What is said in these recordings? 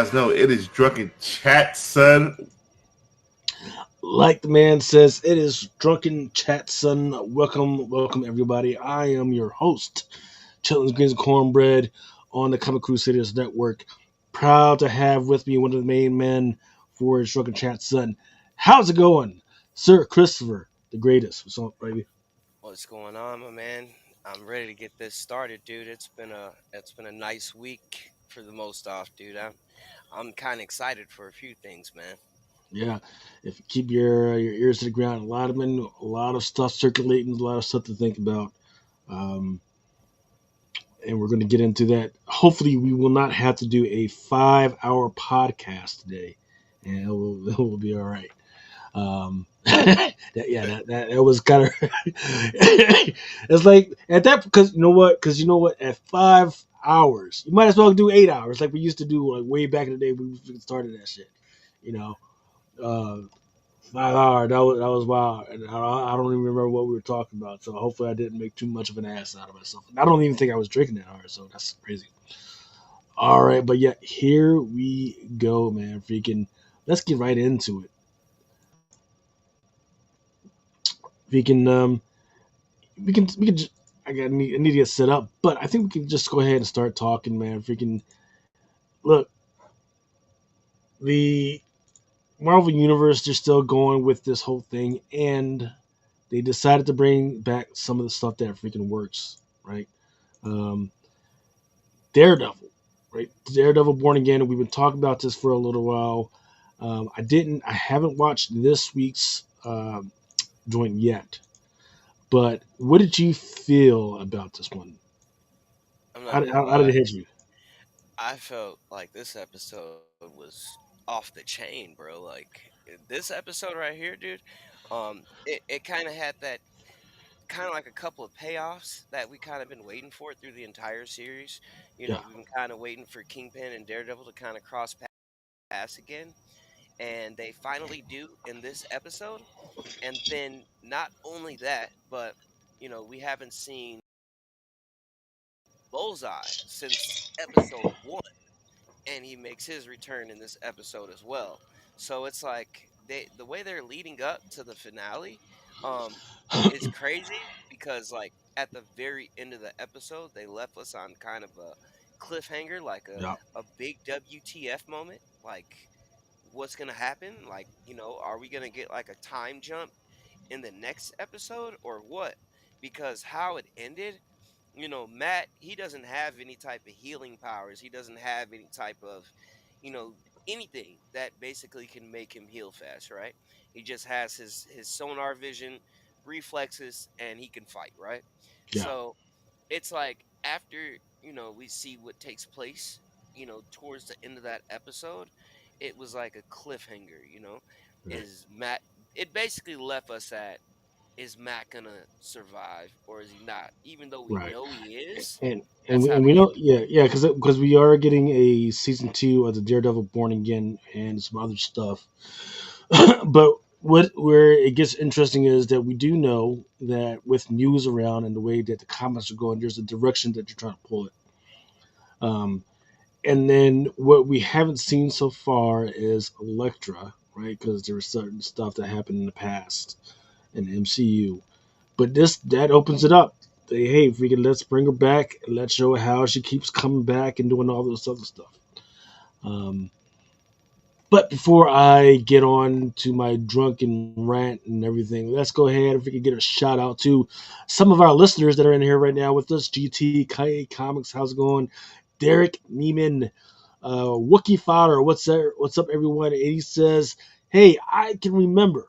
guys know, it is Drunken Chat, son. Like the man says, it is Drunken Chat, son. Welcome, everybody. I am your host, Chitlins, Greens, and Cornbread on the Comic Crusaders Network. Proud to have with me one of the main men for Drunken Chat, son. How's it going, Sir Christopher, the greatest? What's up, baby? What's going on, my man? I'm ready to get this started, dude. It's been a nice week for the most off, dude. I'm kind of excited for a few things, man. Yeah, if you keep your ears to the ground, a lot of stuff circulating, a lot of stuff to think about. Um, and we're going to get into that. Hopefully, we will not have to do a 5-hour podcast today, and it will be all right. That was kind of it's like at that because you know what at 5 hours you might as well do 8 hours like we used to do like way back in the day when we started that shit, you know. Uh, 5 hours that was wild, and I don't even remember what we were talking about. So hopefully I didn't make too much of an ass out of myself. I don't even think I was drinking that hard, so that's crazy. All right, but yeah, here we go, man. Freaking, let's get right into it. We can we can. I need to get set up, but I think we can just go ahead and start talking, man. Freaking, look, the Marvel Universe, they're still going with this whole thing, and they decided to bring back some of the stuff that freaking works, right? Um, Daredevil, right? Daredevil Born Again. We've been talking about this for a little while. I haven't watched this week's joint yet, but what did you feel about this one? I'm How, not did- gonna how did it lie. hit you? I felt like this episode was off the chain, bro. Like this episode right here, dude. It kind of had that kind of like a couple of payoffs that we kind of been waiting for through the entire series. Yeah, We've been kind of waiting for Kingpin and Daredevil to kind of cross paths again, and they finally do in this episode. And then not only that, but we haven't seen Bullseye since episode one, and he makes his return in this episode as well. So it's like the way they're leading up to the finale, um, is crazy because like at the very end of the episode, they left us on kind of a cliffhanger, like yeah, a big WTF moment, like what's gonna happen? Like, are we gonna get like a time jump in the next episode or what? Because how it ended, Matt, he doesn't have any type of healing powers. He doesn't have any type of, you know, anything that basically can make him heal fast, right? He just has his sonar vision, reflexes, and he can fight, right? yeah. So it's like after we see what takes place towards the end of that episode, it was like a cliffhanger. Right. Is Matt, it basically left us at, is Matt gonna survive or is he not, even though we Right. know he is. And and That's we, how and they we know, ended. yeah, because we are getting a season 2 of the Daredevil Born Again and some other stuff. But where it gets interesting is that we do know that with news around and the way that the comics are going, there's a direction that you're trying to pull it. Um, and then what we haven't seen so far is Elektra, right? Because there was certain stuff that happened in the past in the MCU. But this that opens it up. Hey, if we can, let's bring her back and let's show her how she keeps coming back and doing all this other stuff. Um, but before I get on to my drunken rant and everything, let's go ahead if we can get a shout out to some of our listeners that are in here right now with us. GT Comics, how's it going? Derek Neiman, Wookie Fowler, what's up, everyone? And he says, "Hey, I can remember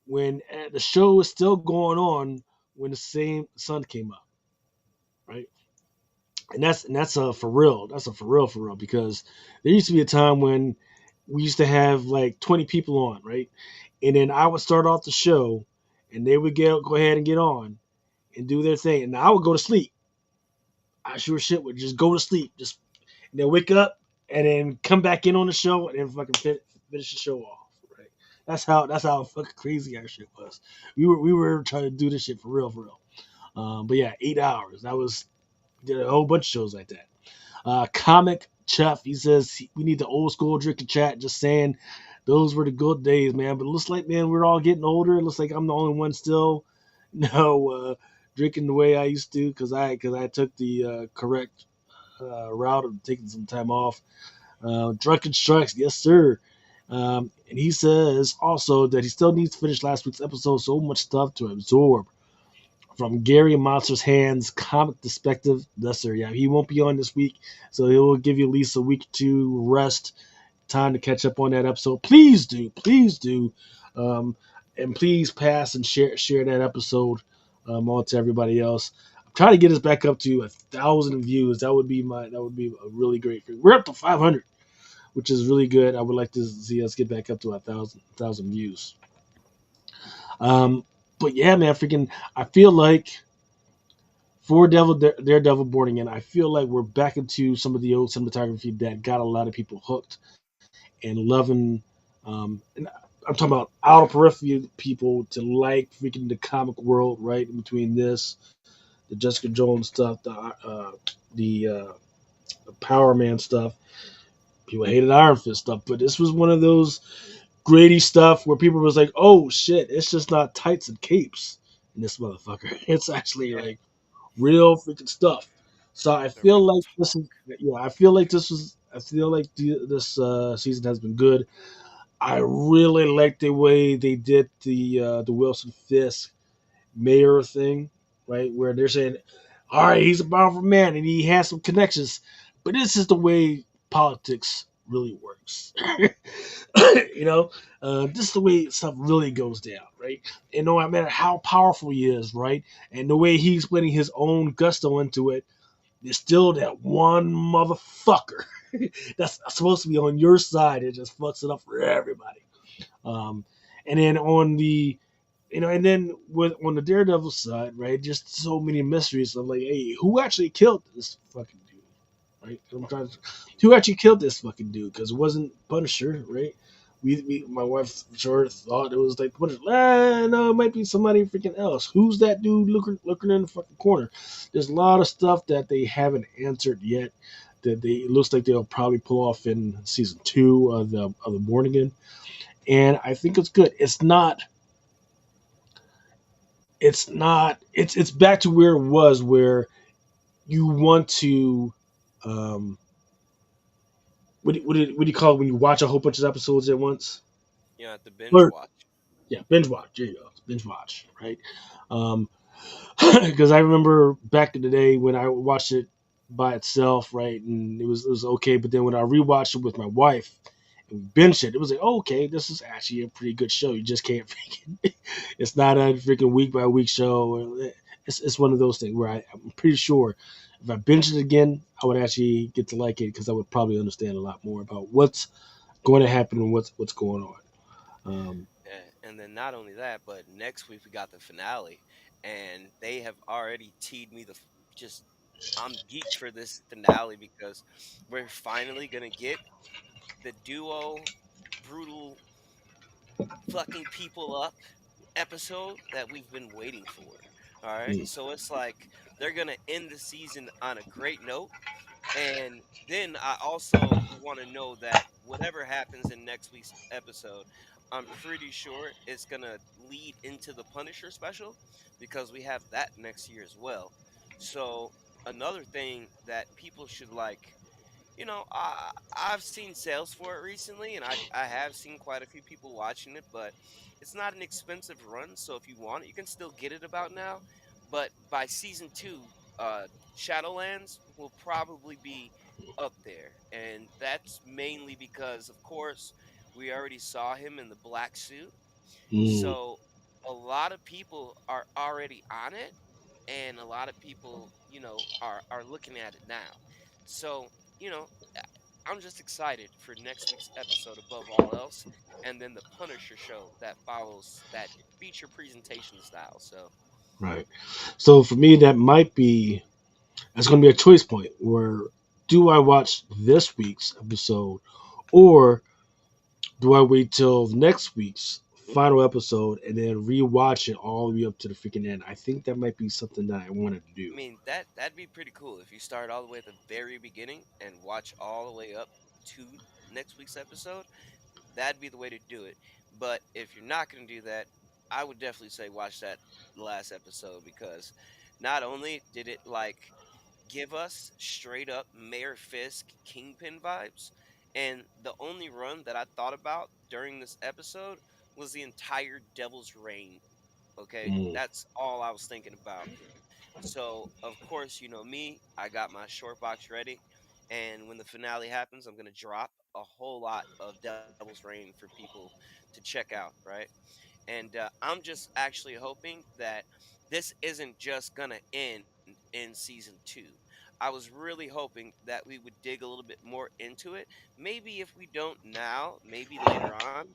when the show was still going on when the same sun came up, right?" And that's for real. That's a for real because there used to be a time when we used to have like 20 people on, right? And then I would start off the show, and they would go ahead and get on and do their thing, and I would go to sleep. I sure shit would just go to sleep, just and then wake up and then come back in on the show and then fucking finish the show off. Right? That's how fucking crazy our shit was. We were trying to do this shit for real, for real. But yeah, 8 hours. That was did a whole bunch of shows like that. Comic Chuff, he says we need the old school drinking chat. Just saying, those were the good days, man. But it looks like, man, we're all getting older. It looks like I'm the only one still, no, drinking the way I used to because I took the correct route of taking some time off. Drunken strikes, yes sir. And he says also that he still needs to finish last week's episode. So much stuff to absorb from Gary Monster's hands, comic perspective. Yes, sir. Yeah, he won't be on this week, so he'll give you at least a week to rest, time to catch up on that episode. Please do, um, and please pass and share that episode on to everybody else. I'm trying to get us back up to 1,000 views. That would be a really great thing. We're up to 500, which is really good. I would like to see us get back up to 1,000 views. Um, but yeah, man, freaking, I feel like for Daredevil Born Again, I feel like we're back into some of the old cinematography that got a lot of people hooked and loving. And I'm talking about outer periphery people to like freaking the comic world, right? In between this, the Jessica Jones stuff, the Power Man stuff. People hated Iron Fist stuff, but this was one of those Grady stuff where people was like, "Oh shit, it's just not tights and capes in this motherfucker. It's actually Yeah, like real freaking stuff." So I the feel real like talk. this is, yeah, I feel like this was, I feel like this season has been good. I really like the way they did the Wilson Fisk mayor thing, right? Where they're saying, "All right, he's a powerful man and he has some connections, but this is the way politics really works." you know, this is the way stuff really goes down, right? And no matter how powerful he is, right, and the way he's putting his own gusto into it, there's still that one motherfucker that's supposed to be on your side and just fucks it up for everybody. Um, and then on the, and then with on the Daredevil side, right, just so many mysteries of like, hey, who actually killed this fucking dude, right? I'm trying to, who actually killed this fucking dude? Because it wasn't Punisher, right? My wife sure thought it was like Punisher. No, it might be somebody freaking else. Who's that dude looking in the fucking corner? There's a lot of stuff that they haven't answered yet. That they, it looks like they'll probably pull off in season 2 of the Born Again, and I think it's good. It's back to where it was, where you want to, um what do you call it when you watch a whole bunch of episodes at once? You know, at the binge Or watch. yeah, binge watch. There you go, binge watch, right? Um, because I remember back in the day when I watched it by itself, right, and it was okay. But then when I rewatched it with my wife and we binged it, it was like, oh, okay, this is actually a pretty good show. You just can't freaking. It's not a freaking week by week show. It's one of those things where I'm pretty sure if I binge it again, I would actually get to like it because I would probably understand a lot more about what's going to happen and what's going on. Um, And then not only that, but next week we got the finale, and they have already teed me just. I'm geeked for this finale because we're finally gonna get the duo brutal fucking people up episode that we've been waiting for. All right, mm, so it's like they're gonna end the season on a great note. And then I also want to know that whatever happens in next week's episode, I'm pretty sure it's going to lead into the Punisher special because we have that next year as well. So, another thing that people should like, I've seen sales for it recently, and I have seen quite a few people watching it, but it's not an expensive run. So if you want it, you can still get it about now. But by season 2, Shadowlands will probably be up there, and that's mainly because, of course, we already saw him in the black suit. mm, So a lot of people are already on it, and a lot of people, are looking at it now. So, you know, I'm just excited for next week's episode above all else, and then the Punisher show that follows that feature presentation style. So, right. So for me, that might be, that's going to be a choice point where do I watch this week's episode or do I wait till next week's final episode and then rewatch it all the way up to the freaking end. I think that might be something that I wanted to I do. mean, that'd be pretty cool if you start all the way at the very beginning and watch all the way up to next week's episode. That'd be the way to do it. But if you're not going to do that, I would definitely say watch that last episode because not only did it like give us straight up Mayor Fisk Kingpin vibes, and the only run that I thought about during this episode was the entire Devil's Reign. Okay, Mm, that's all I was thinking about. So, of course, you know me, I got my short box ready. And when the finale happens, I'm going to drop a whole lot of Devil's Reign for people to check out, right? And I'm just actually hoping that this isn't just going to end in season two. I was really hoping that we would dig a little bit more into it. Maybe if we don't now, maybe later on.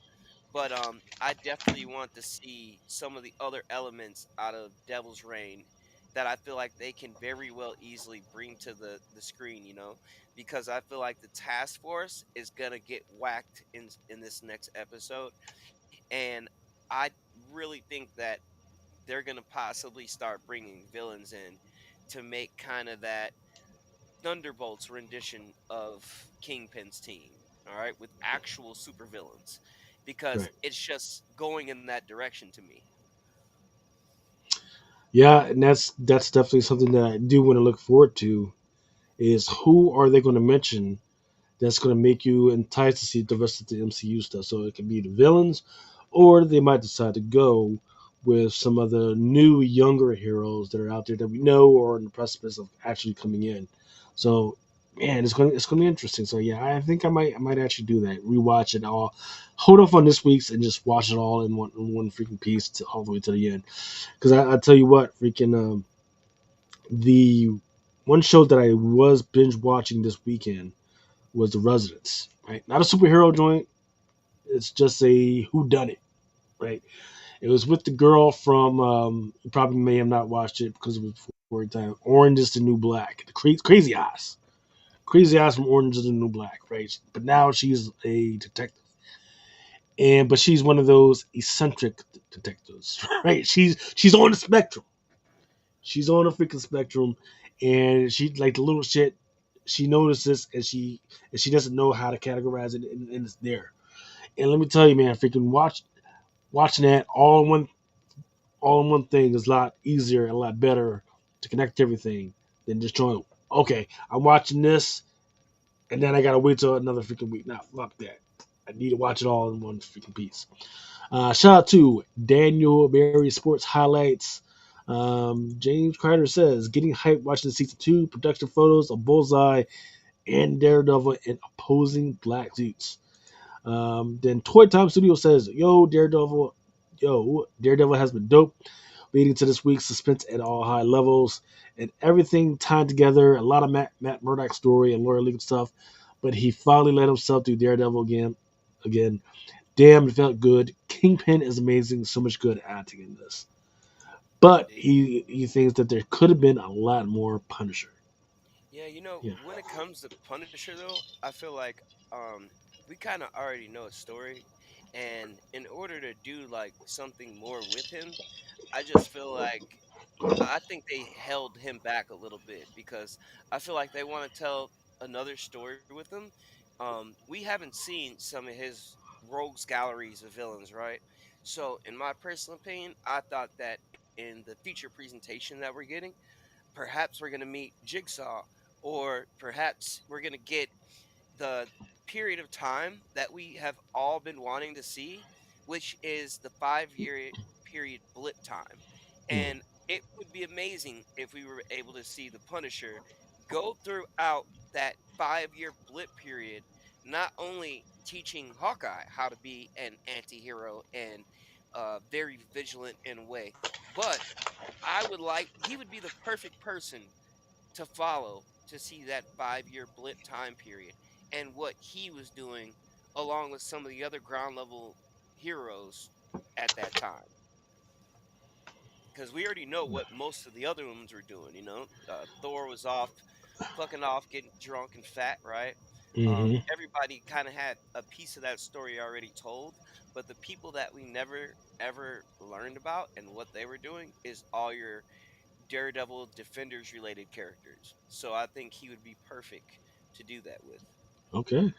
But I definitely want to see some of the other elements out of Devil's Reign that I feel like they can very well easily bring to the screen, you know, because I feel like the task force is gonna get whacked in this next episode, and I really think that they're gonna possibly start bringing villains in to make kind of that Thunderbolts rendition of Kingpin's team. All right, with actual supervillains, because right. it's just going in that direction to me. Yeah, and that's definitely something that I do want to look forward to. Is who are they going to mention that's going to make you enticed to see the rest of the MCU stuff? So it can be the villains, or they might decide to go with some of the new younger heroes that are out there that we know or in the precipice of actually coming in. So man, it's gonna be interesting. So yeah, I think I might actually do that. Rewatch it all. Hold off on this week's and just watch it all in one freaking piece to, all the way to the end. Because I tell you what, freaking the one show that I was binge watching this weekend was The Residents. Right, not a superhero joint. It's just a who done it. Right. It was with the girl from you probably may have not watched it because it was before your time. Orange is the New Black. The crazy eyes. Crazy eyes from Orange is the New Black, right? But now she's a detective. And but she's one of those eccentric detectives, right? She's on the spectrum. She's on a freaking spectrum, and she like the little shit. She notices, and she doesn't know how to categorize it, and it's there. And let me tell you, man, freaking watching that all in one thing is a lot easier and a lot better to connect everything than just trying. Okay, I'm watching this, and then I gotta wait till another freaking week. Nah, fuck that. I need to watch it all in one freaking piece. Shout out to Daniel Berry Sports Highlights. James Carter says, getting hyped watching season two, production photos of Bullseye and Daredevil in opposing black suits. Then Toy Time Studio says, Daredevil has been dope, leading to this week's suspense at all high levels and everything tied together. A lot of Matt Murdock story and Laura League stuff, but he finally let himself do Daredevil again. Damn, it felt good. Kingpin is amazing. So much good acting in this. But Indeed. he thinks that there could have been a lot more Punisher. Yeah, you know, Yeah. when it comes to Punisher though, I feel like um we kind of already know his story, and in order to do like something more with him, I just feel like I think they held him back a little bit because I feel like they want to tell another story with him. We haven't seen some of his rogues galleries of villains, right? So, in my personal opinion, I thought that in the feature presentation that we're getting, perhaps we're going to meet Jigsaw, or perhaps we're going to get the period of time that we have all been wanting to see, which is the 5 year period blip time. Mm. And it would be amazing if we were able to see the Punisher go throughout that 5 year blip period, not only teaching Hawkeye how to be an anti hero and very vigilant in a way, but he would be the perfect person to follow to see that 5 year blip time period and what he was doing along with some of the other ground level heroes at that time. Because we already know what most of the other ones were doing, you know. Thor was off, fucking off, getting drunk and fat, right? Hmm. Everybody kind of had a piece of that story already told, but the people that we never ever learned about and what they were doing is all your Daredevil Defenders related characters. So I think he would be perfect to do that with. Okay.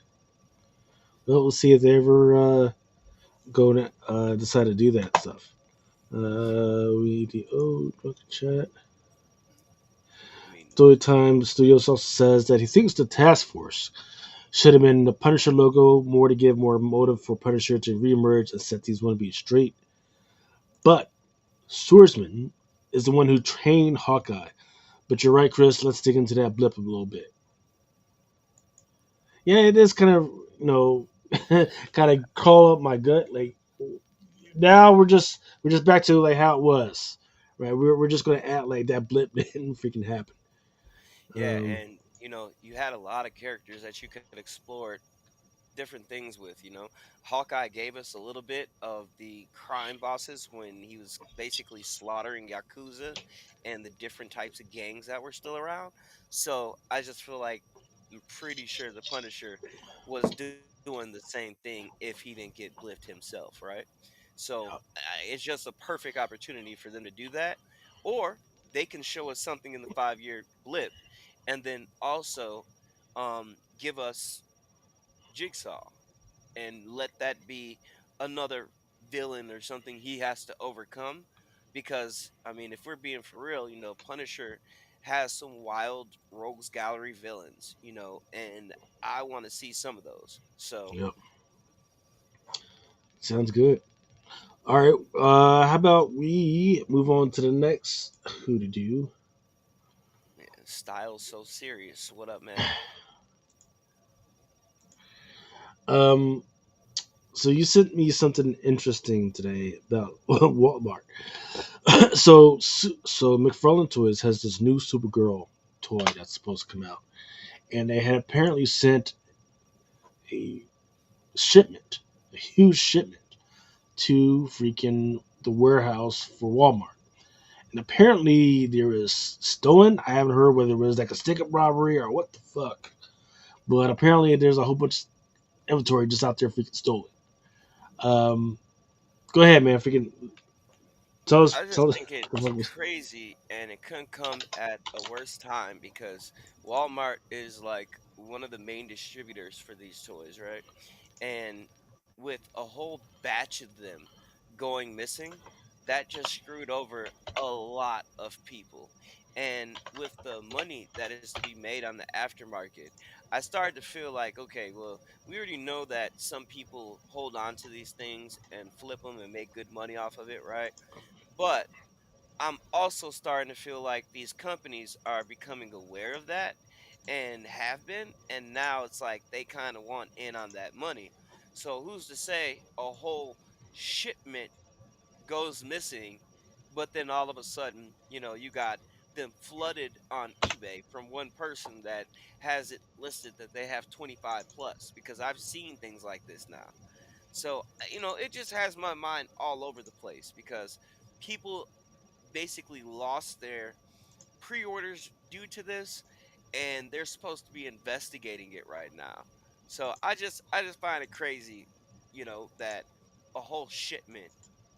Well, we'll see if they ever go to decide to do that stuff. We the chat. I mean, Storytime Studios also says that he thinks the task force should have been the Punisher logo more to give more motive for Punisher to reemerge and set these wannabes straight. But Swordsman is the one who trained Hawkeye. But you're right, Chris. Let's dig into that blip a little bit. Yeah, it is kind of kind of call up my gut. Like now we're just back to like how it was, right? We're just gonna act like that blip didn't freaking happen. yeah, Um, and you had a lot of characters that you could explore different things with. Hawkeye gave us a little bit of the crime bosses when he was basically slaughtering Yakuza and the different types of gangs that were still around. So I just feel like I'm pretty sure the Punisher was doing the same thing if he didn't get blipped himself, right? So it's just a perfect opportunity for them to do that. Or they can show us something in the 5 year blip and then also give us Jigsaw and let that be another villain or something he has to overcome. Because I mean, if we're being for real, Punisher has some wild rogues gallery villains, and I want to see some of those. So, yeah, sounds good. All right, how about we move on to the next who to do? man, Styles so serious. What up, man? Um, so you sent me something interesting today about Walmart. So McFarlane Toys has this new Supergirl toy that's supposed to come out, and they had apparently sent a shipment, a huge shipment, to freaking the warehouse for Walmart. And apparently there is stolen. I haven't heard whether it was like a stick up robbery or what the fuck. But apparently there's a whole bunch of inventory just out there freaking stolen. Um, Go ahead, man. Freaking tell us, I just tell us. think it's crazy and it couldn't come at a worse time because Walmart is like one of the main distributors for these toys, right? And with a whole batch of them going missing, that just screwed over a lot of people. And with the money that is to be made on the aftermarket, I started to feel like, okay, well, we already know that some people hold on to these things and flip them and make good money off of it, right? But I'm also starting to feel like these companies are becoming aware of that and have been, and now it's like they kind of want in on that money. So who's to say a whole shipment goes missing, but then all of a sudden, you got them flooded on eBay from one person that has it listed that they have 25 plus because I've seen things like this now. So, it just has my mind all over the place because people basically lost their pre-orders due to this and they're supposed to be investigating it right now. So I just find it crazy, that a whole shipment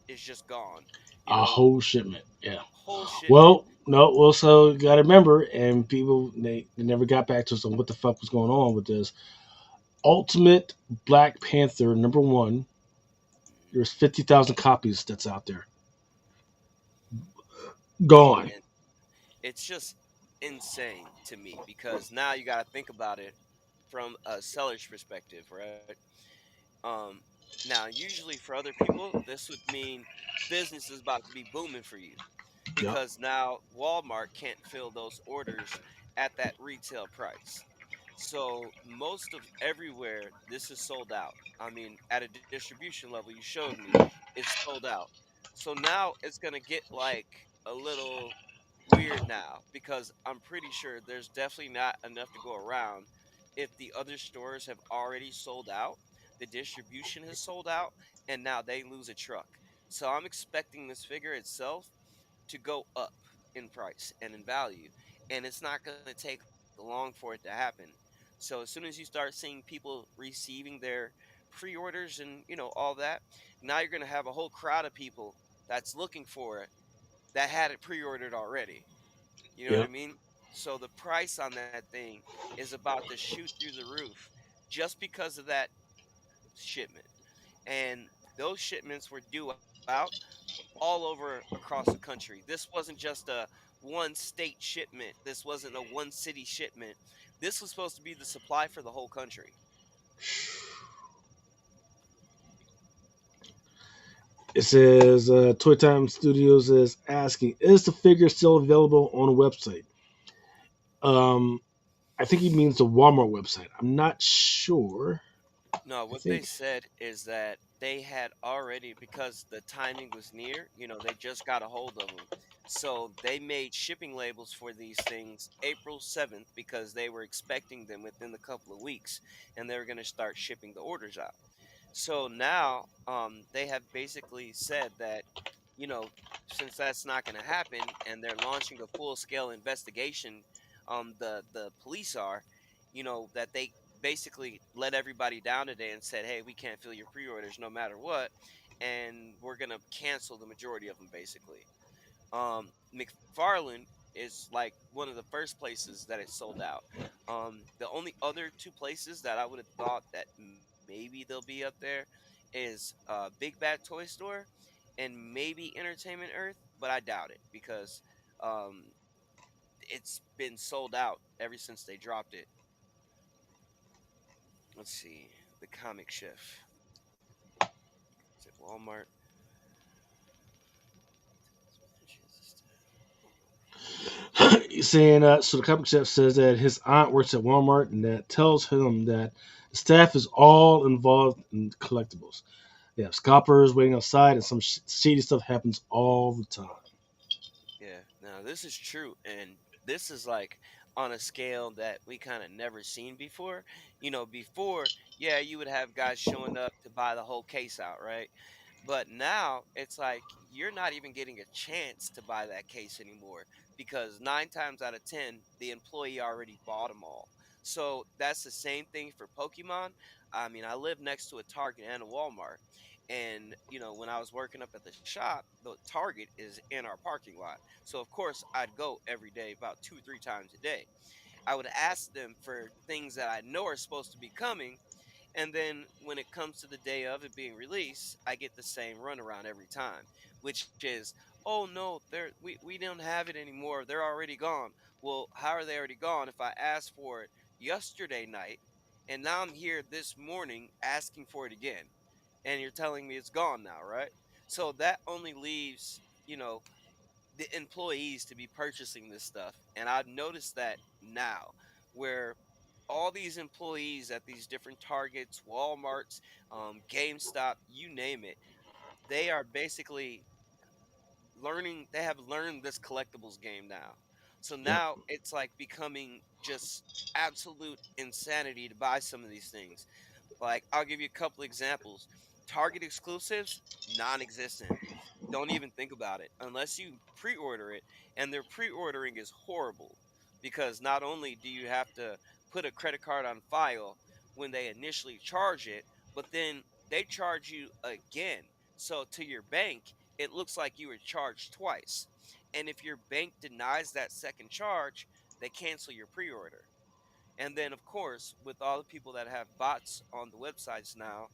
is just gone. You A know, whole shipment. Yeah. whole shipment. Well, no. Also, got to remember, and people they never got back to us on what the fuck was going on with this. Ultimate Black Panther #1. Mhm. There's 50,000 copies that's out there. See, Gone. and it's just insane to me because now you got to think about it from a seller's perspective, right? Um, Now, usually for other people, this would mean business is about to be booming for you Yep. because now Walmart can't fill those orders at that retail price. So most of everywhere this is sold out. I mean, at a distribution level, you showed me it's sold out. So now it's gonna get like a little weird now because I'm pretty sure there's definitely not enough to go around. If the other stores have already sold out, the distribution has sold out, and now they lose a truck. So I'm expecting this figure itself to go up in price and in value, and it's not going to take long for it to happen. So as soon as you start seeing people receiving their pre-orders and all that, now you're going to have a whole crowd of people that's looking for it that had it pre-ordered already. You know what I Yep. mean? So the price on that thing is about to shoot through the roof just because of that shipment. And those shipments were due out all over across the country. This wasn't just a one state shipment. This wasn't a one city shipment. This was supposed to be the supply for the whole country. It says Toy Time Studios is asking, is the figure still available on the website? Um, I think he means the Walmart website. I'm not sure. No, I what they think. said is that they had already, because the timing was near, they just got a hold of them. So they made shipping labels for these things April 7th because they were expecting them within a couple of weeks and they were going to start shipping the orders out. So now they have basically said that, you know, since that's not going to happen and they're launching a full scale investigation, the police are, that they basically let everybody down today and said, hey, we can't fill your pre orders no matter what. And we're going to cancel the majority of them basically. McFarland is like one of the first places that it sold out. The only other two places that I would have thought that maybe they'll be up there is Big Bad Toy Store and maybe Entertainment Earth, but I doubt it because um, it's been sold out ever since they dropped it. Let's see, the Comic Chef. Is it Walmart? He's saying so. The comic chef says that his aunt works at Walmart, and that tells him that the staff is all involved in collectibles. They have scalpers waiting outside, and some shady stuff happens all the time. Yeah, now this is true, and this is like on a scale that we kind of never seen before. Before, yeah, you would have guys showing up to buy the whole case out, right? But now it's like you're not even getting a chance to buy that case anymore because 9 times out of 10, the employee already bought them all. So that's the same thing for Pokemon. I mean, I live next to a Target and a Walmart. And, when I was working up at the shop, the Target is in our parking lot. So, of course, I'd go every day, about 2, 3 times a day. I would ask them for things that I know are supposed to be coming. And then when it comes to the day of it being released, I get the same runaround every time, which is, oh no, we don't have it anymore. They're already gone. Well, how are they already gone if I asked for it yesterday night and now I'm here this morning asking for it again? And you're telling me it's gone now, right? So that only leaves, the employees to be purchasing this stuff. And I've noticed that now, where all these employees at these different Targets, Walmarts, GameStop, you name it, they are basically they have learned this collectibles game now. So Yep. now it's like becoming just absolute insanity to buy some of these things. Like, I'll give you a couple examples. Target exclusives, non existent. Don't even think about it unless you pre order it. And their pre ordering is horrible because not only do you have to put a credit card on file when they initially charge it, but then they charge you again. So to your bank, it looks like you were charged twice. And if your bank denies that second charge, they cancel your pre order. And then, of course, with all the people that have bots on the websites now,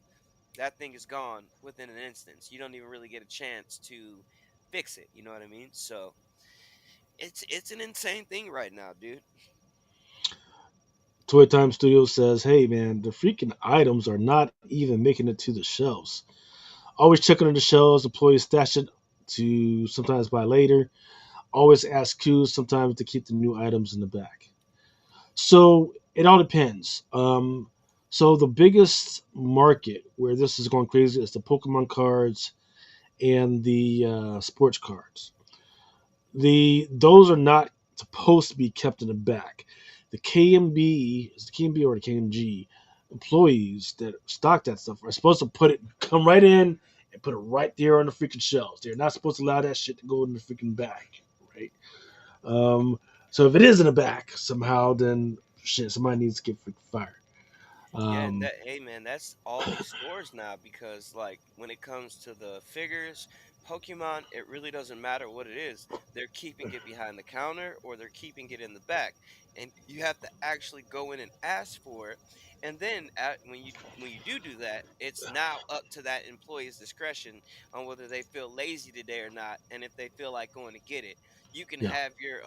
that thing is gone within an instance. You don't even really get a chance to fix it. You know what I mean? So it's an insane thing right now, dude. Toy Time Studios says, "Hey man, the freaking items are not even making it to the shelves. Always check under the shelves. Employees stash it to sometimes buy later. Always ask queues sometimes to keep the new items in the back." So it all depends. So the biggest market where this is going crazy is the Pokemon cards and the sports cards. Those are not supposed to be kept in the back. The KMB is the KMB or the KMG employees that stock that stuff are supposed to come right in and put it right there on the freaking shelves. They're not supposed to allow that shit to go in the freaking back, right? Um, so if it is in the back somehow, then shit, somebody needs to get freaking fired. Yeah, and Um, that, hey man, that's all these stores now because like when it comes to the figures, Pokemon, it really doesn't matter what it is. They're keeping it behind the counter or they're keeping it in the back. And you have to actually go in and ask for it. And then when you do that, it's now up to that employee's discretion on whether they feel lazy today or not and if they feel like going to get it. You can yeah. have your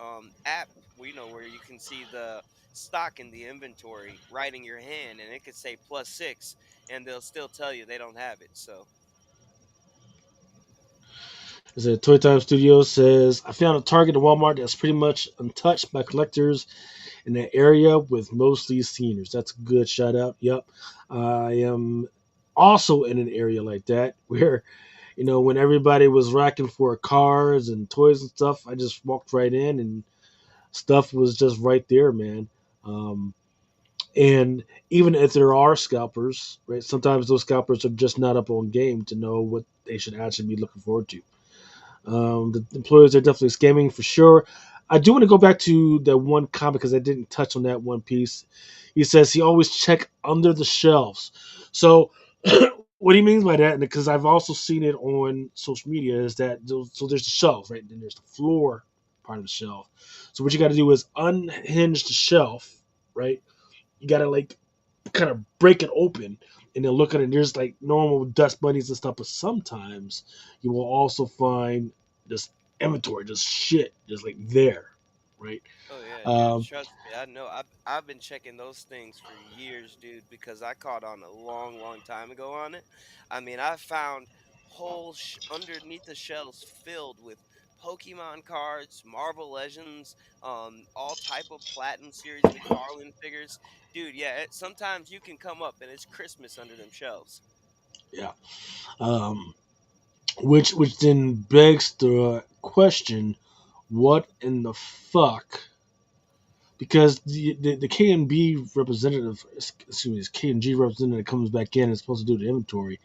app where where you can see the stock in the inventory right in your hand and it could say +6 and they'll still tell you they don't have it. So The Toy Time Studio says, I found a Target and Walmart that's pretty much untouched by collectors in an area with mostly seniors. That's a good shout out. Yep. I am also in an area like that where, when everybody was racking for cars and toys and stuff, I just walked right in and stuff was just right there, man. Um, and even if there are scalpers, right, sometimes those scalpers are just not up on game to know what they should actually be looking forward to. The employers are definitely scamming for sure. I do want to go back to that one comment because I didn't touch on that one piece. He says he always check under the shelves. So what he means by that, because I've also seen it on social media, is that so there's the shelf, right? Then there's the floor part of the shelf. So what you got to do is unhinge the shelf, right? You got to like kind of break it open and then look at it. There's like normal dust bunnies and stuff, but sometimes you will also find this inventory, just shit, just like there, right? oh yeah, dude, Um, trust me, I know. I've been checking those things for years, dude, because I caught on a long time ago on it. I mean, I found whole underneath the shelves filled with Pokemon cards, Marvel Legends, all type of Platinum Series McFarlane figures, dude. Yeah, sometimes you can come up and it's Christmas under them shelves. yeah. Um, which then begs the question: what in the fuck? Because the K and B representative, excuse me, this K and G representative comes back in and is supposed to do the inventory.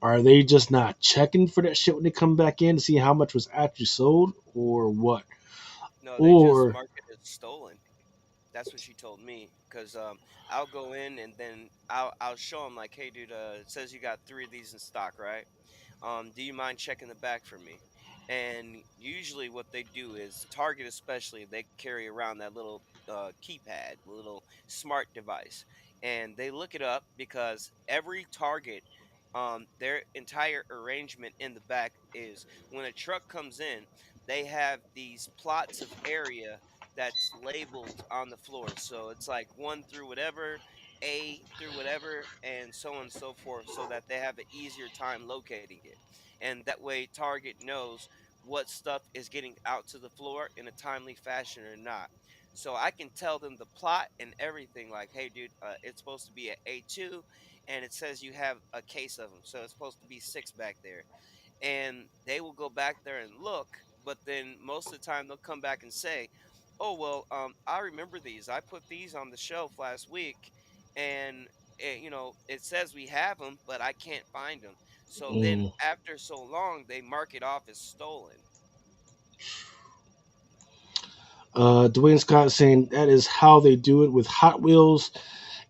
Are they just not checking for that shit when they come back in to see how much was actually sold or what? No, they just Or mark it as stolen. That's what she told me. Cause I'll go in and then I'll show them like, hey, dude, it says you got 3 of these in stock, right? Do you mind checking the back for me? And usually, what they do is Target, especially, they carry around that little keypad, little smart device, and they look it up because every Target, their entire arrangement in the back is when a truck comes in, they have these plots of area that's labeled on the floor. So it's like one through whatever, A through whatever, and so on and so forth, so that they have an easier time locating it. And that way, Target knows what stuff is getting out to the floor in a timely fashion or not. So I can tell them the plot and everything like, hey, dude, it's supposed to be at A2, and it says you have a case of them. So it's supposed to be 6 back there and they will go back there and look, but then most of the time they'll come back and say, "Oh well, I remember these. I put these on the shelf last week, and it says we have them, but I can't find them." So then, mm, after so long, they mark it off as stolen. Dwayne Scott saying that is how they do it with Hot Wheels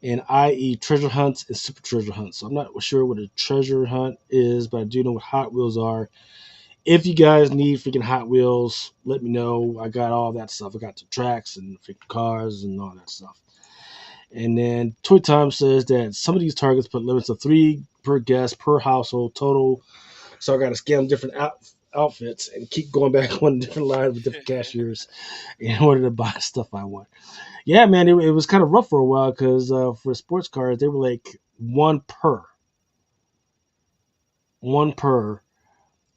and i.e. treasure hunts and super treasure hunts. So I'm not sure what a treasure hunt is, but I do know what Hot Wheels are. If you guys need freaking Hot Wheels, let me know. I got all that stuff. I got the tracks and freaking cars and all that stuff. And then Toy Time says that some of these targets put limits of three per guest per household total. So I got to scan different outfits and keep going back on different lines with different cashiers in order to buy stuff I want. Yeah, man, it was kind of rough for a while because for sports cars, they were like one per,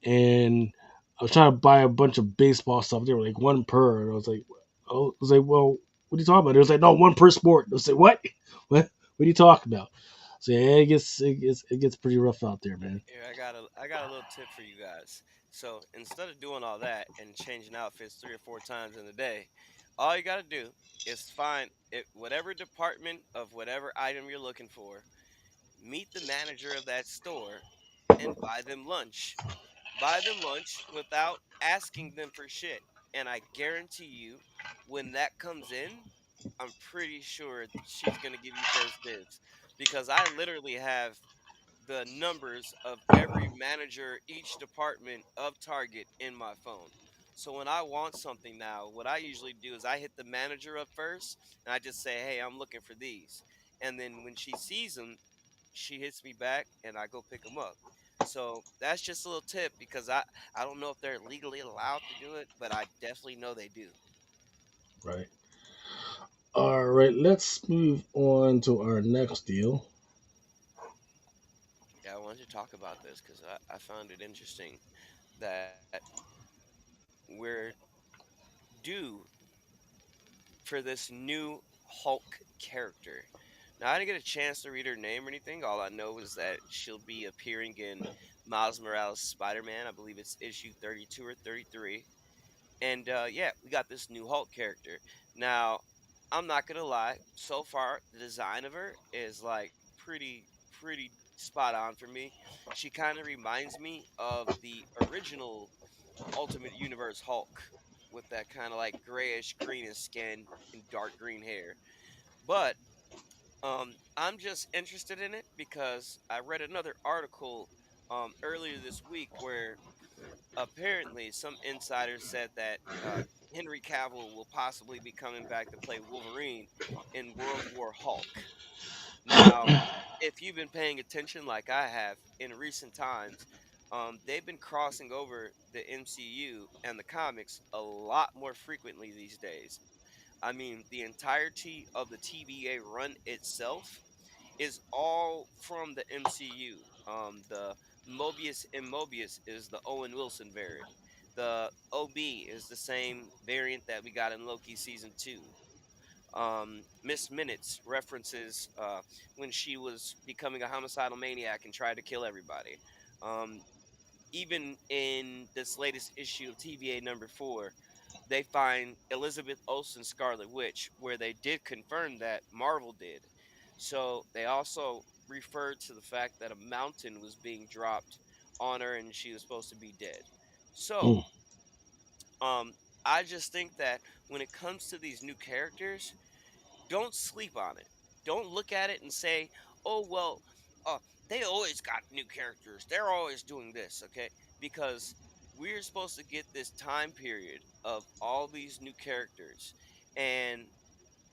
and I was trying to buy a bunch of baseball stuff. They were like one per, and I was like, well, what are you talking about? It was like, no, one per sport. I was like, what? What are you talking about? So yeah, it gets pretty rough out there, man. Here, I got a little tip for you guys. So instead of doing all that and changing outfits 3 or 4 times in a day, all you got to do is find it, whatever department of whatever item you're looking for, meet the manager of that store, and buy them lunch. Buy them lunch without asking them for shit. And I guarantee you, when that comes in, I'm pretty sure she's gonna give you first dibs because I literally have the numbers of every manager, each department of Target in my phone. So when I want something now, what I usually do is I hit the manager up first and I just say, "Hey, I'm looking for these." And then when she sees them, she hits me back and I go pick them up. So that's just a little tip because I don't know if they're legally allowed to do it, but I definitely know they do. Right. All right, let's move on to our next deal. Yeah, I wanted to talk about this because I found it interesting that we're due for this new Hulk character. Now, I didn't get a chance to read her name or anything. All I know is that she'll be appearing in Miles Morales' Spider Man. I believe it's issue 32 or 33. And yeah, we got this new Hulk character. Now, I'm not going to lie. So far, the design of her is like pretty spot on for me. She kind of reminds me of the original Ultimate Universe Hulk with that kind of like grayish greenish skin and dark green hair. But I'm just interested in it because I read another article earlier this week where apparently some insiders said that Henry Cavill will possibly be coming back to play Wolverine in World War Hulk. Now, if you've been paying attention like I have in recent times, they've been crossing over the MCU and the comics a lot more frequently these days. I mean, the entirety of the TVA run itself is all from the MCU. The Mobius and Mobius is the Owen Wilson variant. The OB is the same variant that we got in Loki season 2. Miss Minutes references when she was becoming a homicidal maniac and tried to kill everybody. Um, Even in this latest issue of TVA number 4, they find Elizabeth Olsen's Scarlet Witch, where they did confirm that Marvel did. So they also referred to the fact that a mountain was being dropped on her and she was supposed to be dead. So, Mm, um, I just think that when it comes to these new characters, don't sleep on it. Don't look at it and say, "Oh well, uh, they always got new characters. They're always doing this." Okay, because we're supposed to get this time period of all these new characters, and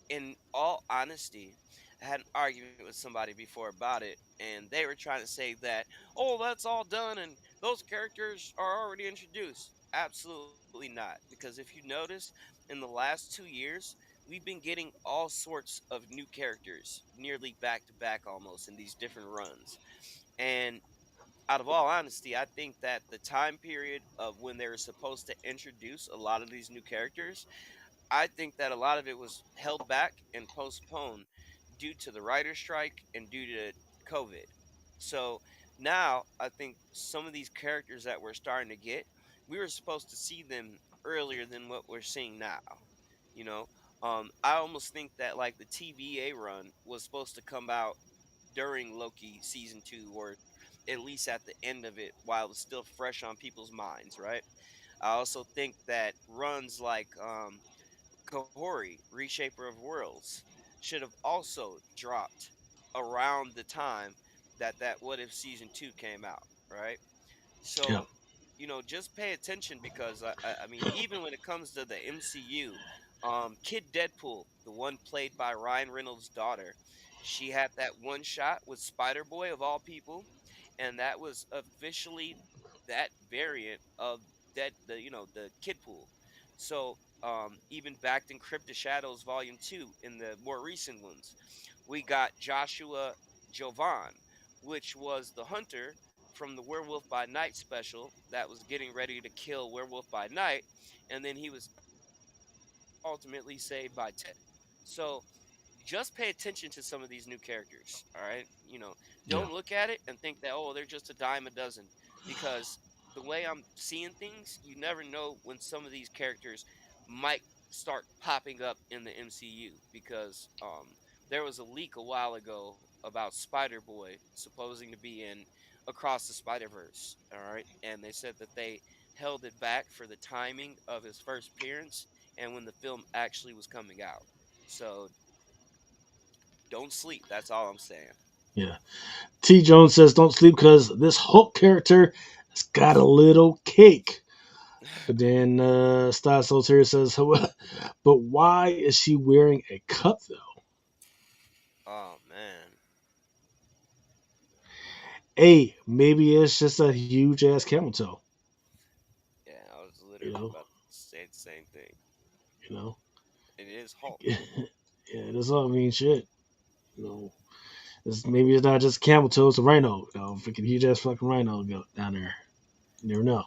in all honesty, I had an argument with somebody before about it, and they were trying to say that, "Oh, that's all done, and those characters are already introduced." Absolutely not, because if you notice, in the last 2 years, we've been getting all sorts of new characters, nearly back to back almost in these different runs. And out of all honesty, I think that the time period of when they were supposed to introduce a lot of these new characters, I think that a lot of it was held back and postponed due to the writer's strike and due to COVID. So now I think some of these characters that we're starting to get, we were supposed to see them earlier than what we're seeing now. You know, I almost think that like the TVA run was supposed to come out during Loki season 2 or at least at the end of it while it was still fresh on people's minds, right? I also think that runs like Kahori, Reshaper of Worlds, should have also dropped around the time that What If season 2 came out, right? yeah, So, just pay attention because I mean, even when it comes to the MCU, Kid Deadpool, the one played by Ryan Reynolds' daughter, she had that one shot with Spider Boy of all people, and that was officially that variant of the Kid Pool. So, even backed in Crypt of Shadows Volume 2 in the more recent ones, we got Joshua Jovan, which was the hunter from the Werewolf by Night special that was getting ready to kill Werewolf by Night, and then he was ultimately saved by Ted. So just pay attention to some of these new characters. All right, don't look yeah. at it and think that, oh, they're just a dime a dozen, because the way I'm seeing things, you never know when some of these characters might start popping up in the MCU, because there was a leak a while ago about Spider Boy supposing to be in Across the Spider Verse. All right, and they said that they held it back for the timing of his first appearance and when the film actually was coming out. So don't sleep. That's all I'm saying. Yeah. T Jones says don't sleep because this Hulk character has got a little cake. But then Styles Solitaire says, but why is she wearing a cup though? Oh man. A, maybe it's just a huge ass camel toe. Yeah, I was You literally know, about to say the same thing. you know. It is Hulk. Yeah, that's all I mean. Shit, you know. Maybe it's not just camel toe, it's a rhino. You know, freaking huge ass fucking rhino go down there. You never know.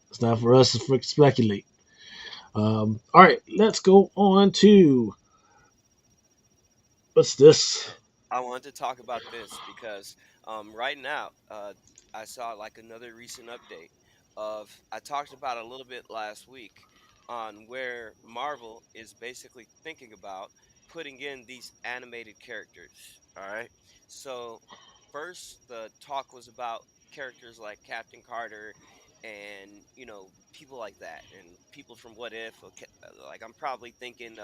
It's not for us to freaking speculate. All right, let's go on to what's this? I wanted to talk about this because right now I saw like another recent update of I talked about a little bit last week on where Marvel is basically thinking about putting in these animated characters. All right, so first the talk was about characters like Captain Carter and people like that and people from What If. Okay, like I'm probably thinking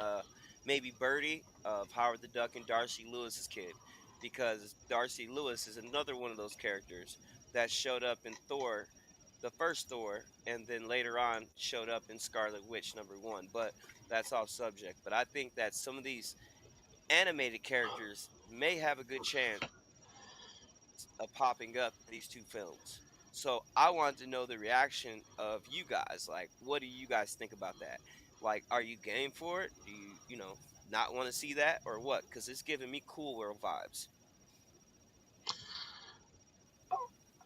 maybe Birdie of Howard the Duck and Darcy Lewis's kid, because Darcy Lewis is another one of those characters that showed up in Thor, the first Thor, and then later on showed up in Scarlet Witch #1. But that's off subject. But I think that some of these animated characters may have a good chance of popping up in these two films. So I wanted to know the reaction of you guys. Like, what do you guys think about that? Like, are you game for it? Do you not want to see that or what? Because it's giving me Cool World vibes.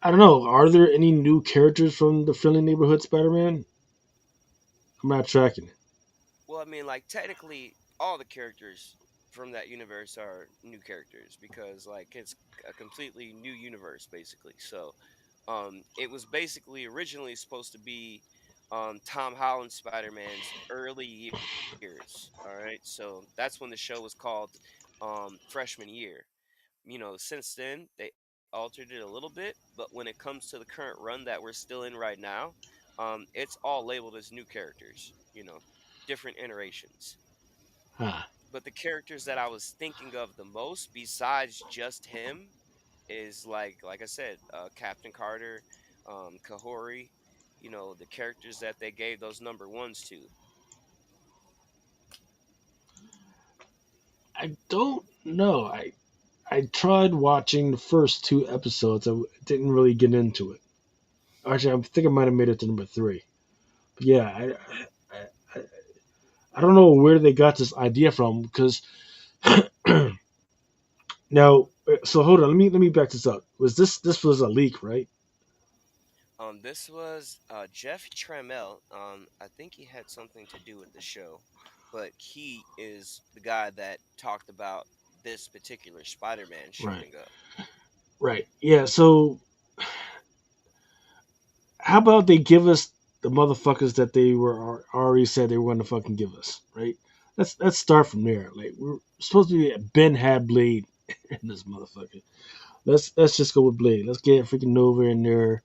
I don't know. Are there any new characters from the Friendly Neighborhood Spider-Man? I'm not tracking it. Well, I mean, like technically, all the characters from that universe are new characters because like it's a completely new universe basically. So, it was basically originally supposed to be Tom Holland Spider-Man's early years. All right, so that's when the show was called Freshman Year. Since then they altered it a little bit, but when it comes to the current run that we're still in right now, it's all labeled as new characters. Different iterations. Huh. But the characters that I was thinking of the most, besides just him, is like I said, Captain Carter, Kahori. The characters that they gave those #1s to. I don't know. I tried watching the first two episodes. Didn't really get into it. Actually, I think I might have made it to number three. But yeah, I, I don't know where they got this idea from because now. So hold on. Let me back this up. This was a leak, right? This was Jeff Trammell. I think he had something to do with the show, but he is the guy that talked about this particular Spider-Man Right. showing up. Right. Yeah. So how about they give us the motherfuckers that they were already said they were going to fucking give us, right? Let's start from there. Like we're supposed to be Ben had Blade in this motherfucker. Let's just go with Blade. Let's get freaking Nova in there.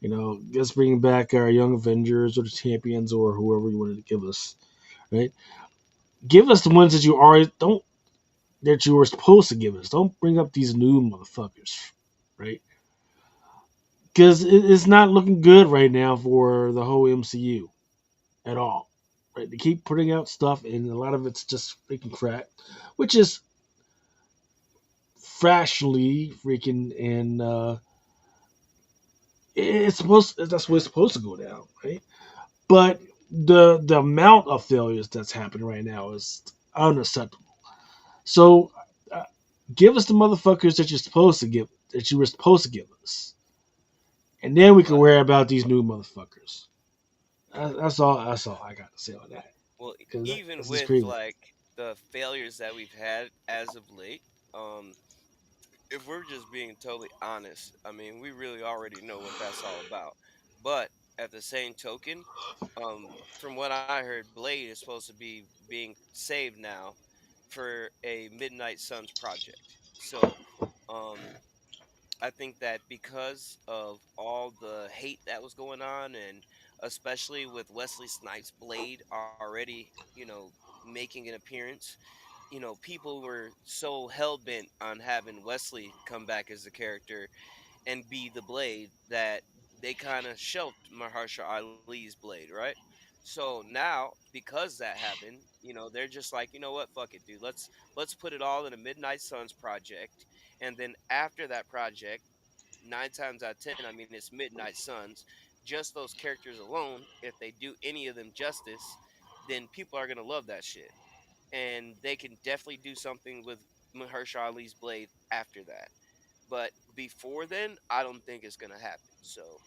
Let's bring back our Young Avengers or the Champions or whoever you wanted to give us, right? Give us the ones that you already don't that you were supposed to give us. Don't bring up these new motherfuckers, right? Because it's not looking good right now for the whole MCU at all. Right? They keep putting out stuff, and a lot of it's just freaking crap, which is fractionally freaking and it's supposed that's what it's supposed to go down, right? But the amount of failures that's happening right now is unacceptable. So uh, give us the motherfuckers that you were supposed to give us, and then we can Well, worry about these new motherfuckers. That's all. That's all I got to say on that. well, Because even this is with crazy. like the failures that we've had as of late, um, if we're just being totally honest, I mean, we really already know what that's all about. But at the same token, from what I heard, Blade is supposed to be being saved now for a Midnight Suns project. So, um, I think that because of all the hate that was going on, and especially with Wesley Snipes' Blade already, making an appearance. People were so hell bent on having Wesley come back as the character and be the Blade that they kind of shelved Mahershala Ali's Blade, right? So now, because that happened, they're just like, you know what, fuck it, dude. Let's put it all in a Midnight Suns project, and then after that project, 9 times out of 10, I mean, it's Midnight Suns. Just those characters alone, if they do any of them justice, then people are gonna love that shit, and they can definitely do something with Mahershala Ali's Blade after that. But before then, I don't think it's gonna happen. So,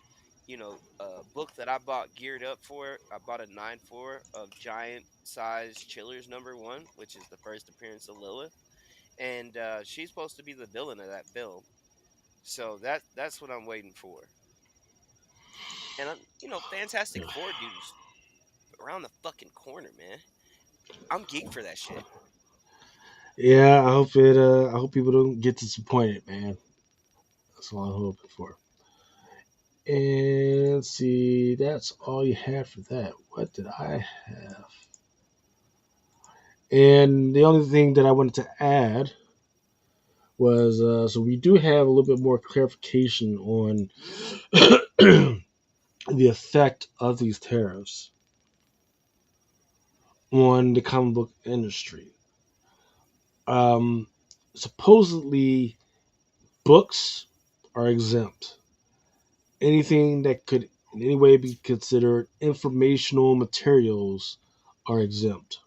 a book that I bought geared up for, I bought a 9-4 of Giant Size Chillers #1, which is the first appearance of Lilith, and she's supposed to be the villain of that film. So that's what I'm waiting for. And Fantastic Four, dudes, around the fucking corner, man. I'm geeked for that shit. Yeah, I hope it. I hope people don't get disappointed, man. That's all I'm hoping for. And see, that's all you have for that. What did I have? And the only thing that I wanted to add was so we do have a little bit more clarification on the effect of these tariffs on the comic book industry. Um, Supposedly, books are exempt. Anything that could in any way be considered informational materials are exempt.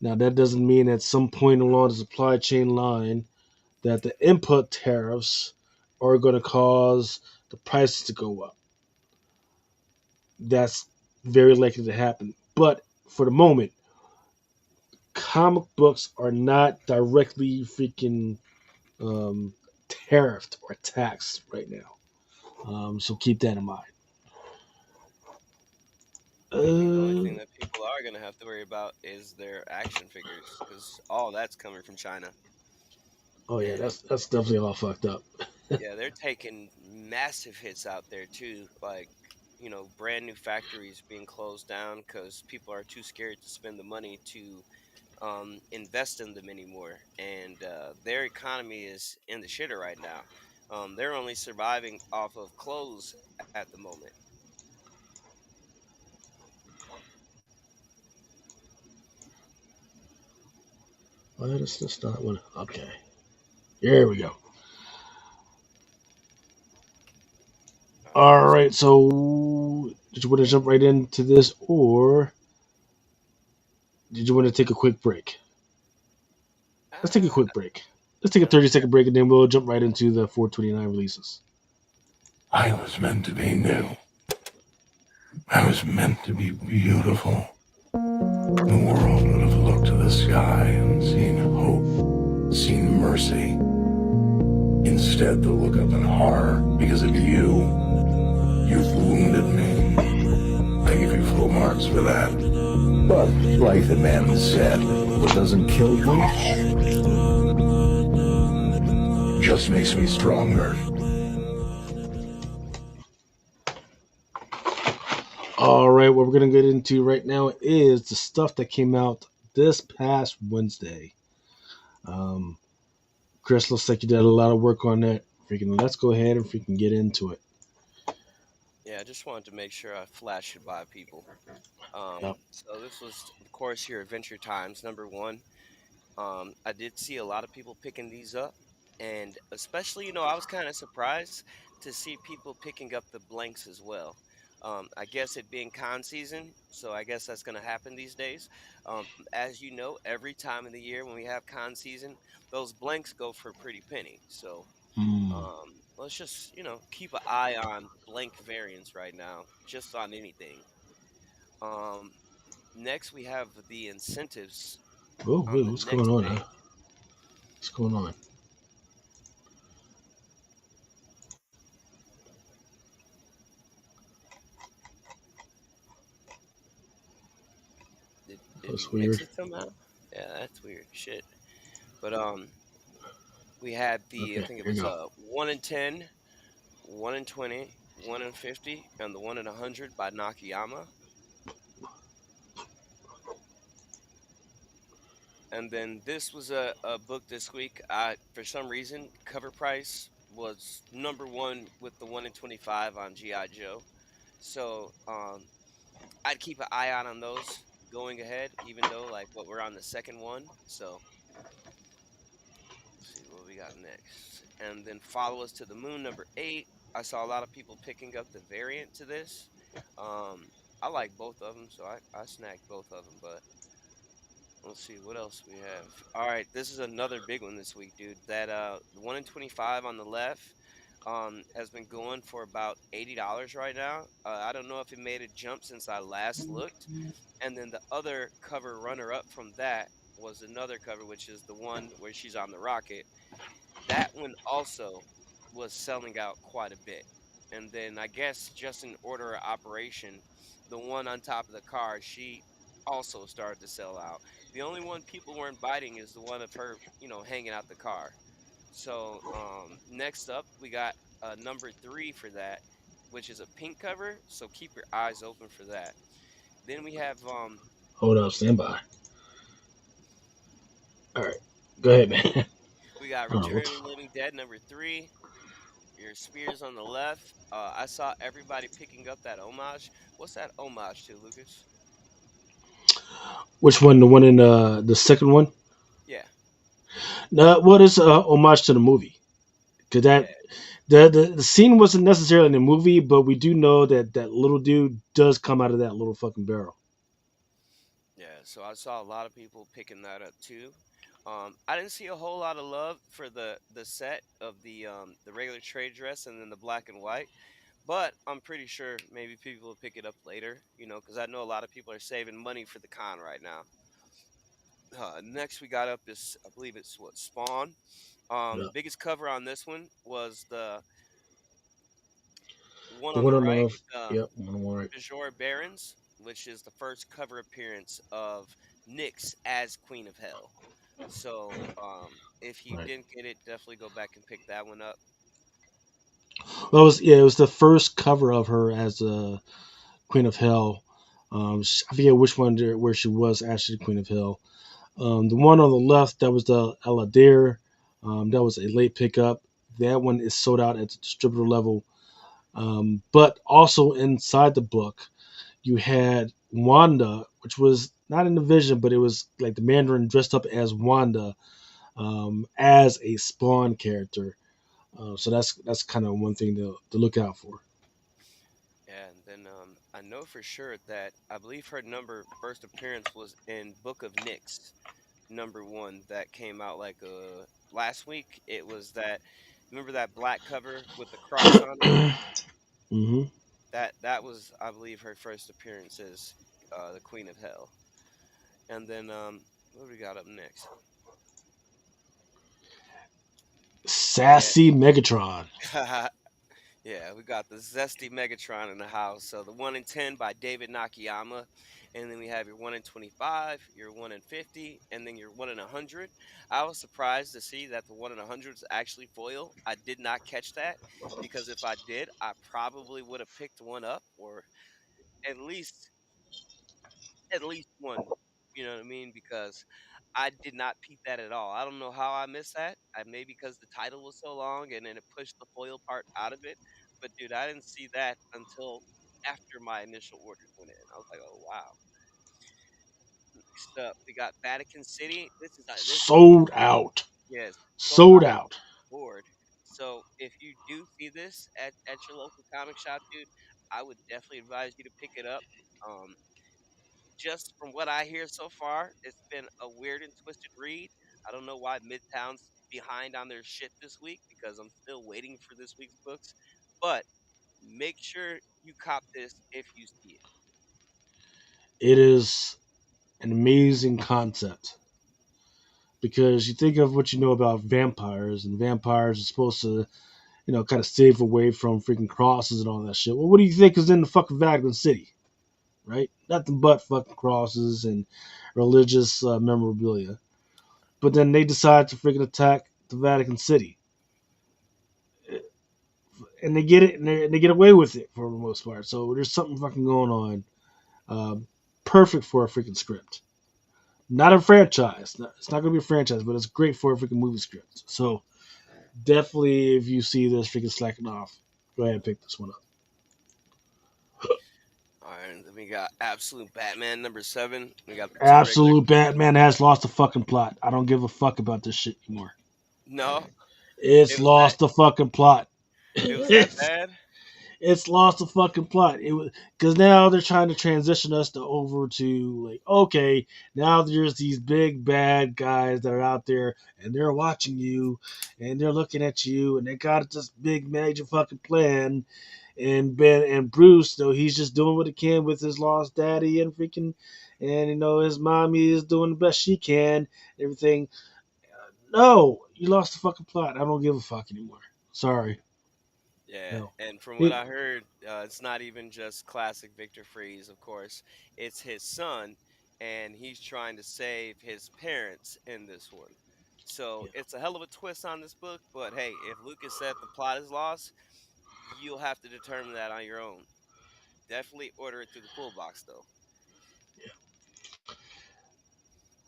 Now, that doesn't mean at some point along the supply chain line that the input tariffs are going to cause the prices to go up. That's very likely to happen. But for the moment, comic books are not directly freaking um, tariffed or taxed right now. So keep that in mind. I think the only Uh, thing that people are gonna have to worry about is their action figures, because all that's coming from China, oh yeah, and that's definitely all fucked up. yeah, they're taking massive hits out there too. Like, brand new factories being closed down because people are too scared to spend the money to invest in them anymore, and their economy is in the shitter right now. They're only surviving off of clothes at the moment. Why does this not one? Okay, here we go. All right, All so right, so did you want to jump right into this, or did you want to take a quick break? Let's take a uh, quick break. Let's take a no, 30-second break, and then we'll jump right into the 429 releases. I was meant to be new. I was meant to be beautiful. The world would have looked to the sky and seen hope, seen mercy. Instead, they'll look up in horror because of you. You've wounded me. I give you full marks for that. But, like the man said, what doesn't kill you just makes me stronger. All right, what we're gonna get into right now is the stuff that came out this past Wednesday. Um, Chris, looks like you did a lot of work on that. Freaking, let's go ahead and freaking get into it. yeah, I just wanted to make sure I flashed it by people. Yep. So this was, of course, your Adventure Times #1. I did see a lot of people picking these up, and especially, I was kind of surprised to see people picking up the blanks as well. I guess it being con season, so I guess that's going to happen these days. As you know, every time of the year when we have con season, those blanks go for a pretty penny. So Hmm. let's just, keep an eye on blank variants right now, just on anything. Um, Next, we have the incentives Oh, on wait, the what's going next on? Huh? page. What's going on? Did he That's mix weird. it somehow? Yeah, that's weird. Shit. But we had the, I Okay, think it here you was go. 1 in 10, 1 in 20, 1 in 50, and the 1 in 100 by Nakayama. And then this was a book this week. I for some reason cover price was number one with the 1 in 25 on GI Joe. So I'd keep an eye out on those going ahead, even though like what we're on the second one. So let's see what we got next. And then Follow Us to the Moon, number 8. I saw a lot of people picking up the variant to this. I like both of them, so I snagged both of them. But let's see what else we have. All right, this is another big one this week, dude. That 1 in 25 on the left has been going for about $80 right now. I don't know if it made a jump since I last looked. And then the other cover runner up from that was another cover, which is the one where she's on the rocket. That one also was selling out quite a bit. And then I guess just in order of operation, the one on top of the car, she also started to sell out. The only one people weren't biting is the one of her, hanging out the car. So next up, we got number 3 for that, which is a pink cover. So keep your eyes open for that. Then we have Hold up, stand by. All right, go ahead, man. we got Hold on, Return of the Living Dead number 3. Your spears on the left. I saw everybody picking up that homage. What's that homage to, Lucas? which one? The one in the second one? Yeah, No, what is homage to the movie? Because yeah, the scene wasn't necessarily in the movie, but we do know that that little dude does come out of that little fucking barrel. yeah. So I saw a lot of people picking that up too. I didn't see a whole lot of love for the set of the regular trade dress and then the black and white, but I'm pretty sure maybe people will pick it up later. Because I know a lot of people are saving money for the con right now. Next we got up is I believe it's what Spawn. Yeah. Biggest cover on this one was the one The on one the on the right, left. Yep, one on the right. Bajor Barons, which is the first cover appearance of Nyx as Queen of Hell. So, if you Right. didn't get it, definitely go back and pick that one up. Well, it was the first cover of her as Queen of Hell. I forget which one where she was actually Queen of Hell. The one on the left, that was the Aladir. That was a late pickup. That one is sold out at the distributor level. But also inside the book, you had Wanda, which was not in the vision, but it was like the Mandarin dressed up as Wanda, as a Spawn character. So that's kind of one thing to look out for. And then I know for sure that I believe her number first appearance was in Book of Nyx, number 1 that came out like last week. It was that remember that black cover with the cross on it? hmm That was I believe her first appearance as the Queen of Hell. And then what do we got up next? Sassy Megatron. Yeah. Yeah, we got the Zesty Megatron in the house. So the 1 in 10 by David Nakayama. And then we have your 1 in 25, your 1 in 50, and then your 1 in 100. I was surprised to see that the 1 in 100 is actually foil. I did not catch that because if I did, I probably would have picked one up or at least at least one. You know what I mean? Because I did not peep that at all. I don't know how I missed that. Maybe because the title was so long and then it pushed the foil part out of it. But dude, I didn't see that until after my initial orders went in. I was like, oh wow. Next up, we got Vatican City. This is Sold out. yes, sold Sold out out. board. So if you do see this at your local comic shop, dude, I would definitely advise you to pick it up. Um, just from what I hear so far, it's been a weird and twisted read. I don't know why Midtown's behind on their shit this week because I'm still waiting for this week's books. But make sure you cop this if you see it. It is an amazing concept because you think of what you know about vampires, and vampires are supposed to, kind of save away from freaking crosses and all that shit. Well, what do you think is in the fucking Vatican City, right? Nothing but fucking crosses and religious memorabilia. But then they decide to freaking attack the Vatican City, and they get it, and they get away with it for the most part. So there's something fucking going on. Perfect for a freaking script. Not a franchise. It's not going to be a franchise, but it's great for a freaking movie script. So definitely, if you see this freaking slacking off, go ahead and pick this one up. All right, then we got Absolute Batman #7. We got the two regular. Absolute Batman has lost the fucking plot. I don't give a fuck about this shit anymore. No, It's it was that. lost the fucking plot. It was that it's bad. it's lost the fucking plot. It was because now they're trying to transition us to over to like, okay, now there's these big bad guys that are out there and they're watching you and they're looking at you and they got this big major fucking plan. And Ben and Bruce, though, he's just doing what he can with his lost daddy and freaking, and his mommy is doing the best she can. Everything. No, you lost the fucking plot. I don't give a fuck anymore. Sorry. Yeah, No. and from what It, I heard, it's not even just classic Victor Freeze, of course. It's his son, and he's trying to save his parents in this one. So yeah. it's a hell of a twist on this book, but hey, if Lucas said the plot is lost, you'll have to determine that on your own. Definitely order it through the pull box, though.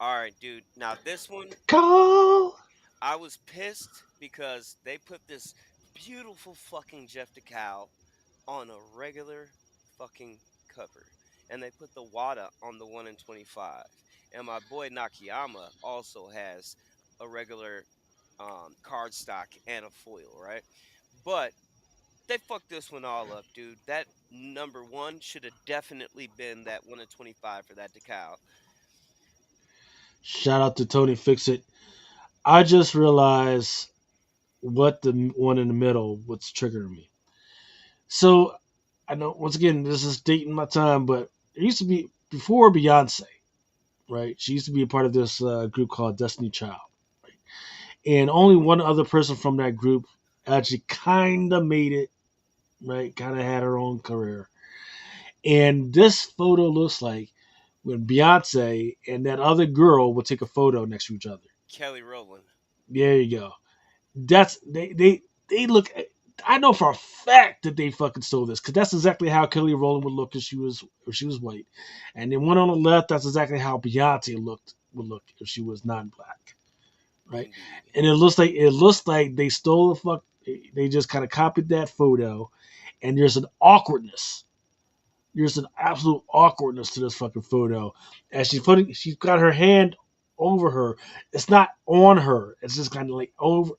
All right, dude. Now, this one, Call. I was pissed because they put this beautiful fucking Jeff DeCal on a regular fucking cover. And they put the WADA on the 1 in 25. And my boy Nakayama also has a regular cardstock and a foil, right? But they fucked this one all up, dude. That #1 should have definitely been that 1 in 25 for that decal. Shout out to Tony Fixit. I just realized what the one in the middle, what's triggering me. So I know once again this is dating my time, but it used to be before Beyonce, right? She used to be a part of this group called Destiny Child, right? And only one other person from that group actually kind of made it, right? Kind of had her own career. And this photo looks like when Beyonce and that other girl would take a photo next to each other. Kelly Rowland. There you go. That's they look. I know for a fact that they fucking stole this because that's exactly how Kelly Rowland would look if she was white, and then one on the left. That's exactly how Beyonce would look if she was non-black, right? Indeed. And it looks like they stole the fuck. They just kind of copied that photo, and there's an awkwardness. There's an absolute awkwardness to this fucking photo. As she's got her hand over her. It's not on her. It's just kind of like over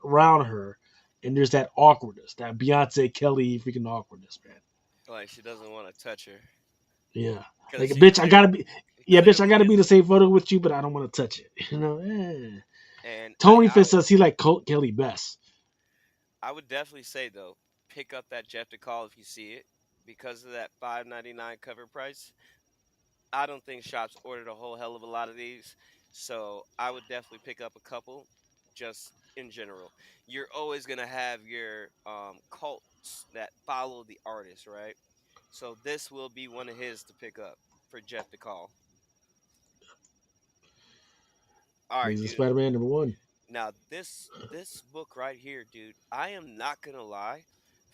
around her. And there's that awkwardness, that Beyonce Kelly freaking awkwardness, man. Like she doesn't want to touch her Yeah, like because she bitch, I gotta be. Yeah, bitch, I clearly gotta be in the is. same photo with you, but I don't want to touch it. And Tony Fitz says he like Colt Kelly best. I would definitely say though, pick up that Jeff DeCall if you see it because of that 5.99 cover price. I don't think shops ordered a whole hell of a lot of these, so I would definitely pick up a couple, just in general. You're always gonna have your cults that follow the artist, right? So this will be one of his to pick up for Jeff DeCall. All right, Amazing dude. Spider-Man #1. Now this book right here, dude, I am not gonna lie.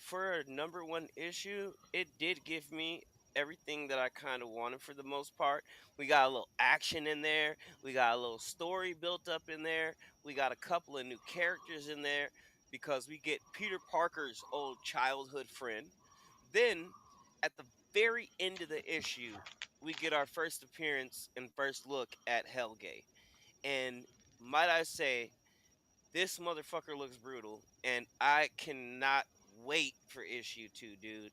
For a #1 issue, it did give me everything that I kind of wanted for the most part. We got a little action in there. We got a little story built up in there. We got a couple of new characters in there because we get Peter Parker's old childhood friend. Then at the very end of the issue, we get our first appearance and first look at Hellgate. And might I say, this motherfucker looks brutal, and I cannot wait for issue 2, dude.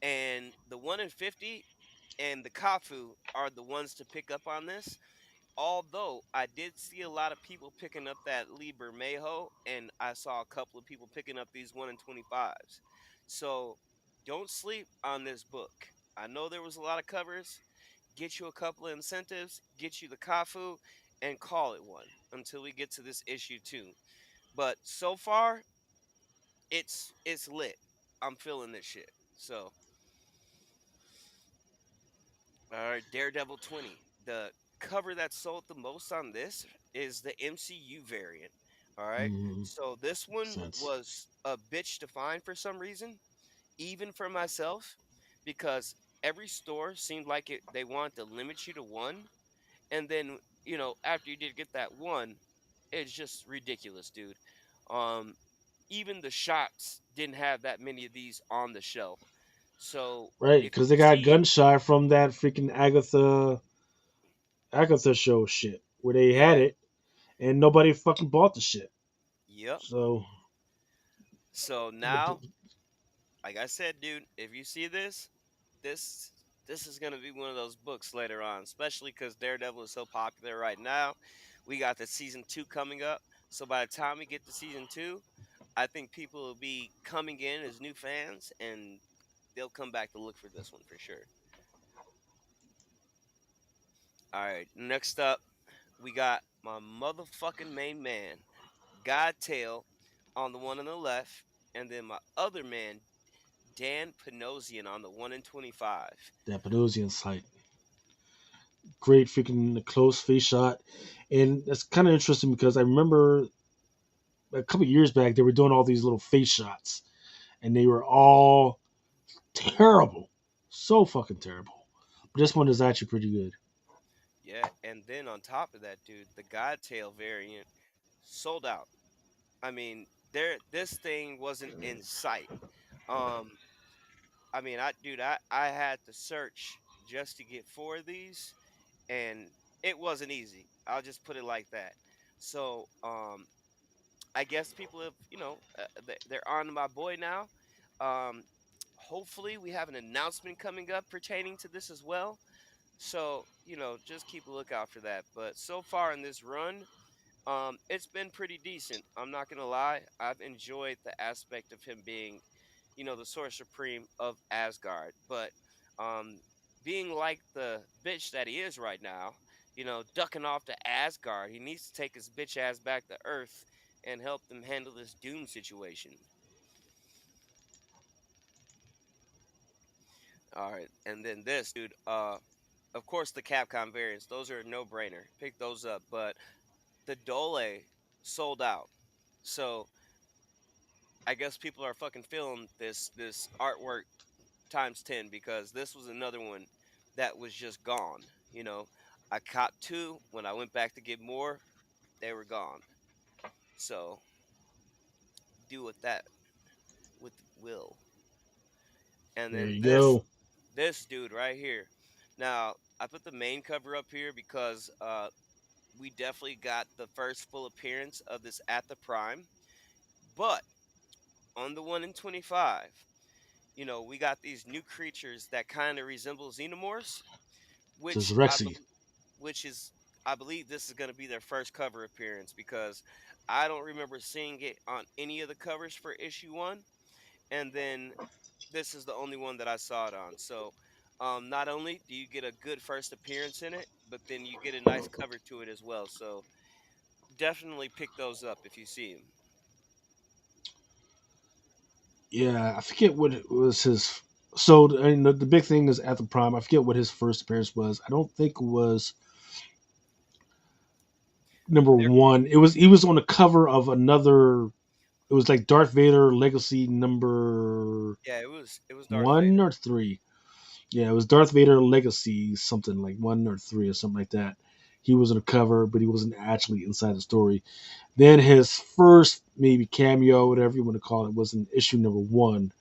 And the 1 in 50 and the Kafu are the ones to pick up on this. Although I did see a lot of people picking up that Liber Mayho, and I saw a couple of people picking up these 1 in 25s. So don't sleep on this book. I know there was a lot of covers. Get you a couple of incentives, get you the Kafu, and call it one until we get to this issue 2. But so far, it's lit. I'm feeling this shit. So, all right, Daredevil 20. The cover that sold the most on this is the MCU variant. All right. Mm-hmm. So this Makes one sense. was a bitch to find for some reason, even for myself, because every store seemed like they wanted to limit you to one. And then after you did get that one, it's just ridiculous, dude. Um, Even the shops didn't have that many of these on the shelf. So Right, if because you they got see, gunshot from that freaking Agatha show shit where they had yeah, it and nobody fucking bought the shit. yep. So, So but now, like I said, dude, if you see this this is gonna be one of those books later on, especially because Daredevil is so popular right now. We got the season two coming up, so by the time we get to season two, I think people will be coming in as new fans, and they'll come back to look for this one for sure. All right, next up, we got my motherfucking main man, Godtail, on the one on the left, and then my other man, Dan Panosian, on the 1 in 25. that Panosian site, great freaking close face shot, and it's kind of interesting because I remember a couple years back they were doing all these little face shots, and they were all terrible, so fucking terrible. But this one is actually pretty good. Yeah, and then on top of that, dude, the Godtail variant sold out. I mean, this thing wasn't in sight. Um, I mean, I had to search just to get four of these, and it wasn't easy. I'll just put it like that. So, I guess people have, they're on to my boy now. Um, Hopefully, we have an announcement coming up pertaining to this as well. So, just keep a lookout for that. But so far in this run, it's been pretty decent. I'm not gonna lie. I've enjoyed the aspect of him being, the source supreme of Asgard. But um, being like the bitch that he is right now, ducking off to Asgard, he needs to take his bitch ass back to Earth and help them handle this Doom situation. All right, and then this dude. Of course, the Capcom variants. Those are a no-brainer. Pick those up. But the Dole sold out. So I guess people are fucking feeling this artwork times 10 because this was another one that was just gone. I caught two when I went back to get more, they were gone. So do with that with will. And There then you this go. this dude right here. Now I put the main cover up here because we definitely got the first full appearance of this at the prime, but on the 1 in 25, we got these new creatures that kind of resemble xenomorphs, This is which I Rexy. believe, which is I believe this is going to be their first cover appearance because I don't remember seeing it on any of the covers for issue one, and then this is the only one that I saw it on. So, not only do you get a good first appearance in it, but then you get a nice cover to it as well. So, definitely pick those up if you see them. Yeah, I forget what it was his. So and the big thing is at the prime. I forget what his first appearance was. I don't think it was number There, one. It was he was on the cover of another. It was like Darth Vader Legacy number yeah, it was Darth one Vader. or three. Yeah, it was Darth Vader Legacy something like one or three or something like that. He was on the cover, but he wasn't actually inside the story. Then his first maybe cameo, whatever you want to call it, was in issue number one,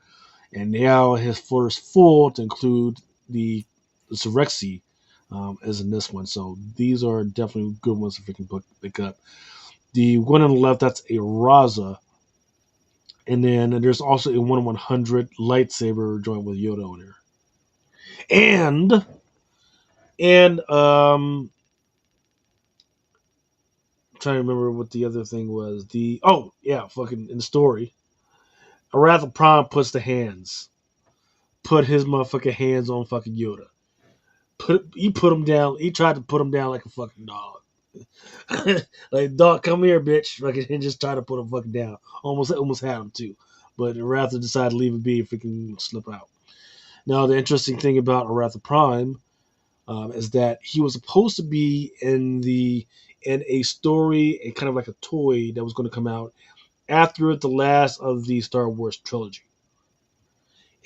and now his first full to include the Zerexy is in this one. So these are definitely good ones if we can pick up. The one on the left, that's a Raza, and then there's also a 1/100 lightsaber joined with Yoda on there, and I'm trying to remember what the other thing was. The oh yeah, fucking in the story, Aratha Prime put his motherfucking hands on fucking Yoda. He put him down. He tried to put him down like a fucking dog. Like dog, come here, bitch. Fucking and just try to put him fucking down. Almost had him too, but Aratha decided to leave it be if he can slip out. Now the interesting thing about Aratha Prime is that he was supposed to be in a story, a kind of like a toy that was going to come out after the last of the Star Wars trilogy,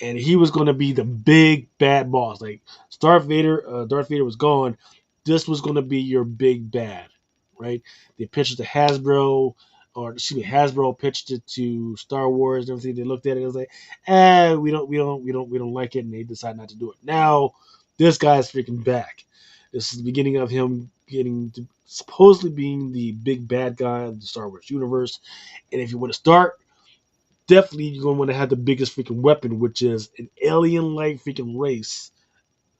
and he was going to be the big bad boss. Like Darth Vader was gone. this was going to be your big bad, right? They pitched it to Hasbro, or excuse me, Hasbro pitched it to Star Wars and everything. They looked at it and was like, we don't like it, and they decided not to do it. Now, this guy's freaking back. This is the beginning of him getting to supposedly being the big bad guy of the Star Wars universe. And if you want to start, definitely you're gonna want to have the biggest freaking weapon, which is an alien-like freaking race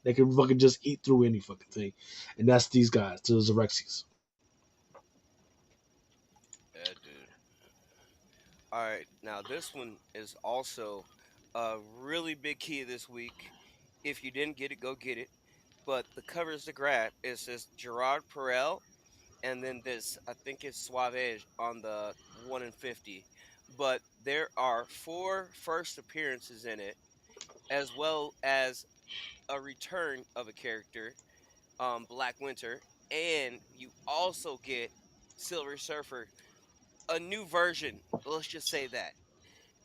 that can fucking just eat through any fucking thing, and that's these guys, the Xerxes. Yeah, dude. All right, now this one is also a really big key this week. If you didn't get it, go get it. But the covers to grab is this Gerard Perel, and then this I think it's Suave on the 1 in 50. But there are four first appearances in it, as well as a return of a character, Black Winter, and you also get Silver Surfer, a new version. Let's just say that,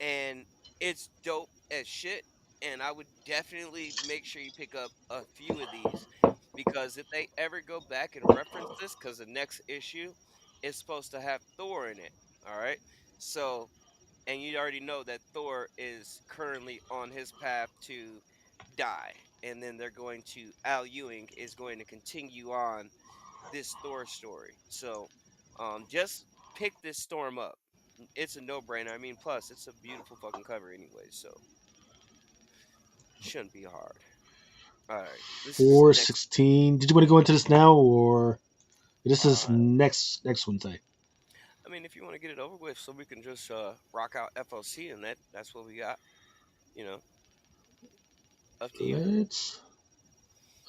and it's dope as shit. And I would definitely make sure you pick up a few of these because if they ever go back and reference this, because the next issue is supposed to have Thor in it, all right. So, and you already know that Thor is currently on his path to die, and then they're going to Al Ewing is going to continue on this Thor story. So, just pick this storm up. It's a no-brainer. I mean, plus it's a beautiful fucking cover anyway, so shouldn't be hard. All right, this is Four next. 16. Did you want to go into this now, or this is Uh, next Wednesday? I mean, if you want to get it over with, so we can just rock out FOC, and that's what we got. You know, up to you. Let's,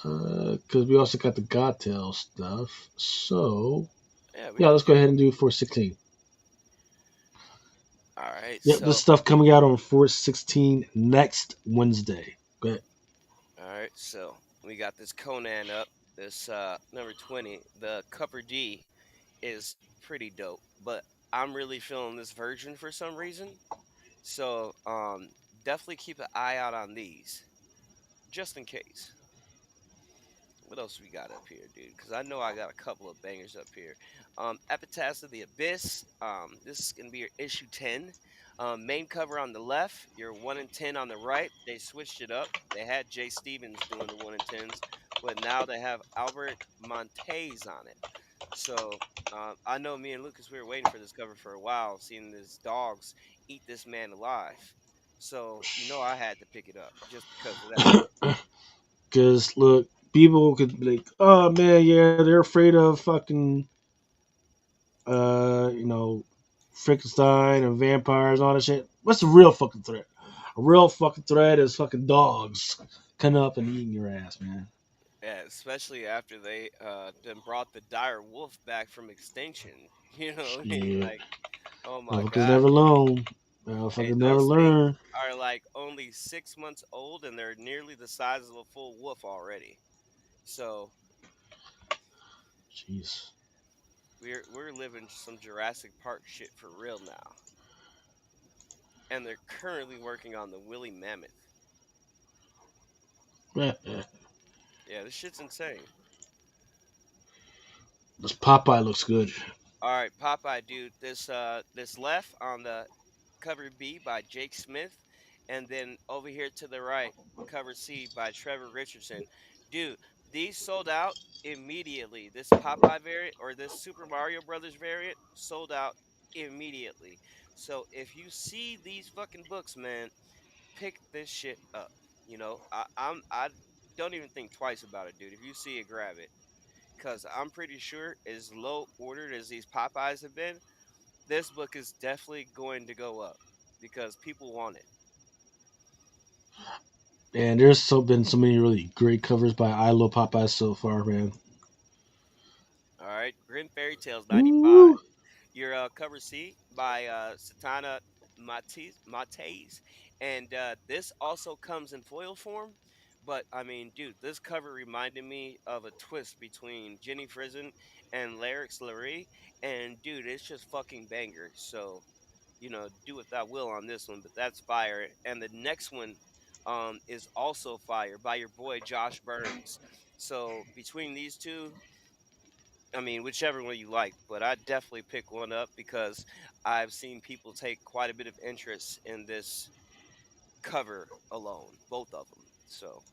because we also got the Godtail stuff. So Yeah, we yeah, can let's do go that. ahead and do 416. All right, Yep, this so stuff coming out on 416 next Wednesday. Go ahead. we got this Conan up. This number 20, the cover D is pretty dope, but I'm really feeling this version for some reason. So definitely keep an eye out on these, just in case. What else we got up here, dude? Because I know I got a couple of bangers up here. Epitaphs of the Abyss. This is gonna be your issue 10. Main cover on the left, your 1 in 10 on the right. They switched it up. They had Jay Stevens doing the 1 in 10s, but now they have Albert Montez on it. So I know me and Lucas, we were waiting for this cover for a while, seeing these dogs eat this man alive. So you know I had to pick it up just because of that. Because look, people could be like, "Oh man, yeah, they're afraid of fucking, you know, Frankenstein and vampires and all that shit." What's the real fucking threat? A real fucking threat is fucking dogs coming up and eating your ass, man. Yeah, especially after they then brought the dire wolf back from extinction. You know what I mean? Shit, Like, oh my motherfuckers god. never learn. Hey, Motherfuckers never those things learn. are like only 6 months old and they're nearly the size of a full wolf already. So Jeez. we're living some Jurassic Park shit for real now. And they're currently working on the Willy Mammoth. this Yeah, this shit's insane. Popeye looks good. All right, Popeye, dude. This left on the cover B by Jake Smith, and then over here to the right, cover C by Trevor Richardson. Dude, these sold out immediately. This Popeye variant or this Super Mario Brothers variant sold out immediately. So if you see these fucking books, man, pick this shit up. You know, I don't even think twice about it, dude. If you see it, grab it. Cause I'm pretty sure as low ordered as these Popeyes have been, this book is definitely going to go up because people want it. And there's been so many really great covers by I Love Popeye so far, man. All right, Grim Fairy Tales 95. Woo! Your cover C by Satana Mate's, and this also comes in foil form. But I mean, dude, this cover reminded me of a twist between Jenny Frison and Larix Larry, and dude, it's just fucking banger. So, you know, do what thou will on this one, but that's fire. And the next one is also fire by your boy Josh Burns. So between these two, I mean, whichever one you like, but I definitely pick one up because I've seen people take quite a bit of interest in this cover alone, both of them. So,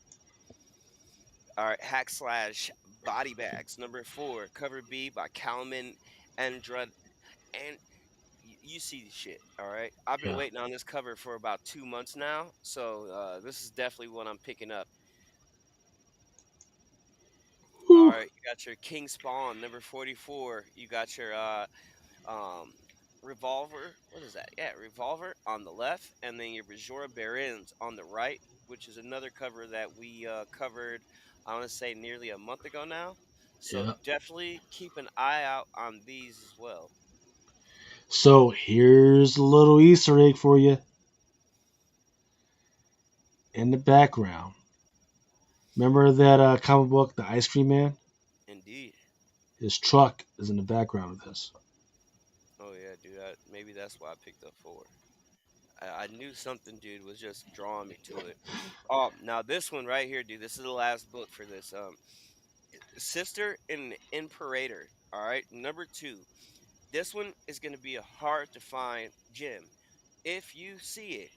all right, Hack Slash Body Bags, number 4, cover B by Calman and Drud. And you see the shit, all right? I've been Yeah. waiting on this cover for about 2 months now, so this is definitely one I'm picking up. All Whew. right, you got your King Spawn, number 44. You got your um revolver, what is that, yeah, revolver on the left, and then your Bajora Barons on the right, which is another cover that we covered, I want to say, nearly a month ago now. So Yeah. definitely keep an eye out on these as well. So here's a little Easter egg for you in the background. Remember that comic book, The Ice Cream Man? Indeed. His truck is in the background of this. Oh yeah, dude, maybe that's why I picked up 4. I knew something, dude, was just drawing me to it. Oh, now this one right here, dude, this is the last book for this. Sister and Imperator. All right, number 2. This one is going to be a hard to find gem. If you see it,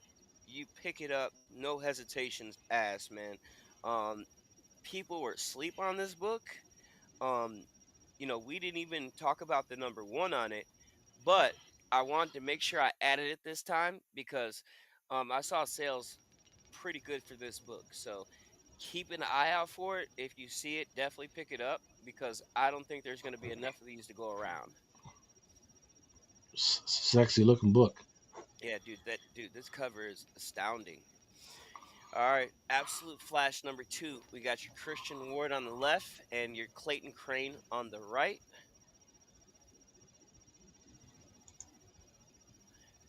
you pick it up, no hesitations asked, man. Um, People were asleep on this book. Um, we didn't even talk about the number 1 on it, but I wanted to make sure I added it this time because I saw sales pretty good for this book. So keep an eye out for it. If you see it, definitely pick it up because I don't think there's going to be enough of these to go around. Sexy looking book. Yeah, dude, this cover is astounding. All right, Absolute Flash number 2. We got your Christian Ward on the left and your Clayton Crane on the right.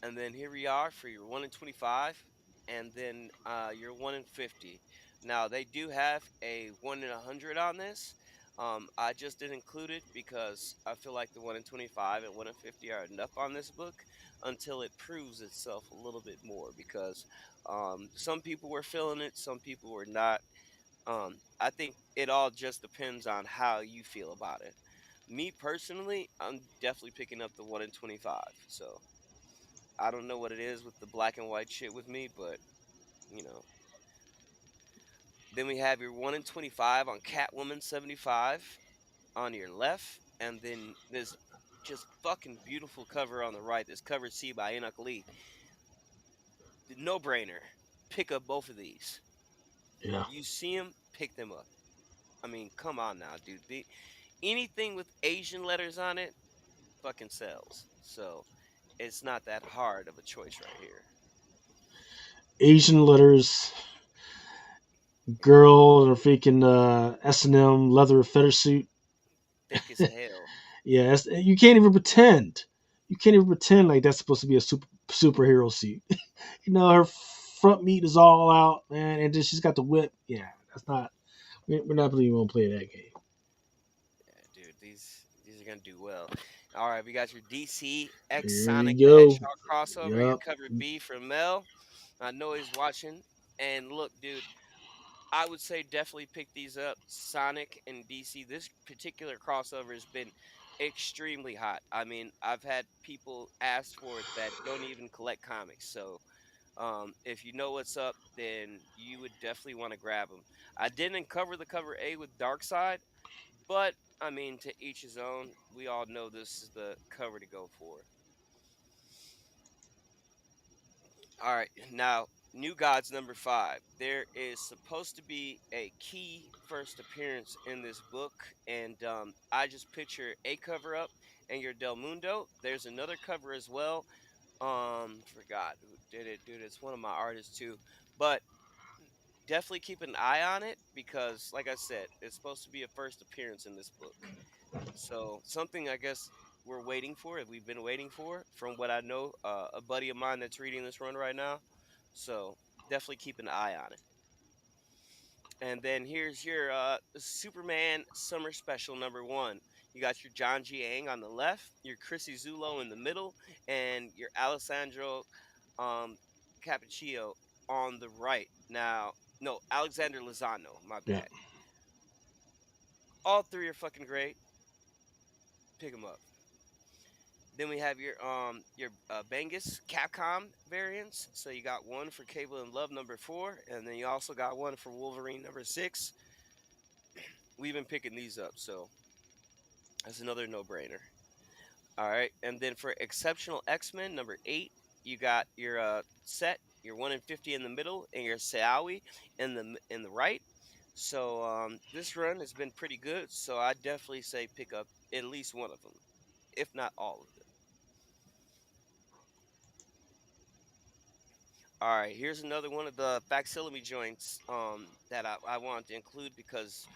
And then here we are for your 1 in 25, and then your 1 in 50. Now they do have a 1 in 100 on this. I just didn't include it because I feel like the 1 in 25 and 1 in 50 are enough on this book until it proves itself a little bit more. Because some people were feeling it, some people were not. I think it all just depends on how you feel about it. Me personally, I'm definitely picking up the 1 in 25. So I don't know what it is with the black and white shit with me, but you know. Then we have your 1 in 25 on Catwoman 75 on your left, and then this just fucking beautiful cover on the right. This cover C by Enoch Lee. No brainer. Pick up both of these. Yeah. You see them, pick them up. I mean, come on now, dude. Anything with Asian letters on it fucking sells. So it's not that hard of a choice right here. Asian letters, girl in her freaking S&M leather feather suit. Thick as hell. Yeah, you can't even pretend. You can't even pretend like that's supposed to be a superhero suit. Her front meat is all out, man, and then she's got the whip. Yeah, that's not. We're not really going to play that game. Yeah, dude, these are gonna do well. All right, we got your DC X Here Sonic you the go. Hedgehog crossover, your Yep. cover B from Mel. I know he's watching. And look, dude, I would say definitely pick these up. Sonic and DC. This particular crossover has been extremely hot. I mean, I've had people ask for it that don't even collect comics. So, if you know what's up, then you would definitely want to grab them. I didn't cover the cover A with Darkseid, but I mean, to each his own. We all know this is the cover to go for. All right, now New Gods number 5. There is supposed to be a key first appearance in this book, and I just picture a cover up and your Del Mundo. There's another cover as well. Forgot who did it, dude. It's one of my artists too, but definitely keep an eye on it because, like I said, it's supposed to be a first appearance in this book. So something I guess we're waiting for, if we've been waiting for, from what I know, a buddy of mine that's reading this run right now. So definitely keep an eye on it. And then here's your Superman Summer Special number 1. You got your John G. Ang on the left, your Chrissy Zulo in the middle, and your Alessandro um, Cappuccino. on the right. Now, no, Alexander Lozano, my Yeah. bad. All three are fucking great. Pick them up. Then we have your Bangus Capcom variants. So you got one for Cable and Love number 4, and then you also got one for Wolverine number 6. We've been picking these up, so that's another no-brainer. All right, and then for Exceptional X-Men number 8, you got your set, your 1 in 50 in the middle, and your Seawi in the right. So this run has been pretty good. So I definitely say pick up at least one of them, if not all of them. All right, here's another one of the facsimile joints that I wanted to include because,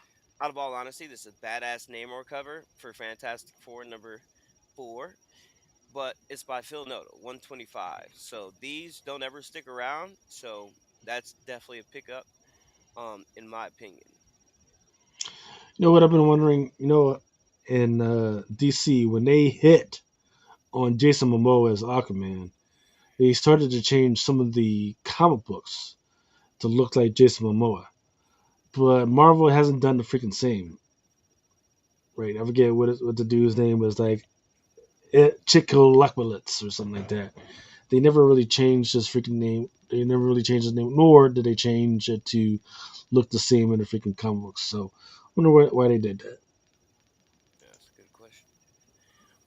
out of all honesty, this is a badass name or cover for Fantastic Four number 4, but it's by Phil Noto, 125. So these don't ever stick around, so that's definitely a pickup, in my opinion. You know what I've been wondering? In DC, when they hit on Jason Momoa as Aquaman, they started to change some of the comic books to look like Jason Momoa. But Marvel hasn't done the freaking same, right? I forget what the dude's name was, like Chico Lakwalitz or something like that. They never really changed his freaking name. They never really changed his name, nor did they change it to look the same in the freaking comic books. So, I wonder why they did that. Yeah, that's a good question.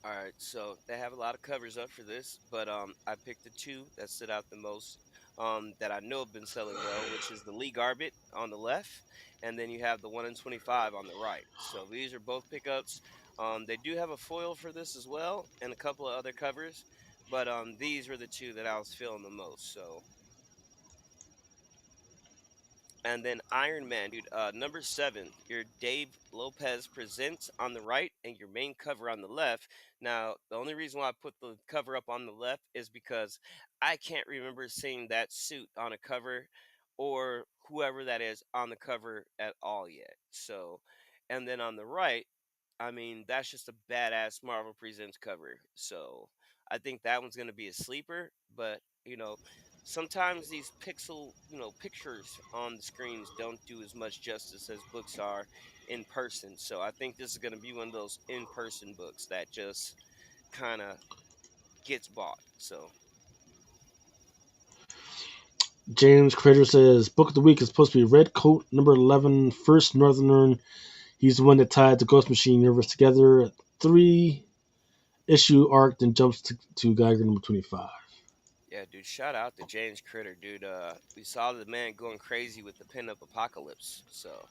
All right, so they have a lot of covers up for this, but I picked the two that stood out the most, that I know have been selling well, which is the Lee Garbett on the left, and then you have the 1 in 25 on the right. So these are both pickups. They do have a foil for this as well, and a couple of other covers, but these were the two that I was feeling the most. So, and then Iron Man, dude, number 7, your Dave Lopez Presents on the right and your main cover on the left. Now, the only reason why I put the cover up on the left is because I can't remember seeing that suit on a cover or whoever that is on the cover at all yet. So, and then on the right, I mean, that's just a badass Marvel Presents cover. So I think that one's going to be a sleeper. But, sometimes these pictures on the screens don't do as much justice as books are in person. So I think this is going to be one of those in person books that just kind of gets bought. So, James Crater says Book of the Week is supposed to be Red Coat number 11, First Northern. He's the one that tied the Ghost Machine universe together. A 3 issue arc, then jumps to Geiger number 25. yeah, dude, shout out to James Critter, dude. We saw the man going crazy with the pin up apocalypse. So,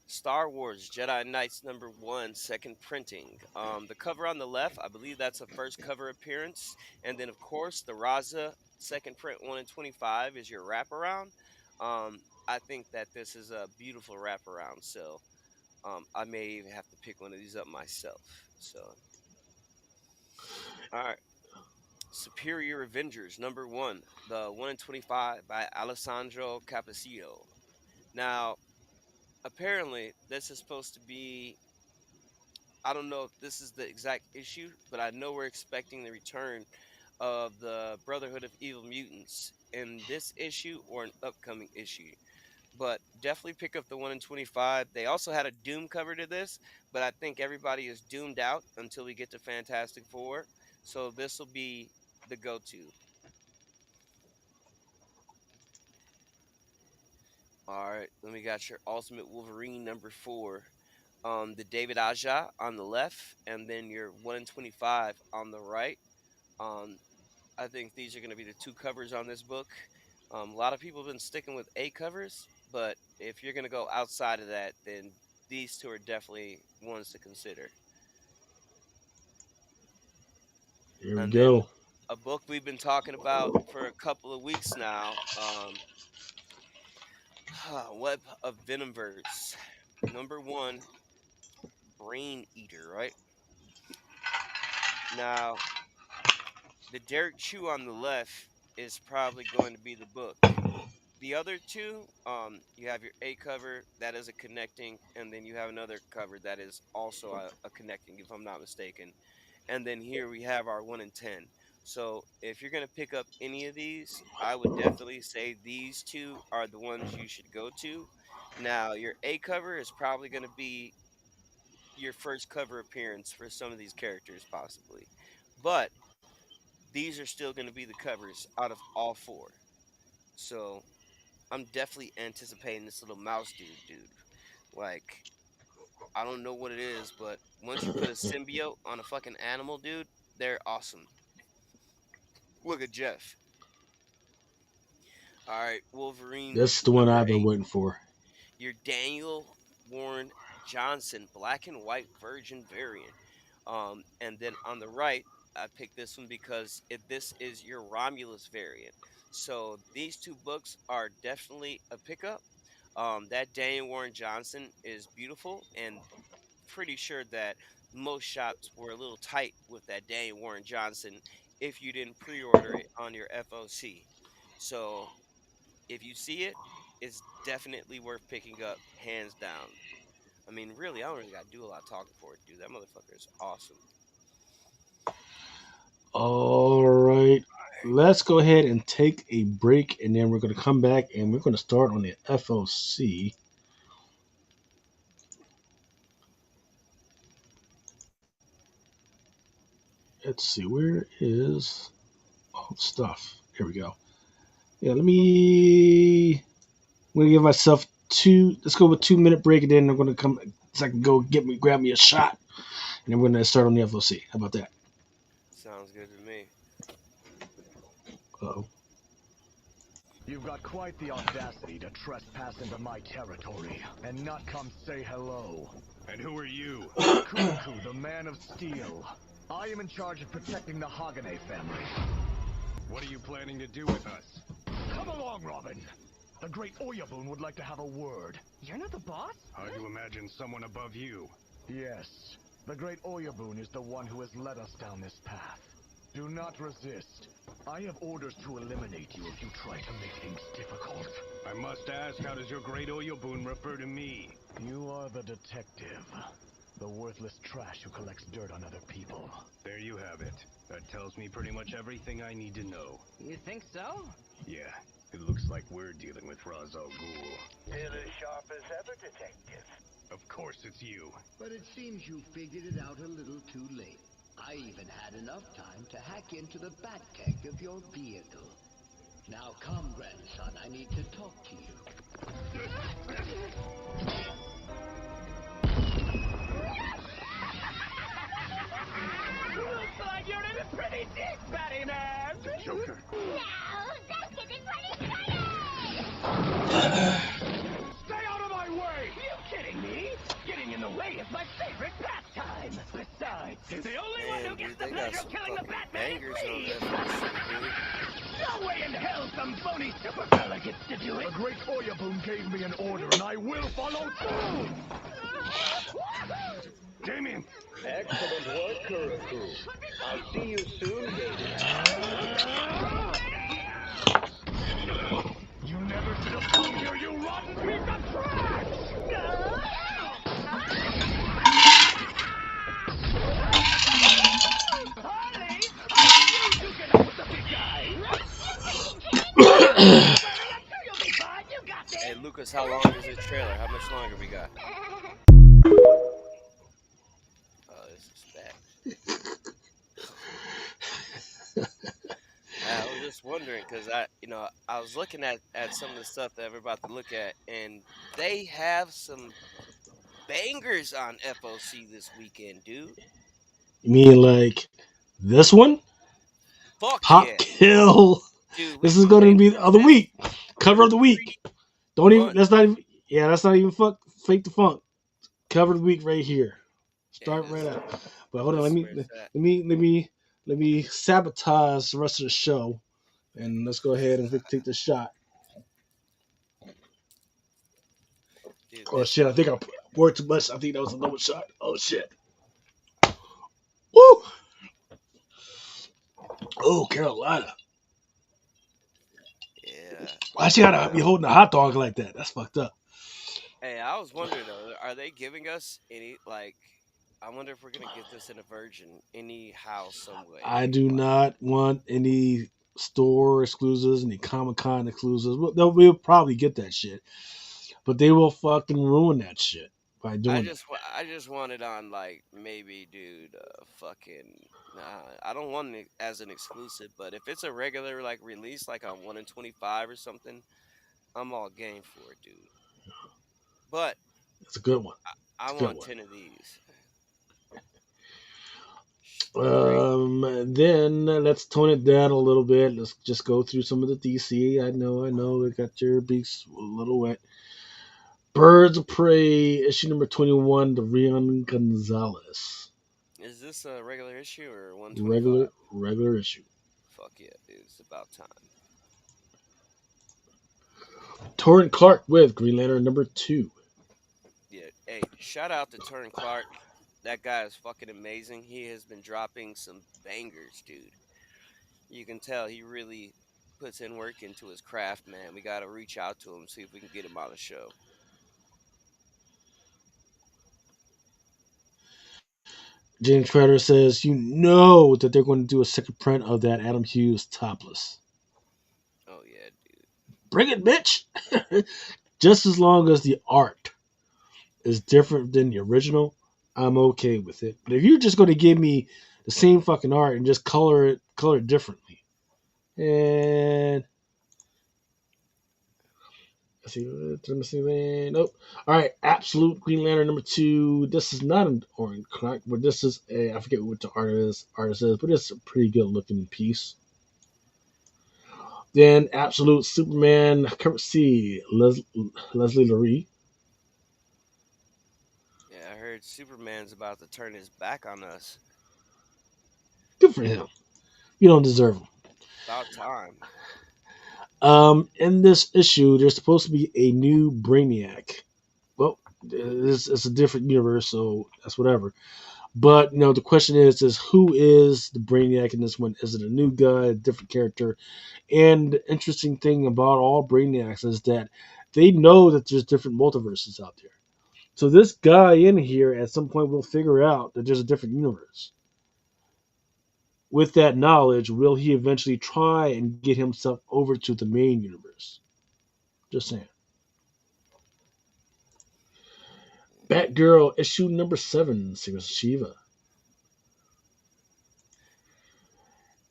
Star Wars Jedi Knights number 1, second printing. The cover on the left, I believe that's a first cover appearance, and then of course the Raza second print 1 in 25 is your wraparound. I think that this is a beautiful wraparound, so I may even have to pick one of these up myself. So, all right, Superior Avengers number 1, the 1 in 25 by Alessandro Cappuccio. Now, apparently, this is supposed to be, I don't know if this is the exact issue, but I know we're expecting the return of the Brotherhood of Evil Mutants in this issue or an upcoming issue. But definitely pick up the 1 in 25. They also had a Doom cover to this, but I think everybody is doomed out until we get to Fantastic Four. So this will be the go to. All right, then we got your Ultimate Wolverine number 4. The David Aja on the left, and then your 1 in 25 on the right. Um, I think these are going to be the two covers on this book. A lot of people have been sticking with A covers, but if you're going to go outside of that, then these two are definitely ones to consider. Here we And then go. a book we've been talking about for a couple of weeks now, Web of Venomverse. Number 1, Brain Eater, right? Now, the Derek Chew on the left is probably going to be the book. The other two, you have your A cover that is a connecting, and then you have another cover that is also a connecting, if I'm not mistaken. And then here we have our 1 in 10. So if you're gonna pick up any of these, I would definitely say these two are the ones you should go to. Now, your A cover is probably gonna be your first cover appearance for some of these characters, possibly, but these are still gonna be the covers out of all four. So I'm definitely anticipating this little mouse dude. Like, I don't know what it is, but once you put a symbiote on a fucking animal, dude, they're awesome. Look at Jeff. All right, Wolverine That's the one number I've been 8. waiting for. Your Daniel Warren Johnson black and white virgin variant. And then on the right, I picked this one because this is your Romulus variant. So these two books are definitely a pickup. That Daniel Warren Johnson is beautiful, and pretty sure that most shops were a little tight with that Daniel Warren Johnson if you didn't pre-order it on your FOC. So if you see it, it's definitely worth picking up, hands down. I mean, really, I don't really got to do a lot of talking for it, dude. That motherfucker is awesome. All right. Let's go ahead and take a break, and then we're going to come back and we're going to start on the FOC. Let's see, where is stuff? Here we go. Yeah, I'm gonna give myself two. Let's go with 2 minute break, and then I'm gonna come so I can go grab me a shot, and then we're gonna start on the FOC. How about that? Sounds good to me. Uh-oh. You've got quite the audacity to trespass into my territory and not come say hello. And who are you? Kuku, the Man of Steel. I am in charge of protecting the Hagane family. What are you planning to do with us? Come along, Robin. The great Oyabun would like to have a word. You're not the boss? How'd you imagine someone above you? Yes. The great Oyabun is the one who has led us down this path. Do not resist. I have orders to eliminate you if you try to make things difficult. I must ask, how does your great Oyabun refer to me? You are the detective. The worthless trash who collects dirt on other people. There you have it. That tells me pretty much everything I need to know. You think so? Yeah, it looks like we're dealing with Ra's al Ghul. Still as sharp as ever, detective. Of course it's you. But it seems you figured it out a little too late. I even had enough time to hack into the back tech of your vehicle. Now come, grandson, I need to talk to you. Looks like you're in a pretty deep, Batty Man! Joker. Now, that's getting pretty funny! Stay out of my way! You kidding me? Getting in the way is my favorite pastime! Besides, the only one who Man, gets dude, the they got pleasure some of killing the fucking Batman is bangers on me! FOC, dude. No way in hell some phony superfella gets to do it! The great Oyabun gave me an order, and I will follow through! Damien! Excellent work, Kuroku. I'll see you soon, baby. You never should have come here, you rotten piece of trash! Harley! I knew you get up with the big guy! You'll be fine, you got this! Hey, Lucas, how long is this trailer? How much longer we got? Oh, this is bad. I was just wondering because I was looking at some of the stuff that we're about to look at, and they have some bangers on FOC this weekend, dude. You mean like this one? Fuck Hot yeah, Kill. dude. This is going to be of the week. Cover of the week. Don't even. Fun. That's not even. Yeah, that's not even fake the funk. Cover of the week right here. Start Yeah, right this- out. But hold on. this Let is me where it's at. let me sabotage the rest of the show, and let's go ahead and take the shot. Dude, Oh this shit! I think I poured too much. I think that was another shot. Oh shit! Woo! Oh, Carolina. yeah. Why she gotta be holding a hot dog like that? That's fucked up. Hey, I was wondering though, are they giving us any like I wonder if we're gonna get this in a Virgin anyhow, some I way. do Like, not want any store exclusives, any Comic Con exclusives. We'll probably get that shit, but they will fucking ruin that shit by doing that. I just want it on like maybe, dude, fucking. Nah, I don't want it as an exclusive, but if it's a regular like release, like on 1 in 25 or something, I'm all game for it, dude. But It's a good one. I It's a good want one. 10 of these. Straight. Then let's tone it down a little bit. Let's just go through some of the DC. I know, we got your beaks a little wet. Birds of Prey, issue number 21, the Rion Gonzalez. Is this a regular issue or 125? Regular issue. Fuck yeah, dude. It's about time. Torrent Clark with Green Lantern number 2. Yeah. Hey, shout out to Turn Clark. That guy is fucking amazing. He has been dropping some bangers, dude. You can tell he really puts in work into his craft, man. We got to reach out to him, see if we can get him on the show. James Crowder says, you know that they're going to do a second print of that Adam Hughes topless. Oh yeah, dude. Bring it, bitch! Just as long as the art is different than the original, I'm okay with it. But if you're just going to give me the same fucking art and just color it differently, and let's see, nope. All right, Absolute Green Lantern number 2. This is not an orange crack, but this is a, I forget what the artist is, but it's a pretty good looking piece. Then Absolute Superman cover C, Leslie Lurie. Yeah, I heard Superman's about to turn his back on us. Good for him. You don't deserve him. About time. In this issue, there's supposed to be a new Brainiac. Well, it's a different universe, so that's whatever. But the question is who is the Brainiac in this one? Is it a new guy, a different character? And the interesting thing about all Brainiacs is that they know that there's different multiverses out there. So this guy in here at some point will figure out that there's a different universe. With that knowledge, will he eventually try and get himself over to the main universe? Just saying. Batgirl issue number 7, Singer Shiva.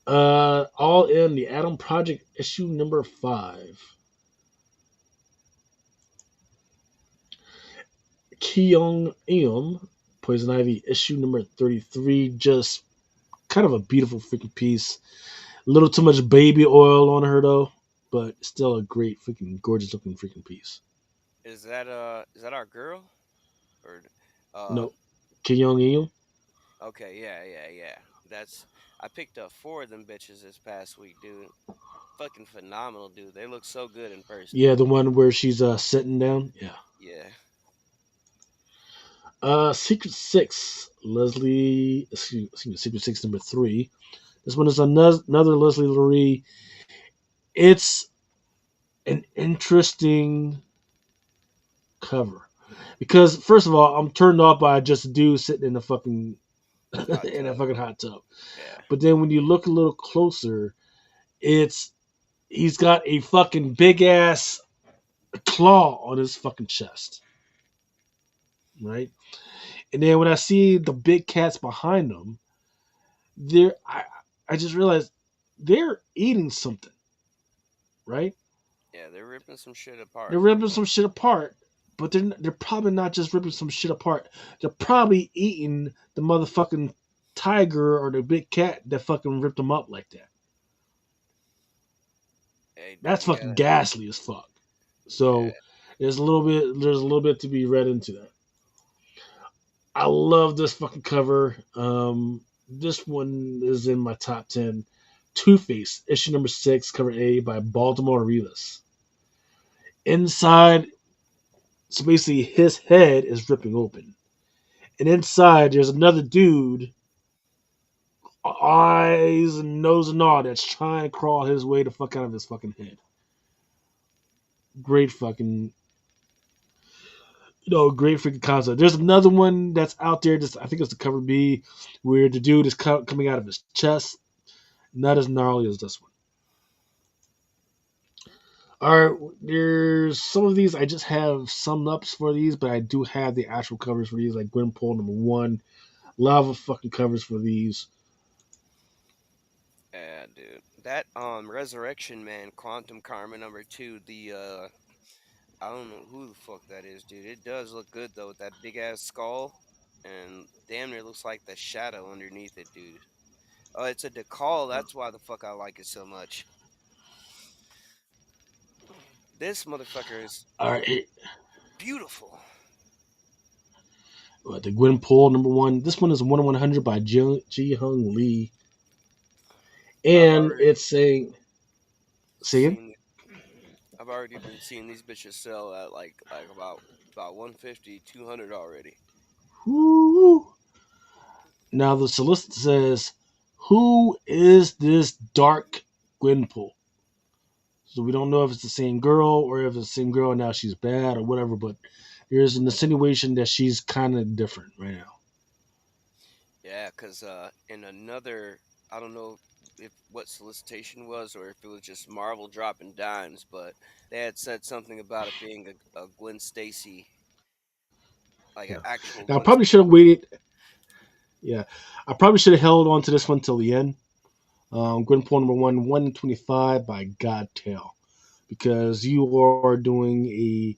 All in the Atom Project issue number 5. Kyung Eum, Poison Ivy issue number 33. Just kind of a beautiful freaking piece. A little too much baby oil on her though, but still a great freaking gorgeous looking freaking piece. Is that our girl? Or uh No, Kyung Eum. okay, yeah. That's I picked up 4 of them bitches this past week, dude. Fucking phenomenal, dude. They look so good in person. Yeah, the one where she's sitting down. Yeah. Yeah. Secret Six, excuse me, Secret Six number 3. This one is another Leslie Lurie. It's an interesting cover because first of all, I'm turned off by just a dude sitting in a fucking Hot in a tub. fucking hot tub. Yeah. But then when you look a little closer, it's he's got a fucking big ass claw on his fucking chest, right? And then when I see the big cats behind him, they're I just realized they're eating something, right? Yeah, they're ripping some shit They're apart. ripping some shit apart, but they're probably not just ripping some shit apart. They're probably eating the motherfucking tiger or the big cat that fucking ripped them up like that. Hey, dude, That's you fucking gotta. ghastly as fuck. Yeah. So there's a little bit to be read into that. I love this fucking cover. This one is in my top 10. Two Face, issue number 6, cover A by Baltimore Revis. Inside, so basically his head is ripping open. And inside, there's another dude, eyes and nose and all, that's trying to crawl his way the fuck out of his fucking head. Great fucking. great freaking concept. There's another one that's out there. Just I think it's the cover B, where the dude is coming out of his chest. Not as gnarly as this one. All right, there's some of these I just have sum ups for these, but I do have the actual covers for these, like Gwenpool #1. Lava fucking covers for these. Yeah, dude. That Resurrection Man, Quantum Karma #2, the I don't know who the fuck that is, dude. It does look good though with that big ass skull, and damn near looks like the shadow underneath it, dude. Oh, it's a decal. That's why the fuck I like it so much. This motherfucker is All right, beautiful. the Gwenpool #1. This one is 1/100 by Ji Hung Lee, I've and already it's saying, say again. seen. I've already been seeing these bitches sell at like about 150, 200 already. Woo. Now the solicit says, "Who is this dark Gwenpool?" So we don't know if it's the same girl or if it's the same girl and now she's bad or whatever. But there's an insinuation that she's kind of different right now. Yeah, cause in another, I don't know if what solicitation was or if it was just Marvel dropping dimes, but they had said something about it being a Gwen Stacy, like an Yeah. actual Now I Gwen probably Stacy. should have waited. Yeah, I probably should have held on to this one till the end. Gwenpool #1, 125 by Godtail, because you are doing a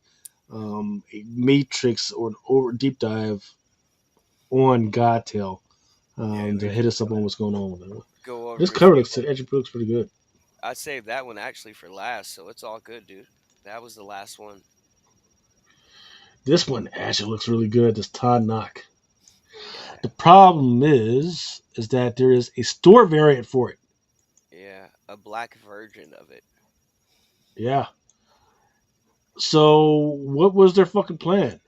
matrix or an over deep dive on Godtail, Yeah, we to can hit us up on what's going on with it. go This over a cover few. looks actually looks pretty good. I saved that one actually for last, so it's all good, dude. That was the last one. This one actually looks really good. This Todd Knock. Yeah, The problem is that there is a store variant for it. yeah, a black version of it. Yeah. So what was their fucking plan?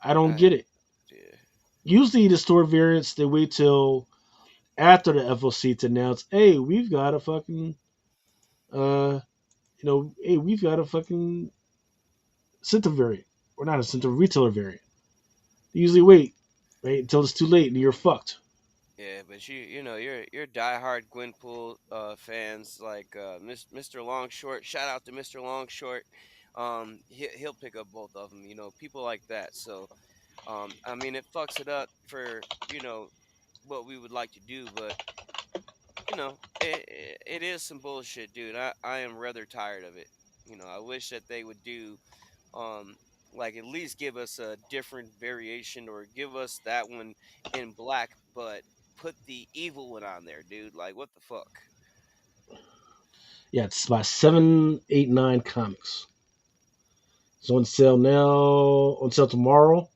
I don't I get it. yeah, Usually the store variants they wait till after the FOC to announce, hey, we've got a fucking hey, we've got a fucking center variant. Or not a center retailer variant. They usually wait, right, until it's too late and you're fucked. yeah, but you're diehard Gwenpool fans like Mr. Longshort. Shout out to Mr. Longshort. He'll pick up both of them. You know, people like that. So I mean, it fucks it up for what we would like to do, but it is some bullshit, dude. I am rather tired of it. I wish that they would do um like at least give us a different variation or give us that one in black, but put the evil one on there, dude. Like what the fuck? Yeah, it's by 789 Comics. It's on sale now, on sale tomorrow.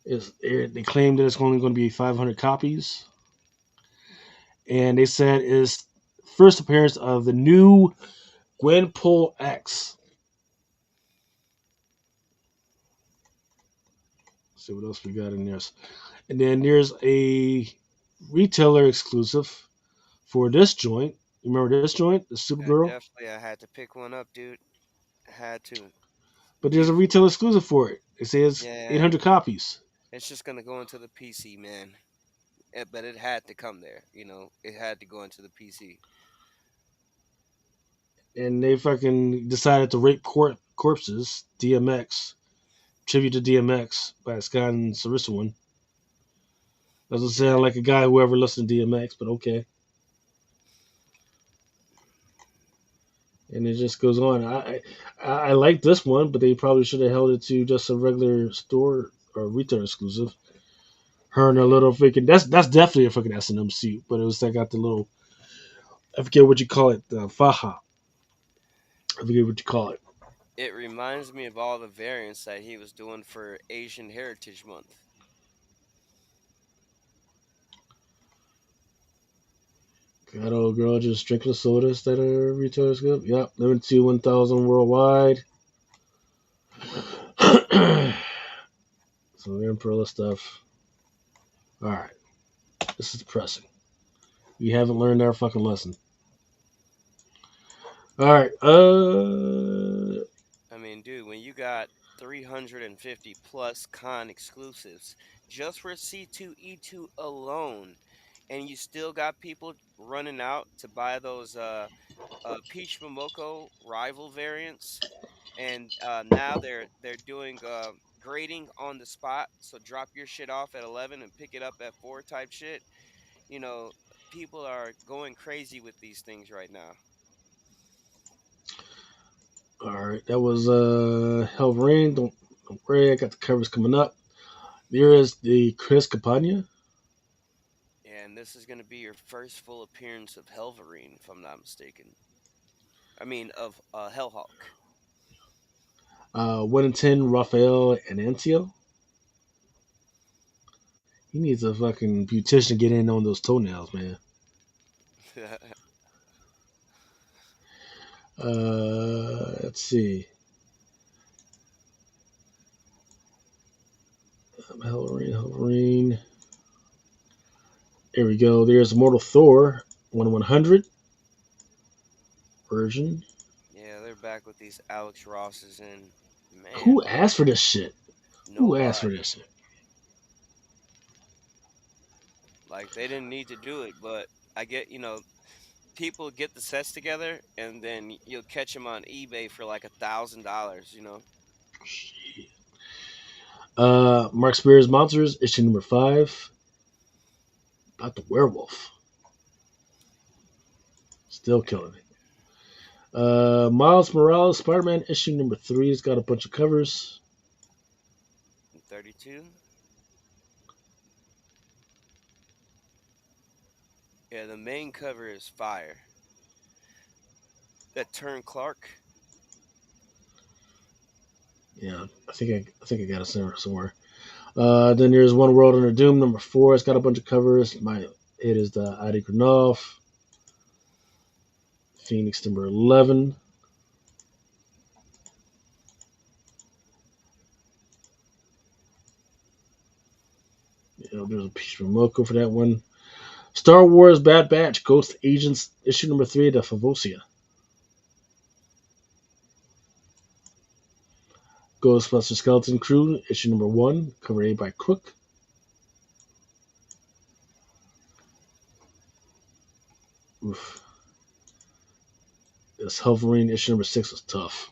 They claim that it's only going to be 500 copies, and they said it's first appearance of the new Gwenpool X. Let's see what else we got in there. And then there's a retailer exclusive for this joint. You remember this joint, the Supergirl? I had to pick one up, dude. Had to. But there's a Beautiful. retail exclusive for it. It says Yeah, 800 copies. it's just gonna go into the PC, man. But it had to come there. It had to go into the PC. And they fucking decided to rape corpses. DMX. Tribute to DMX by Scott and Sarissa one. Doesn't sound Yeah, like a guy who ever listened to DMX, but okay. And it just goes on. I like this one, but they probably should have held it to just a regular store or retail exclusive. Her and her yeah. little freaking that's definitely a fucking S&M suit, but it was that got the little I forget what you call it, the faja. I forget what you call it. It reminds me of all the variants that he was doing for Asian Heritage Month. Got old girl just drinking the sodas that are retail exclusive. Yep, limited to 1,000 worldwide. Some Imperilla stuff. All right, this is depressing. We haven't learned our fucking lesson. All right. I mean, dude, when 350 plus con exclusives just for C2E2 alone. And you still got people running out to buy those Peach Momoko rival variants. And now they're doing grading on the spot. So drop your shit off at 11 and pick it up at 4 type shit. You know, people are going crazy with these things right now. All right, that was Hell Rain. Don't worry, I got the covers coming up. There is the Chris Campagna. And this is going to be your first full appearance of Helverine, if I'm not mistaken. I mean, of Hellhawk. 1 in 10, Raphael and Ancio. He needs a fucking beautician to get in on those toenails, man. Let's see. Hellrain. There we go. There's Mortal Thor 1/100 version. Yeah, they're back with these Alex Rosses, and Who man, asked for this shit? Who asked for nobody. this shit? Like, they didn't need to do it, but I get, people get the sets together, and then you'll catch them on eBay for like $1,000. Shit. Mark Spears Monsters, issue number 5. About the werewolf. Still killing it. Miles Morales, Spider Man, issue number 3. It's got a bunch of covers. 32. Yeah, the main cover is fire. That Turn Clark. Yeah, I think I got it somewhere. Then there's One World Under Doom, number 4. It's got a bunch of covers. It is the Adi Granov. Phoenix, number 11. There's a piece from Moko for that one. Star Wars Bad Batch, Ghost Agents, issue number 3, the Favosia. Ghostbuster Skeleton Crew, issue number 1, cover A by Crook. Oof. This Wolverine issue number 6 was tough.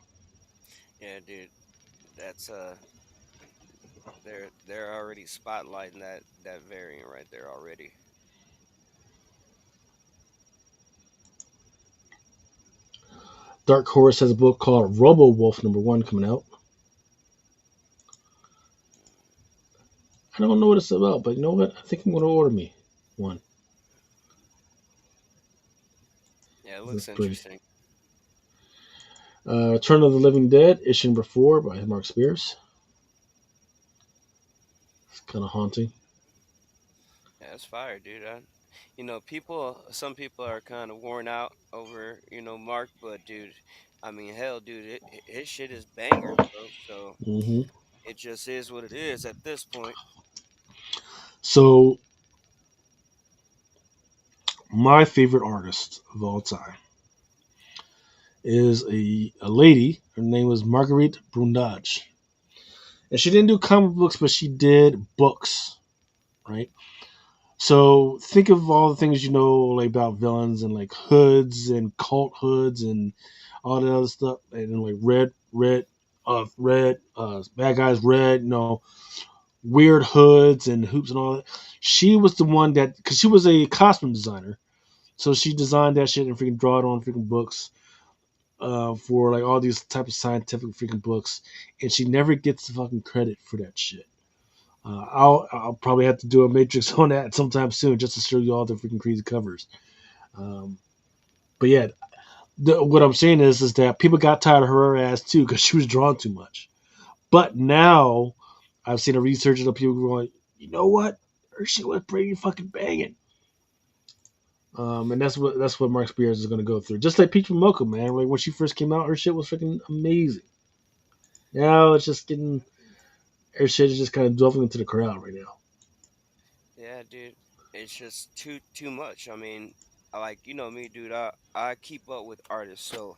Yeah, dude. That's they're already spotlighting that variant right there already. Dark Horse has a book called Robo Wolf number 1 coming out. I don't know what it's about, but you know what? I think I'm going to order me one. Yeah, it This is looks pretty. interesting. Return of the Living Dead, issue number 4 by Mark Spears. It's kind of haunting. Yeah, it's fire, dude. Some people are kind of worn out over, Mark, but dude, I mean, hell, dude, his shit is bangers, bro. So Hmm. it just is what it is at this point. So, my favorite artist of all time is a lady. Her name was Marguerite Brundage. And she didn't do comic books, but she did books, right? So think of all the things like about villains and like hoods and cult hoods and all that other stuff, and then like bad guys, red, weird hoods and hoops and all that. She was the one that, because she was a costume designer, so she designed that shit and freaking draw it on freaking books, for like all these type of scientific freaking books, and she never gets the fucking credit for that shit. I'll probably have to do a matrix on that sometime soon just to show you all the freaking crazy covers. Um, but yeah, what I'm saying is that people got tired of her ass too because she was drawing too much. But now I've seen a research of people going, you know what, her shit was pretty fucking banging. And that's what Mark Spears is going to go through. Just like Peach Mocha, man. Like when she first came out, her shit was freaking amazing. Now it's just getting, her shit is just kind of delving into the crowd right now. Yeah, dude, it's just too much. I mean, like you know me, dude. I keep up with artists, so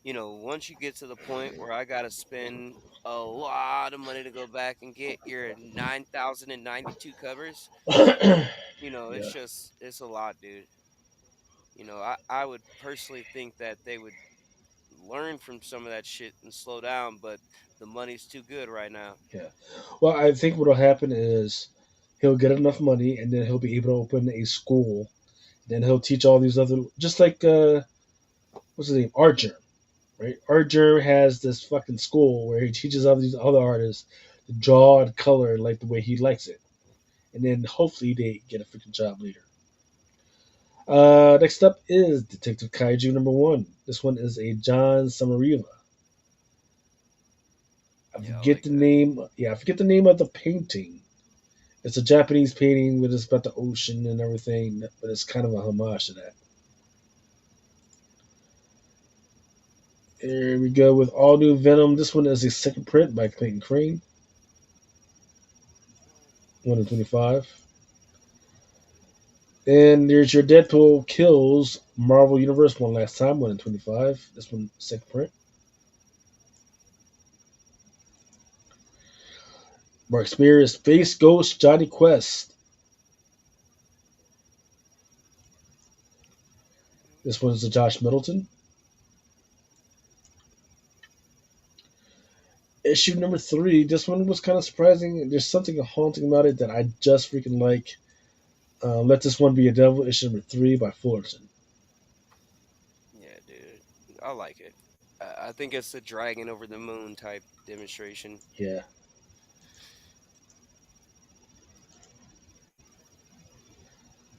once you get to the point where I gotta spend a lot of money to go back and get your 9,092 covers, it's Yeah. just it's a lot, dude. I would personally think that they would learn from some of that shit and slow down, but the money's too good right now. Yeah. Well, I think what'll happen is he'll get enough money, and then he'll be able to open a school. Then he'll teach all these other, just like what's his name, Archer, right? Archer has this fucking school where he teaches all these other artists to draw and color like the way he likes it, and then hopefully they get a freaking job later. Next up is Detective Kaiju number one. This one is a John Samariva. I Yeah, I forget like the that. name. Yeah, I forget the name of the painting. It's a Japanese painting with it's about the ocean and everything, but it's kind of a homage to that. Here we go with all new Venom. This one is a second print by Clayton Crane, 1 in 25. And there's your Deadpool kills Marvel Universe one last time, 1 in 25. This one second print. Mark Spears Space Ghost Johnny Quest. This one's a Josh Middleton. Issue number 3. This one was kind of surprising. There's something haunting about it that I just freaking like. Let This One Be a Devil, issue number 3 by Fullerton. Yeah, dude, I like it. I think it's the dragon over the moon type demonstration. Yeah.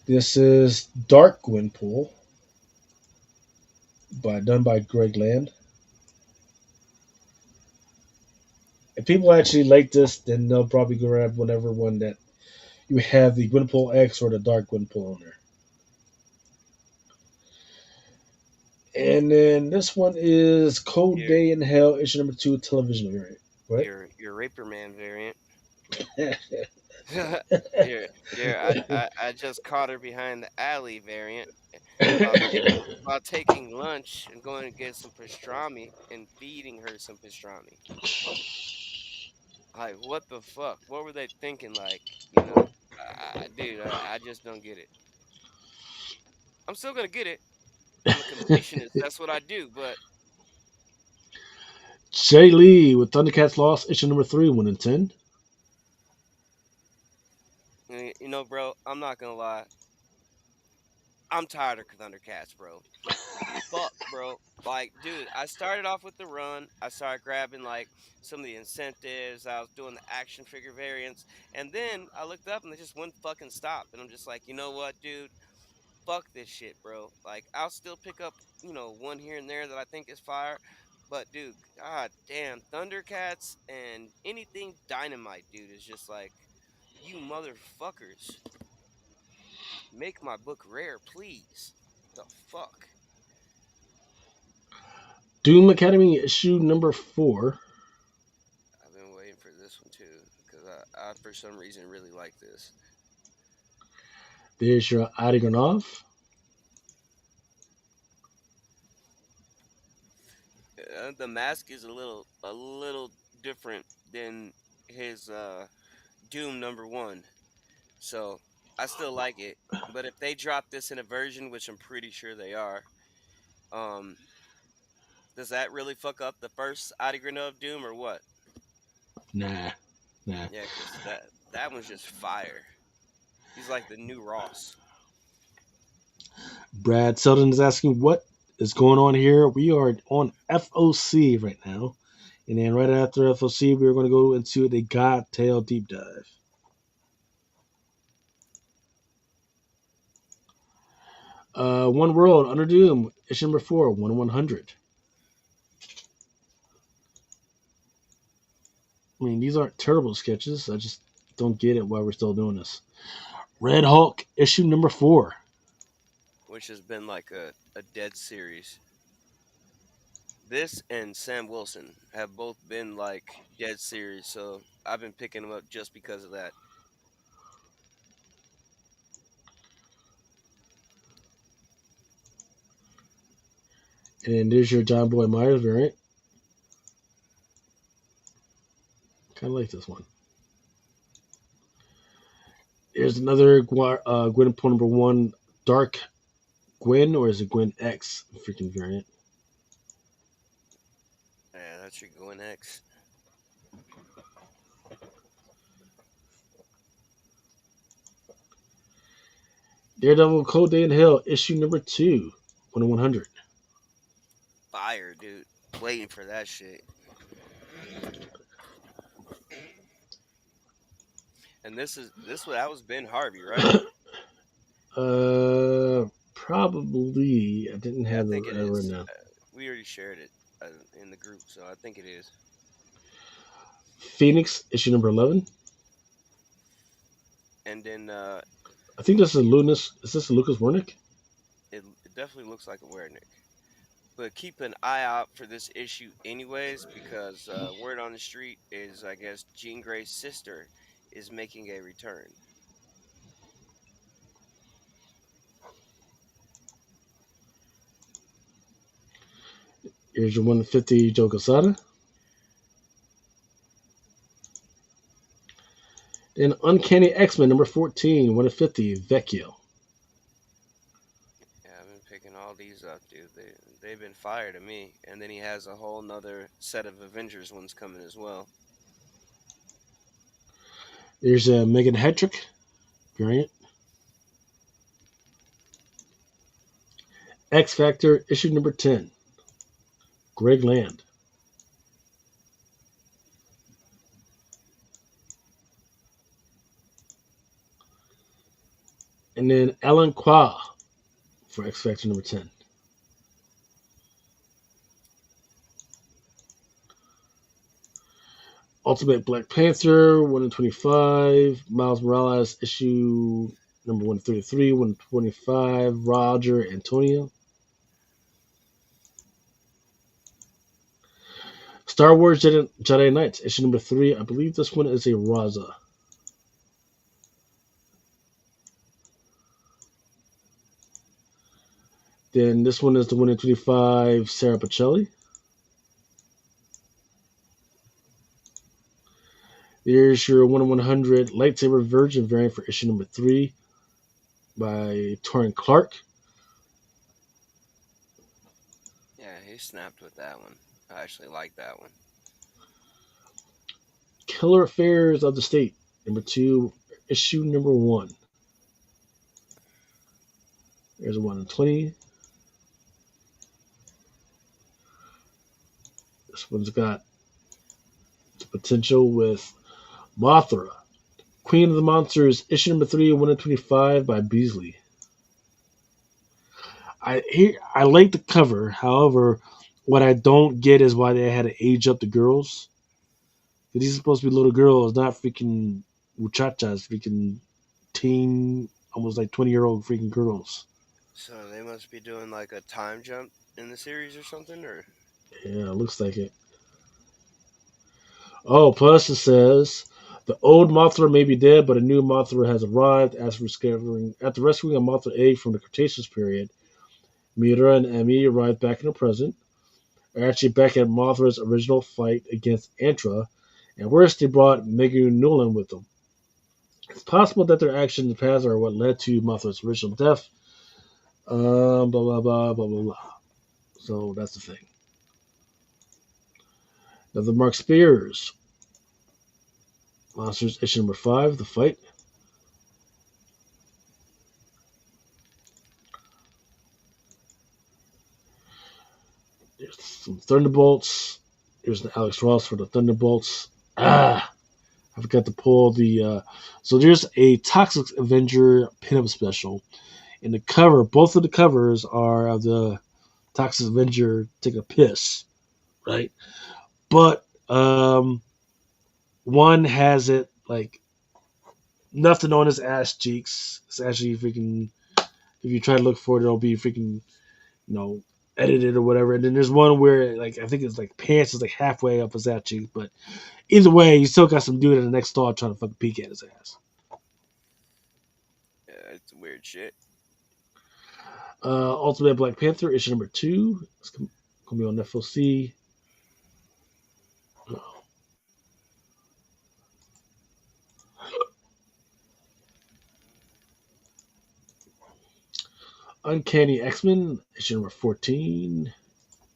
This is Dark Gwynpool, done by Greg Land. If people actually like this, then they'll probably grab whatever one that you have the Gwynpool X or the Dark Gwynpool on there. And then this one is Cold Your Day in Hell, issue number 2, television variant. What? your Raper Man variant. Here, I just caught her behind the alley variant while taking lunch and going to get some pastrami and feeding her some pastrami. Like, what the fuck? What were they thinking? Like, dude, I just don't get it. I'm still gonna get it. I'm a completionist. That's what I do. But Jay Lee with Thundercats Lost, issue number 3, 1 in 10. bro, I'm not gonna lie. I'm tired of Thundercats, bro. Fuck, bro. Like, dude, I started off with the run. I started grabbing like some of the incentives. I was doing the action figure variants, and then I looked up and they just wouldn't fucking stop. And I'm just like, you know what, dude? Fuck this shit, bro. Like, I'll still pick up, one here and there that I think is fire. But dude, god damn, Thundercats and anything Dynamite, dude, is just like, you motherfuckers, make my book rare, please. The fuck. Doom Academy, issue number 4. I've been waiting for this one too because I for some reason really like this. There's your Adigonov. The mask is a little different than his Doom number one, so I still like it. But if they drop this in a version, which I'm pretty sure they are, um, does that really fuck up the first Adigrana of Doom or what? Nah, nah. Yeah, because that one's just fire. He's like the new Ross. Brad Selden is asking what is going on here. We are on FOC right now. And then right after FOC, we're going to go into the Godtail deep dive. One World Under Doom, issue number 4, 1/100. I mean, these aren't terrible sketches. I just don't get it why we're still doing this. Red Hulk, issue number 4. Which has been like a dead series. This and Sam Wilson have both been like dead series, so I've been picking them up just because of that. And there's your John Boy Myers variant. Kind of like this one. Here's another Gwenpool number 1 Dark Gwen, or is it Gwen X freaking variant? Yeah, that's your going X. Daredevil Cold Day in Hell, issue number 2, 1 in 100. Fire, dude. Waiting for that shit. And this that was Ben Harvey, right? Probably. I didn't Yeah, I have think it the written is. down. We already shared it in the group, so I think it is. Phoenix, issue number 11. And then I think this is Lunas. Is this Lucas Wernick? it definitely looks like a Wernick. But keep an eye out for this issue, anyways, because word on the street is, I guess, Jean Grey's sister is making a return. Here's your 150 Joe Quesada. Then Uncanny X-Men number 14, 150 Vecchio. Yeah, I've been picking all these up, dude. They've been fire to me. And then he has a whole nother set of Avengers ones coming as well. There's a Megan Hedrick variant. X Factor issue number 10, Greg Land. And then Alan Qua for X Factor number 10. Ultimate Black Panther, 1 in 25. Miles Morales, issue number 133, 125. Roger Antonio. Star Wars Jedi Knights, issue number 3. I believe this one is a Raza. Then this one is the 1 in 25, Sarah Pacelli. There's your 1 in 100 Lightsaber Virgin variant for issue number 3 by Torrin Clark. Yeah, he snapped with that one. I actually like that one. Killer Affairs of the State, number 2, issue number 1. There's a 1 in 20. This one's got the potential with Mothra. Queen of the Monsters, issue number 3, 1 in 25 by Beasley. I like the cover. However, what I don't get is why they had to age up the girls. These are supposed to be little girls, not freaking muchachas, freaking teen, almost like 20-year-old freaking girls. So they must be doing like a time jump in the series or something, or Yeah, it looks like it. Oh, plus it says the old Mothra may be dead, but a new Mothra has arrived after rescuing a Mothra egg from the Cretaceous period. Mira and Emmy arrive back in the present, are actually back at Mothra's original fight against Antra, and worse, they brought Megan Nolan with them. It's possible that their actions in the past are what led to Mothra's original death. Blah, blah, blah, blah, blah, blah. So that's the thing. Now, the Mark Spears. Monsters issue number 5, The Fight. There's some Thunderbolts. There's an Alex Ross for the Thunderbolts. I forgot to pull the. So there's a Toxic Avenger pinup special. And the cover, both of the covers are of the Toxic Avenger take a piss, right? But one has it like nothing on his ass cheeks. It's actually freaking. If you try to look for it, it'll be freaking, edited or whatever. And then there's one where like I think it's like pants is like halfway up his ass cheek, but either way, you still got some dude in the next stall trying to fucking peek at his ass. yeah, it's weird shit. Ultimate Black Panther issue number two. It's gonna be on FOC. Uncanny X Men issue number 14.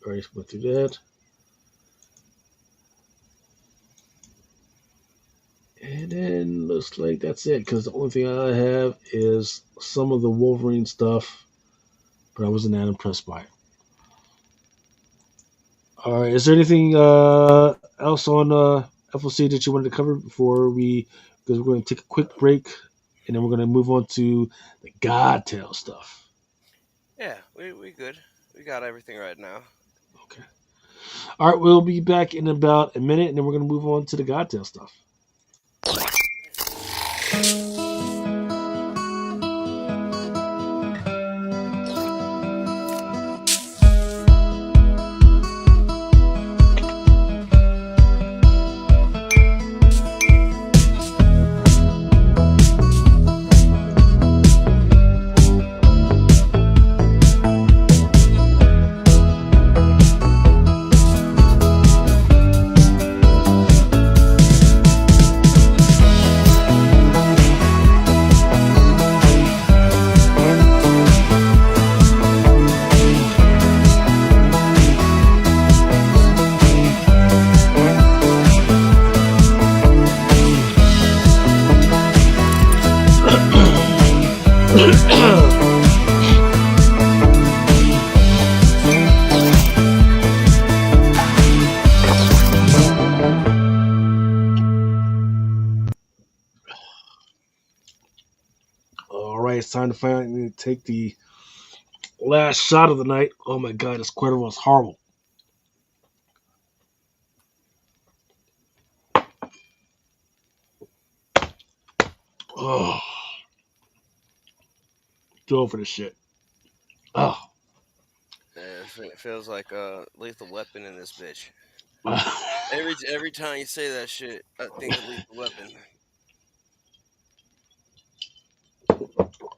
Already went through that. And then looks like that's it because the only thing I have is some of the Wolverine stuff, but I wasn't that impressed by it. All right, is there anything else on FLC that you wanted to cover before we? Because we're going to take a quick break, and then we're going to move on to the Godtail stuff. Yeah, we good. We got everything right now. Okay. All right, we'll be back in about a minute, and then we're going to move on to the Godtail stuff. All right, it's time to finally take the last shot of the night. Oh my God, this Cuervo was horrible. Oh, go for this shit. Oh. Yeah, it feels like a lethal weapon in this bitch. Every time you say that shit, I think of lethal weapon.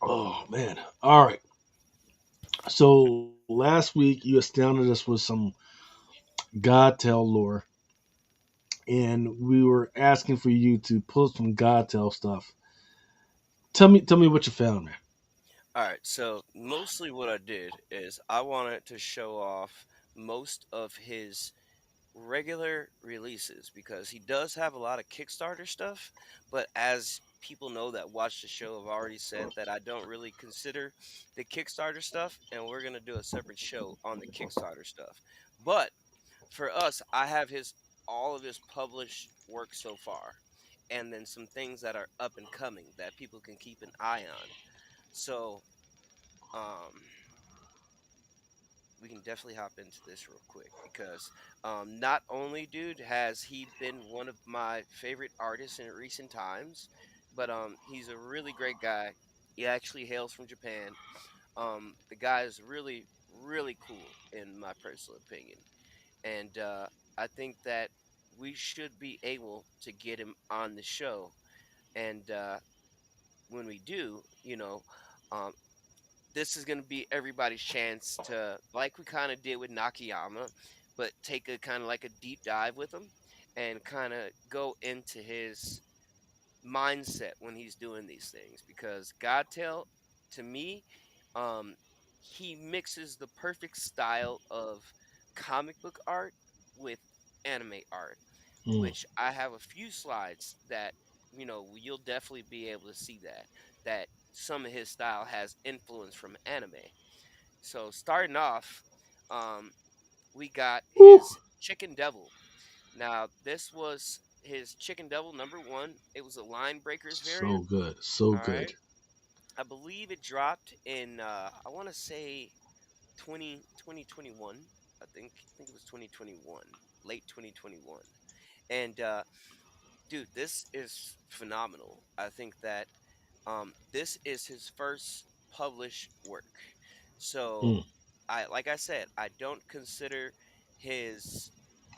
Oh man. All right. So last week you astounded us with some Godtail lore, and we were asking for you to pull some Godtail stuff. Tell me what you found, man. All right, so mostly what I did is I wanted to show off most of his regular releases because he does have a lot of Kickstarter stuff, but as people know that watch the show have already said that I don't really consider the Kickstarter stuff, and we're going to do a separate show on the Kickstarter stuff. But for us, I have his all of his published work so far, and then some things that are up and coming that people can keep an eye on. So, um we can definitely hop into this real quick because not only dude has he been one of my favorite artists in recent times, but he's a really great guy. He actually hails from Japan. The guy is really cool in my personal opinion, and I think that we should be able to get him on the show. And when we do, um, this is going to be everybody's chance to, like we kind of did with Nakayama, but take a kind of like a deep dive with him and kind of go into his mindset when he's doing these things. Because Godtail, to me, um, he mixes the perfect style of comic book art with anime art, Mm. which I have a few slides that you'll definitely be able to see that some of his style has influence from anime. So starting off, um, we got Woo. his Chicken Devil. Now this was his Chicken Devil number one. It was a Line Breakers So variant. good, so All right, good. I believe it dropped in I want to say 2021. I think it was 2021, late 2021. And dude, this is phenomenal. I think that this is his first published work. So Mm. like I said, I don't consider his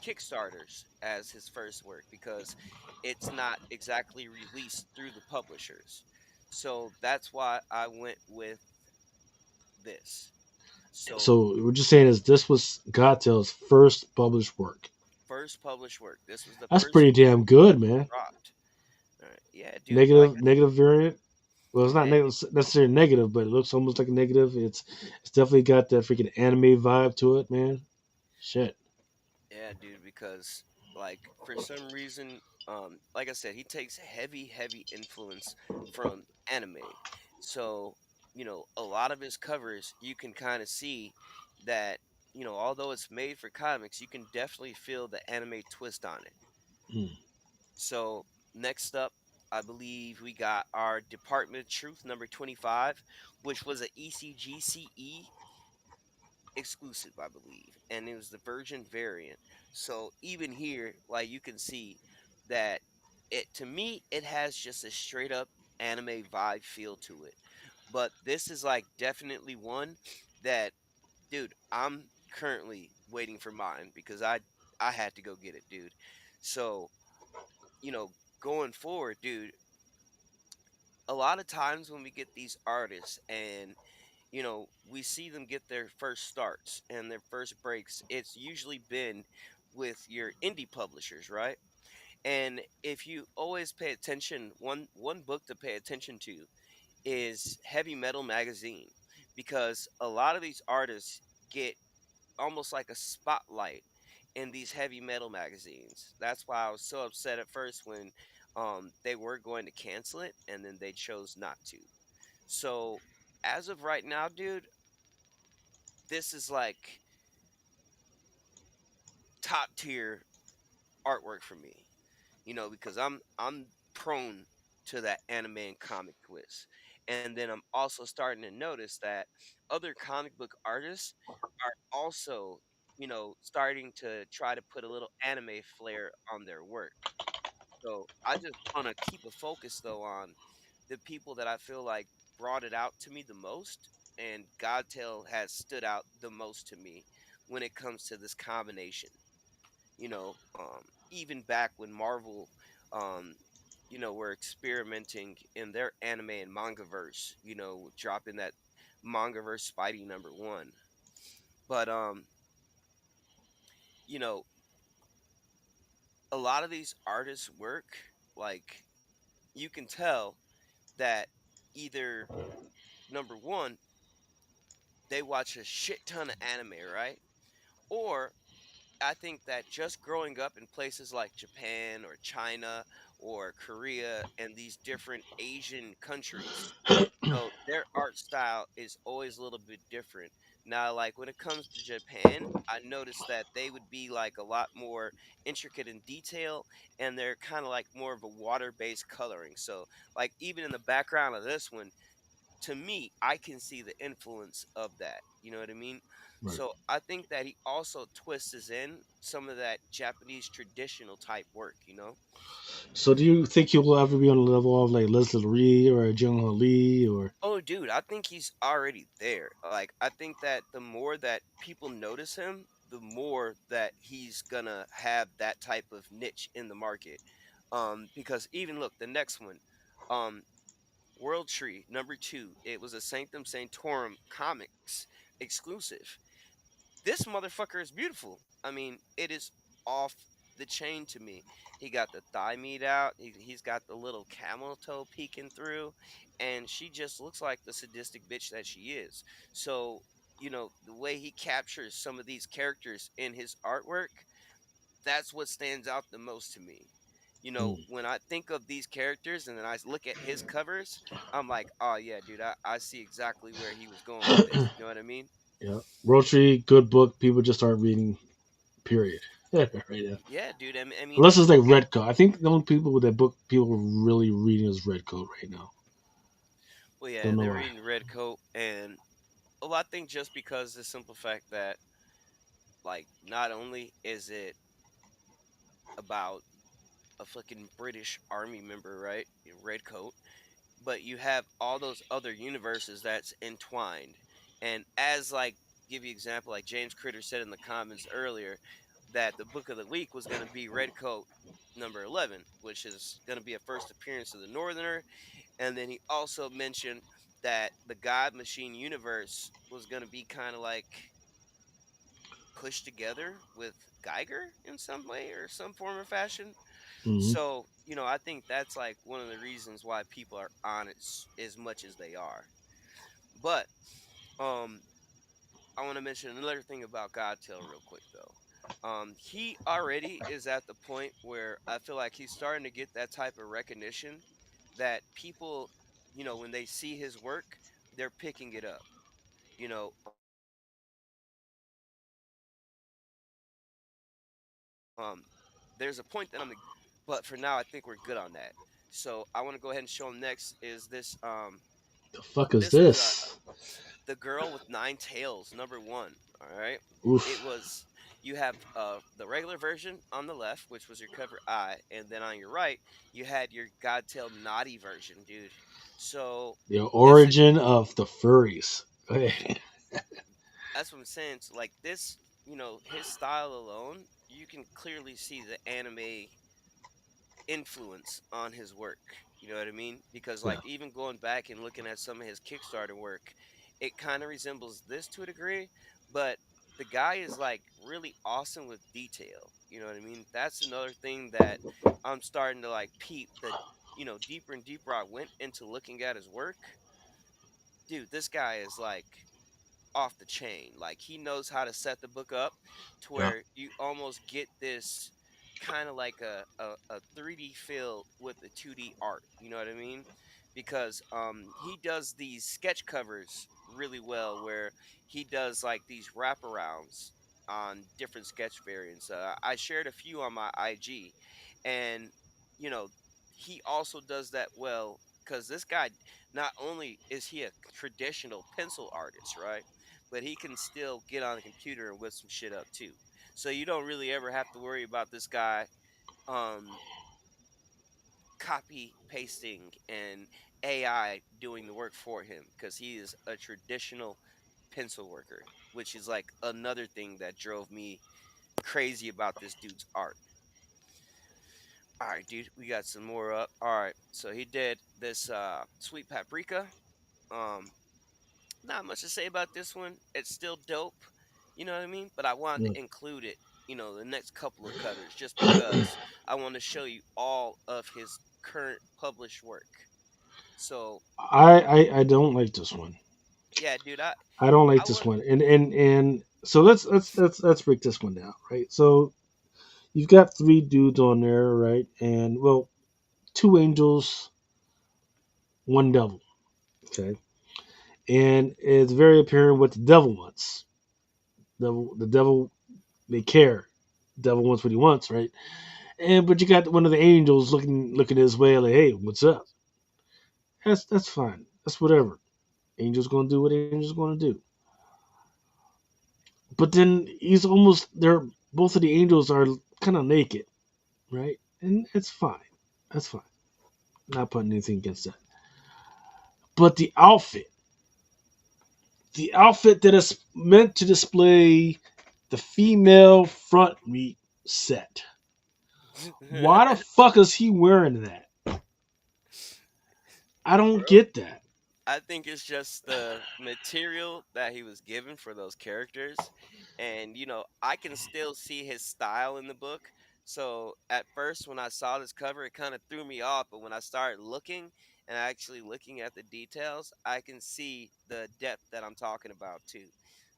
Kickstarters as his first work because it's not exactly released through the publishers. So that's why I went with this. So So what you're saying is this was Godtail's first published work. first published work. This was the That's first pretty damn good, man. dropped. All right. Yeah, dude. Like, Negative variant. Well, it's not and necessarily negative, but it looks almost like a negative. It's definitely got that freaking anime vibe to it, man. Shit. yeah, dude, because like for some reason, like I said, he takes heavy influence from anime. So, a lot of his covers, you can kind of see that, although it's made for comics, you can definitely feel the anime twist on it. Mm. So, next up, I believe we got our Department of Truth number 25, which was a ECGCE exclusive, I believe, and it was the Virgin variant. So even here, like you can see that it to me it has just a straight up anime vibe feel to it. But this is like definitely one that, dude, I'm currently waiting for mine because I had to go get it, dude. So, you know, going forward, dude, a lot of times when we get these artists and we see them get their first starts and their first breaks. It's usually been with your indie publishers, right? And if you always pay attention, one book to pay attention to is Heavy Metal Magazine, because a lot of these artists get almost like a spotlight in these heavy metal magazines. That's why I was so upset at first when they were going to cancel it and then they chose not to. So as of right now, dude, this is like top tier artwork for me. Because I'm prone to that anime and comic twist. And then I'm also starting to notice that other comic book artists are also, starting to try to put a little anime flair on their work. So I just want to keep a focus though on the people that I feel like brought it out to me the most, and Godtail has stood out the most to me when it comes to this combination. Even back when Marvel, um, were experimenting in their anime and manga verse, dropping that manga verse Spidey number one. But you know, a lot of these artists' work, like you can tell that either number one, they watch a shit ton of anime, right? Or I think that just growing up in places like Japan or China or Korea and these different Asian countries, their art style is always a little bit different. Now, like when it comes to Japan, I noticed that they would be like a lot more intricate in detail and they're kind of like more of a water based coloring. So, like, even in the background of this one, to me, I can see the influence of that. You know what I mean? Right. So I think that he also twists in some of that Japanese traditional type work, So do you think you'll ever be on the level of like Leslie Lee or Jung Ho Lee or? Oh, dude, I think he's already there. Like, I think that the more that people notice him, the more that he's gonna have that type of niche in the market. Because even look, the next one, um, World Tree number two, it was a Sanctum Sanctorum comics exclusive. This motherfucker is beautiful. I mean, it is off the chain to me. He got the thigh meat out. He's got the little camel toe peeking through, and she just looks like the sadistic bitch that she is. So, the way he captures some of these characters in his artwork, that's what stands out the most to me. Mm. When I think of these characters and then I look at his covers, I'm like, oh yeah, dude, I see exactly where he was going with this. You know what I mean? Yeah, Rotary, good book. People just aren't reading. Period. Right now. Yeah, dude. I mean, Unless it's like look at. Red Coat. I think the only people with that book people are really reading is Red Coat right now. Well, Don't yeah, know they're why. reading Red Coat, and well, I think just because the simple fact that, like, not only is it about a fucking British army member, right, Red Coat, but you have all those other universes that's entwined, and as like give you example, like James Critter said in the comments earlier, that the book of the week was going to be Red Coat number 11, which is going to be a first appearance of the Northerner. And then he also mentioned that the God Machine universe was going to be kind of like pushed together with Geiger in some way or some form or fashion. Hmm. So, I think that's like one of the reasons why people are on it as much as they are. But um I want to mention another thing about Godtail real quick though. He already is at the point where I feel like he's starting to get that type of recognition that people, when they see his work, they're picking it up. You know, um, there's a point that but for now, I think we're good on that. So I want to go ahead and show him next. Is this The fuck is this was this? the girl with nine tails, number one. All right. It Oof. was you have the regular version on the left, which was your cover eye, and then on your right, you had your Godtail naughty version, dude. So The it's a origin of the furries. Go ahead. that's what I'm saying. So like this, his style alone, you can clearly see the anime influence on his work. You know what I mean? Because Yeah. like even going back and looking at some of his Kickstarter work, it kind of resembles this to a degree, but the guy is like really awesome with detail. You know what I mean? That's another thing that I'm starting to like peep that deeper and deeper I went into looking at his work. Dude, this guy is like off the chain. Like he knows how to set the book up to Yeah. where you almost get this kind of like a 3D feel with the 2D art. You know what I mean? Because he does these sketch covers really well where he does like these wraparounds on different sketch variants. I shared a few on my IG, and you know he also does that well because this guy, not only is he a traditional pencil artist, right? But he can still get on the computer and whip some shit up too. So you don't really ever have to worry about this guy um copy pasting and AI doing the work for him because he is a traditional pencil worker, which is like another thing that drove me crazy about this dude's art. All right, dude, we got some more up. All right, so he did this sweet paprika. Um, Not much to say about this one. It's still dope. You know what I mean? But I wanted Yeah. to include it, the next couple of covers, just because I want to show you all of his current published work. So I don't like this one. yeah, dude, I don't like I this want one. And so let's break this one down, right? So you've got three dudes on there, right? And well, two angels, one devil. Okay. And it's very apparent what the devil wants. The devil they care. The devil wants what he wants, right? And but you got one of the angels looking his way like, hey, what's up? That's fine. That's whatever. Angel's gonna do what angel's gonna do. But then he's almost they're both of the angels are kind of naked, right? And it's fine. That's fine. Not putting anything against that. But the outfit that is meant to display the female front meat set. Why the fuck is he wearing that? I don't bro. get that. I think it's just the material that he was given for those characters. And, I can still see his style in the book. So at first, when I saw this cover, it kind of threw me off. But when I started looking and actually looking at the details, I can see the depth that I'm talking about too.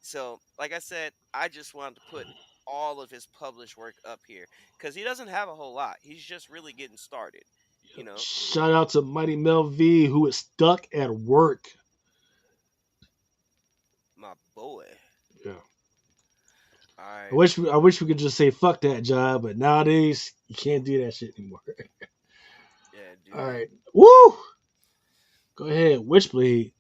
So, like I said, I just wanted to put all of his published work up here because he doesn't have a whole lot. He's just really getting started, you know, Shout out to Mighty Mel V, who is stuck at work. my boy. Yeah. All I right. wish I wish we could just say fuck that job, but nowadays you can't do that shit anymore. Yeah, All dude. right. Woo! Go ahead. Witchblade.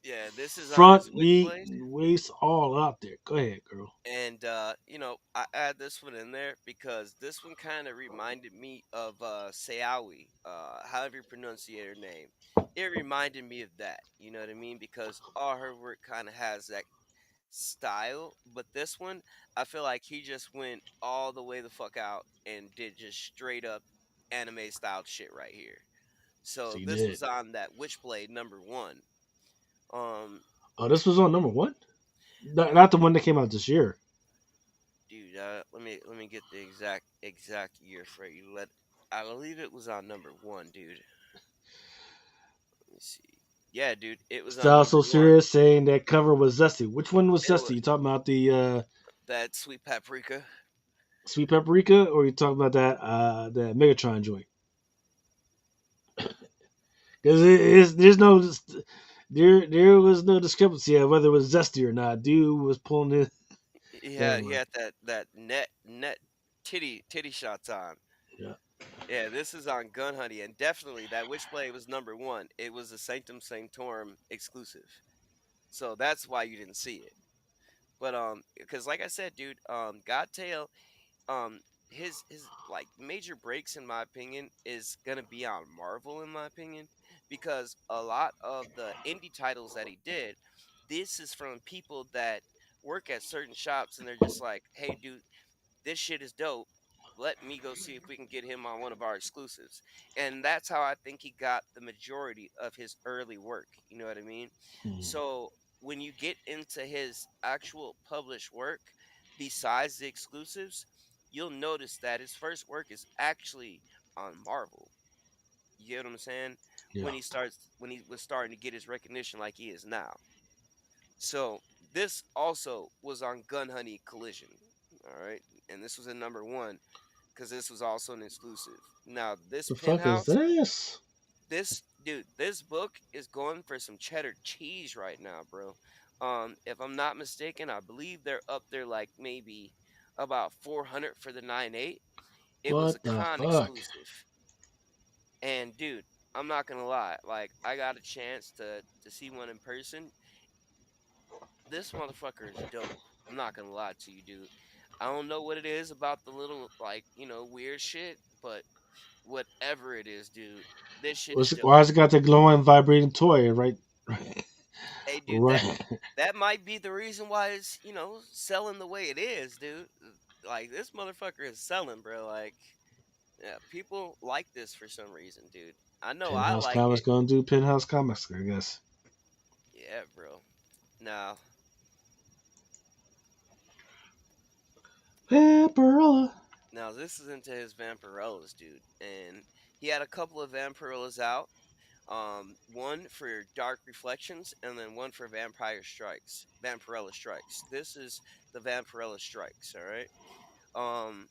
Yeah, this is on his Front, meat, Witchblade. and waist all out there. Go ahead, girl. And I add this one in there because this one kind of reminded me of Seawi, however you pronounce her name. It reminded me of that. You know what I mean? Because all her work kind of has that style, but this one, I feel like he just went all the way the fuck out and did just straight up anime style shit right here. So So you this did. was on that Witchblade number one. Um, Oh, this was on number one. Not the one that came out this year. dude, let me get the exact year for you. I believe it was on number one, dude. Let me see. Yeah, dude, it was on Style number so one. serious, saying that cover was zesty. Which one was It zesty? was You talking about the that sweet paprika. sweet paprika, or you talking about that Megatron joint? Because there's no there was no discrepancy of whether it was zesty or not. Dude was pulling his never He mind. had that net titty shots on. Yeah. Yeah, this is on Gun Honey, and definitely that Witchblade was number one. It was a Sanctum Sanctorum exclusive, so that's why you didn't see it. But because like I said, dude, Godtail, um, his like major breaks in my opinion is gonna be on Marvel in my opinion, because a lot of the indie titles that he did, this is from people that work at certain shops and they're just like, hey, dude, this shit is dope. Let me go see if we can get him on one of our exclusives. And that's how I think he got the majority of his early work. You know what I mean? Hmm. So when you get into his actual published work, besides the exclusives, you'll notice that his first work is actually on Marvel. You get what I'm saying? Yeah. When he was starting to get his recognition like he is now. So this also was on Gun Honey Collision. All right. And this was in number one because this was also an exclusive. Now, this The fuck is penthouse, this? this book is going for some cheddar cheese right now, bro. If I'm not mistaken, I believe they're up there like maybe about 400 for the 9.8. It was a What the con fuck? exclusive, and dude, I'm not gonna lie, like I got a chance to see one in person. This motherfucker is dope. I'm not gonna lie to you, dude. I don't know what it is about the little like weird shit, but whatever it is, dude, this shit is Why dope. has it got the glowing, vibrating toy right, Hey, dude, that right? that might be the reason why it's selling the way it is, dude. Like this motherfucker is selling, bro. Like, yeah, people like this for some reason, dude. I know I Penthouse like Comics it. gonna do Penthouse Comics, I guess. Yeah, bro. Now, Vaporella. now this is into his Vampirellas, dude, and he had a couple of Vampirellas out. One for Dark Reflections, and then one for Vampirella Strikes. This is the Vampirella Strikes. All right. Um,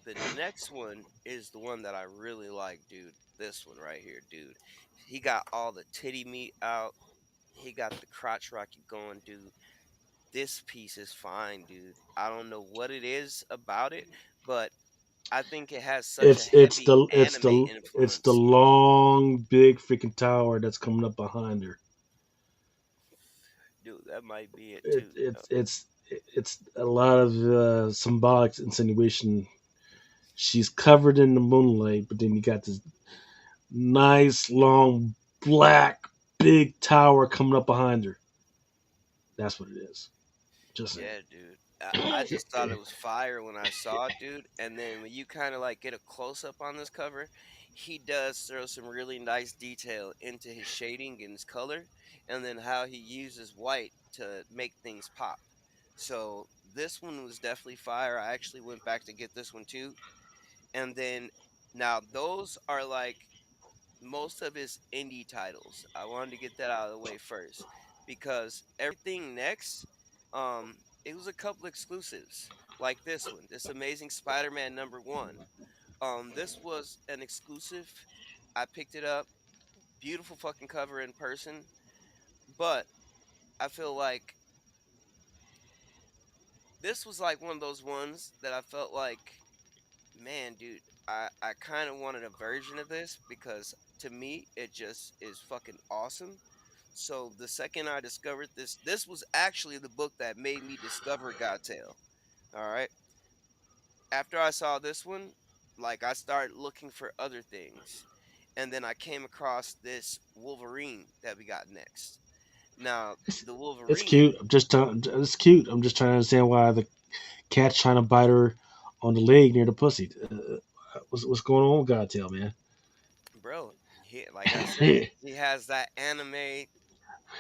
the next one is the one that I really like, dude. This one right here, dude. He got all the titty meat out. He got the crotch rocket going, dude. This piece is fine, dude. I don't know what it is about it, but I think it has such a It's heavy the it's anime the it's the influence. long, big freaking tower that's coming up behind her. Dude, that might be it It, too. it's a lot of symbolic insinuation. She's covered in the moonlight, but then you got this nice, long, black, big tower coming up behind her. That's what it is. Just saying. Yeah, dude. I just thought it was fire when I saw it, dude. And then when you kind of like get a close up on this cover, he does throw some really nice detail into his shading and his color, and then how he uses white to make things pop. So this one was definitely fire. I actually went back to get this one too. And then now those are like most of his indie titles. I wanted to get that out of the way first because everything next, it was a couple exclusives like this one, this Amazing Spider-Man #1. This was an exclusive. I picked it up. Beautiful fucking cover in person, but I feel like this was like one of those ones that I felt like, man, dude, I kind of wanted a version of this because to me it just is fucking awesome. So the second I discovered this was actually the book that made me discover Godtail. All right. After I saw this one, like I started looking for other things. And then I came across this Wolverine that we got next. Now, the It's Wolverine, cute. It's cute. I'm just trying to understand why the cat's trying to bite her on the leg near the pussy. What's going on with Godtail, man? bro, like I said, he has that anime.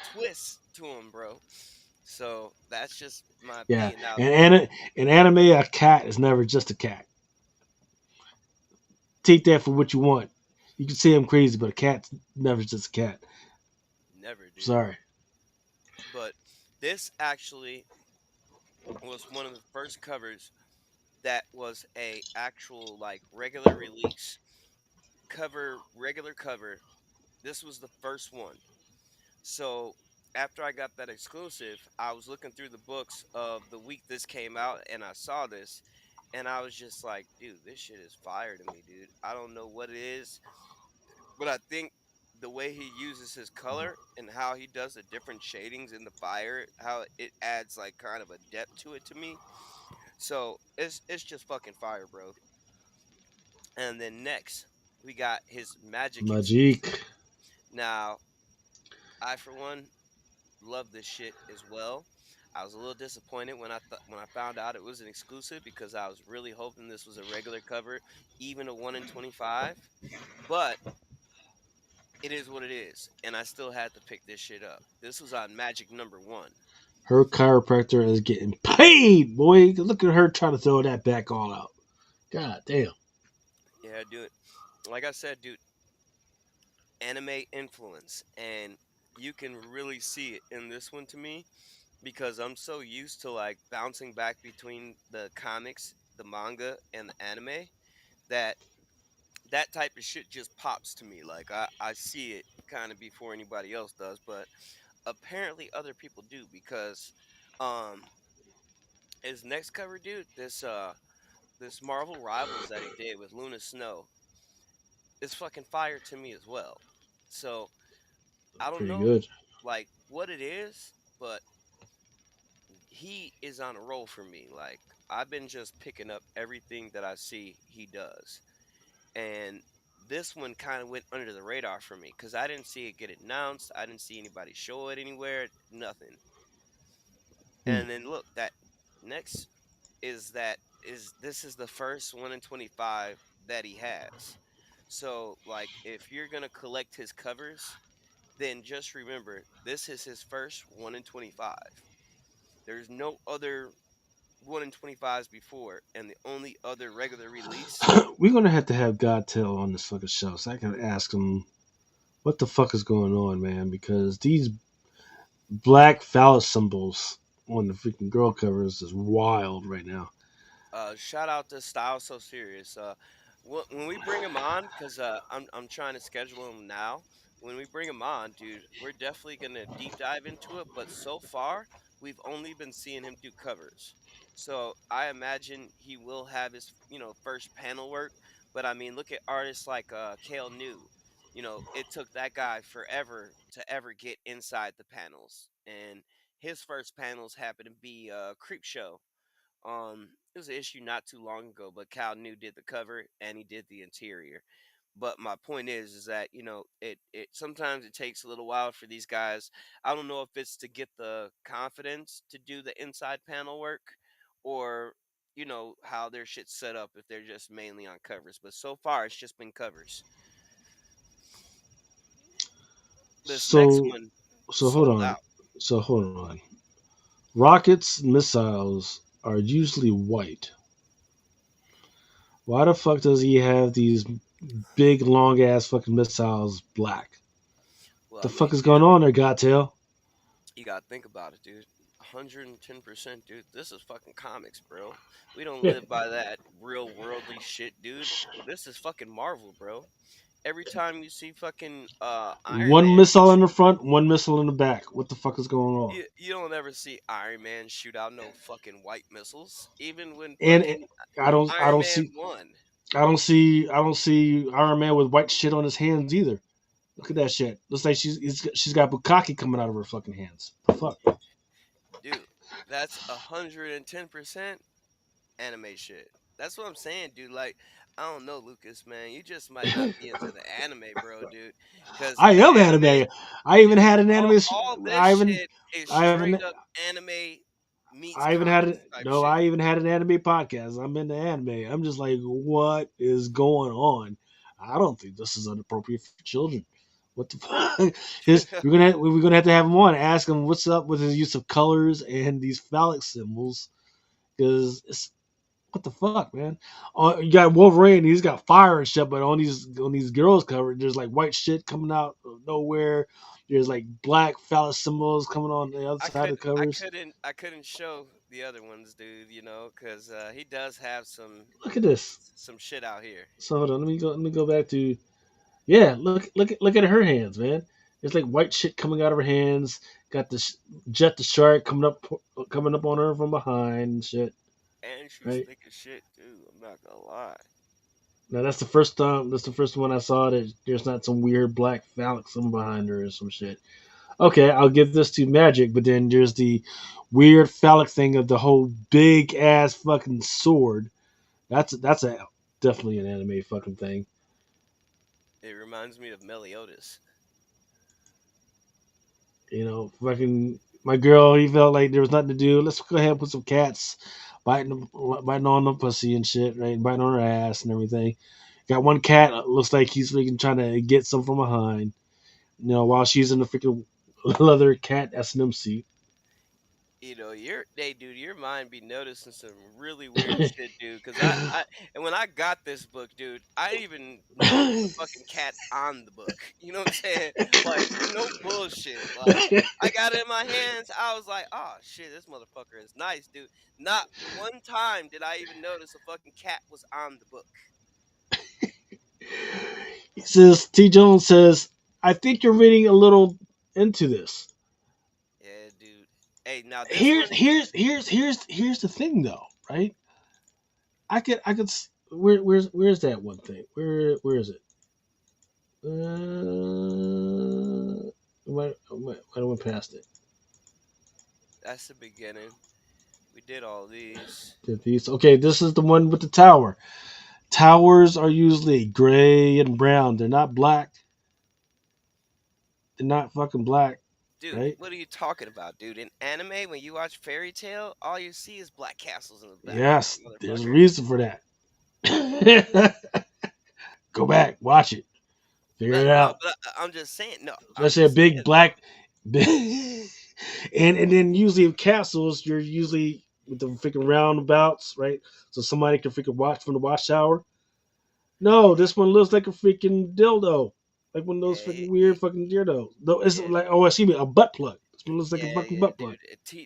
twist to him, bro. So that's just my Yeah, opinion. Now, and in anime, a cat is never just a cat. Take that for what you want. You can say I'm crazy, but a cat's never just a cat. never, dude. Sorry. But this actually was one of the first covers that was a actual like regular release regular cover. This was the first one. So after I got that exclusive, I was looking through the books of the week this came out and I saw this and I was just like, dude, this shit is fire to me, dude. I don't know what it is, but I think the way he uses his color and how he does the different shadings in the fire, how it adds like kind of a depth to it to me. So it's just fucking fire, bro. And then next, we got his magic exclusive. Magic. Now, I for one love this shit as well. I was a little disappointed when I found out it was an exclusive because I was really hoping this was a regular cover, even a 1 in 25. But it is what it is, and I still had to pick this shit up. This was on Magic number 1. Her chiropractor is getting paid, boy. Look at her trying to throw that back all out. God damn. Yeah, dude. Like I said, dude, anime influence, and you can really see it in this one to me because I'm so used to like bouncing back between the comics, the manga, and the anime that that type of shit just pops to me. Like I see it kind of before anybody else does, but apparently other people do because um his next cover, dude, this Marvel Rivals that he did with Luna Snow is fucking fire to me as well. So I don't Pretty know good. like what it is, but he is on a roll for me. Like I've been just picking up everything that I see he does. And this one kind of went under the radar for me because I didn't see it get announced. I didn't see anybody show it anywhere. Nothing. Hmm. And then look, that next is this is the first 1 in 25 that he has. So like if you're gonna collect his covers, then just remember this is his first 1 in 25. There's no other 1 in 25s before, and the only other regular release. We're gonna have to have Godtail on this fucking show so I can ask him what the fuck is going on, man, because these black phallus symbols on the freaking girl covers is wild right now. Shout out to Style So Serious. When we bring him on, cause I'm trying to schedule him now. When we bring him on, dude, we're definitely gonna deep dive into it. But so far, we've only been seeing him do covers. So I imagine he will have his first panel work. But I mean, look at artists like Kale New. It took that guy forever to ever get inside the panels, and his first panels happened to be Creep Show. It was an issue not too long ago, but Cal New did the cover and he did the interior. But my point is that it sometimes it takes a little while for these guys. I don't know if it's to get the confidence to do the inside panel work, or how their shit's set up if they're just mainly on covers. But so far, it's just been covers. This next So, one so hold sold on. out. So hold on. Rockets, missiles are usually white. Why the fuck does he have these big long ass fucking missiles black? Well, The I fuck mean, is going dude, on there, Godtail? you gotta think about it, dude. 110%, dude. This is fucking comics, bro. We don't Yeah. live by that real worldly shit, dude. This is fucking Marvel, bro. Every time you see fucking Iron One Man missile in the front, one missile in the back. What the fuck is going on? you don't ever see Iron Man shoot out no fucking white missiles. Even when And fucking I Iron don't Man see 1. I don't see Iron Man with white shit on his hands either. Look at that shit. Looks like she's got bukkake coming out of her fucking hands. The fuck. Dude, that's 110% anime shit. That's what I'm saying, dude. Like, I don't know, Lucas, man. You just might not be into the anime, bro, dude. Because I the am anime, anime. I even dude, had an all, anime. all this I even shit is I straight haven't up anime meets I even had comics it. type No, shit. I even had an anime podcast. I'm into anime. I'm just like, what is going on? I don't think this is inappropriate for children. What the fuck? We're gonna have to have him on. Ask him what's up with his use of colors and these phallic symbols. Because it's what the fuck, man. You got Wolverine. He's got fire and shit, but on these girls cover, there's like white shit coming out of nowhere. There's like black phallic symbols coming on the other side of the covers. I couldn't show the other ones, dude. You know, because he does have Look at this. some shit out here. So hold on, let me go back to yeah. Look at her hands, man. There's like white shit coming out of her hands. Got the Jet the Shark coming up on her from behind and shit. And she's Right thick as shit, too. I'm not gonna lie. now, that's the first time. That's the first one I saw that there's not some weird black phallic symbol behind her or some shit. Okay, I'll give this to Magic, but then there's the weird phallic thing of the whole big ass fucking sword. That's a definitely an anime fucking thing. It reminds me of Meliodas. Fucking my girl, he felt like there was nothing to do. Let's go ahead and put some cats biting on the pussy and shit, right? Biting on her ass and everything. Got one cat, looks like he's freaking trying to get some from behind. While she's in the freaking leather cat S&M seat. Dude, your mind be noticing some really weird shit, dude. Cause I and when I got this book, dude, I didn't even notice the fucking cat on the book. You know what I'm saying? Like, no bullshit. Like, I got it in my hands. I was like, oh shit, this motherfucker is nice, dude. Not one time did I even notice a fucking cat was on the book. He says, T. Jones says, I think you're reading a little into this. Yeah, dude. Hey, now this Here's one, here's here's here's here's the thing though, right? Where's that one thing? Where is it? I went past it. that's the beginning. We did all these. Did these? Okay, this is the one with the tower. Towers are usually gray and brown. They're not black. They're not fucking black, Dude, right? what are you talking about, dude? In anime, when you watch Fairy Tale, all you see is black castles in the background, Yes, there's a motherfucker. reason for that. Go back, watch it, figure it No, out. but I'm just saying. No, I'm Especially a just big saying. black, and then usually in castles, you're usually with the freaking roundabouts, right? So somebody can freaking watch from the watchtower. No, this one looks like a freaking dildo, like one of those Yeah, freaking weird fucking dildos. Though it's yeah, like, oh, excuse me, a butt plug. This one looks like a yeah, fucking yeah, butt dude. plug.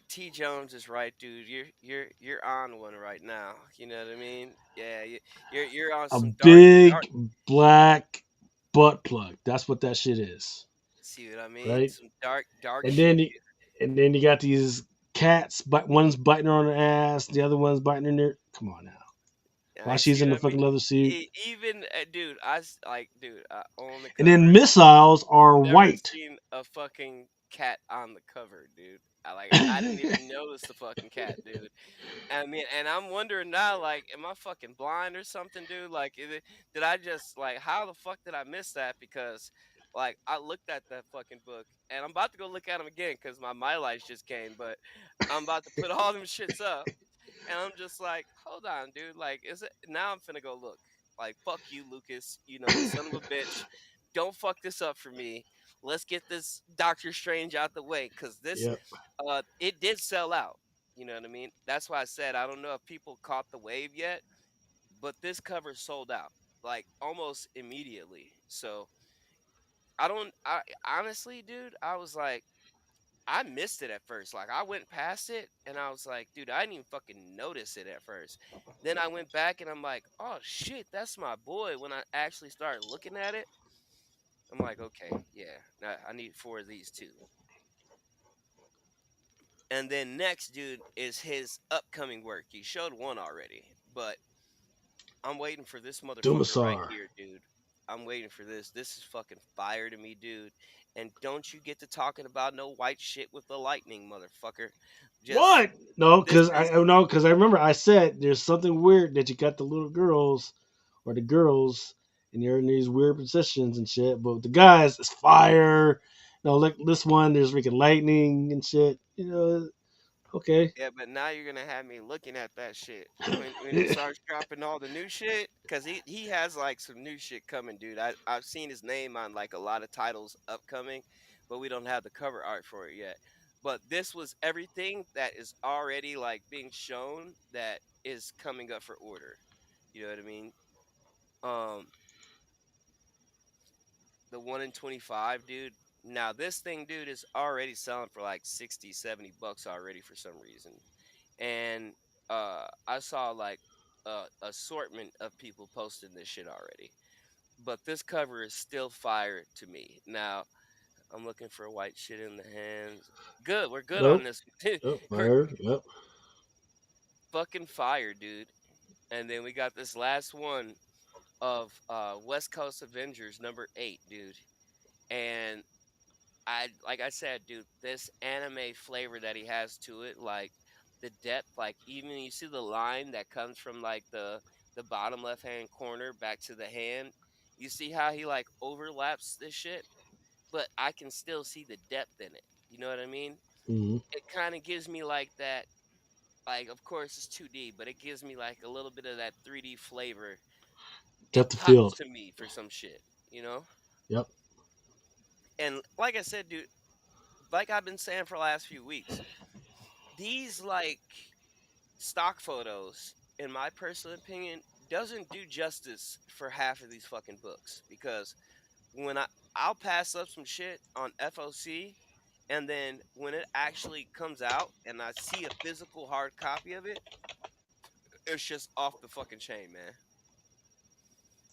T Jones is right, dude. You're on one right now. You know what I mean? Yeah, you're on A some dark. big black butt plug. That's what that shit is, See what I mean? right? Some dark And shit. then you, and then you got these cats, but one's biting her on her ass, the other one's biting her near. Come on now. While I she's see in what the I mean. fucking leather suit. Even dude, dude, on the And cover. then missiles are Never white. seen a fucking cat on the cover, dude. I didn't even notice the fucking cat, dude. I mean, and I'm wondering now, like, am I fucking blind or something, dude? Like, did I just like how the fuck did I miss that? Because like I looked at that fucking book, and I'm about to go look at them again because my lights just came, but I'm about to put all them shits up. And I'm just like, hold on, dude. Like, is it now? I'm finna go look. Like, fuck you, Lucas. You son of a bitch. Don't fuck this up for me. Let's get this Doctor Strange out the way, cause this, Yep. it did sell out. You know what I mean? That's why I said I don't know if people caught the wave yet, but this cover sold out like almost immediately. So I don't. I honestly, dude, I was like, I missed it at first. Like I went past it and I was like, dude, I didn't even fucking notice it at first. Then I went back and I'm like, oh shit, that's my boy. When I actually started looking at it, I'm like, okay, yeah, I need four of these too. And then next, dude, is his upcoming work. He showed one already, but I'm waiting for this motherfucker right Dumasar. here, dude. I'm waiting for this. This is fucking fire to me, dude. And don't you get to talking about no white shit with the lightning, motherfucker. Just What? No, this because is I remember I said there's something weird that you got the little girls or the girls and they're in these weird positions and shit. But the guys, it's fire. No, like this one, there's freaking lightning and shit. Okay. Yeah, but now you're gonna have me looking at that shit when he starts dropping all the new shit, cause he has like some new shit coming, dude. I've seen his name on like a lot of titles upcoming, but we don't have the cover art for it yet. But this was everything that is already like being shown that is coming up for order. You know what I mean? Um, the 1 in 25, dude. Now this thing, dude, is already selling for like 60, 70 bucks already for some reason. And I saw like a assortment of people posting this shit already. But this cover is still fire to me. Now I'm looking for white shit in the hands. Good, we're good Yep. on this one. Yep. We're Fire. Yep. fucking fire, dude. And then we got this last one of West Coast Avengers number 8, dude. And I like I said, dude, this anime flavor that he has to it, like the depth, like even you see the line that comes from like the bottom left hand corner back to the hand. You see how he like overlaps this shit, but I can still see the depth in it. You know what I mean? Hmm. It kind of gives me like that. Like, of course, it's 2D, but it gives me like a little bit of that 3D flavor. It Depth of pops field. to me for some shit, you know. Yep. And like I said, dude, like I've been saying for the last few weeks, these like stock photos, in my personal opinion, doesn't do justice for half of these fucking books because when I'll pass up some shit on FOC, and then when it actually comes out and I see a physical hard copy of it, it's just off the fucking chain, man.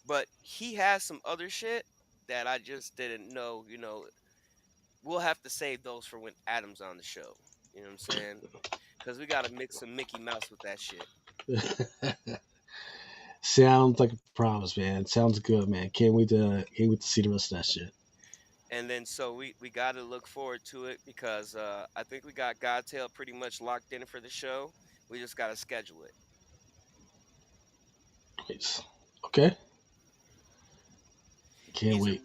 But he has some other shit that I just didn't know, we'll have to save those for when Adam's on the show. You know what I'm saying? Because we got to mix some Mickey Mouse with that shit. Sounds like a promise, man. Sounds good, man. Can't wait to see the rest of that shit. And then so we got to look forward to it because I think we got Godtail pretty much locked in for the show. We just got to schedule it. Nice. Okay. Can't He's a wait.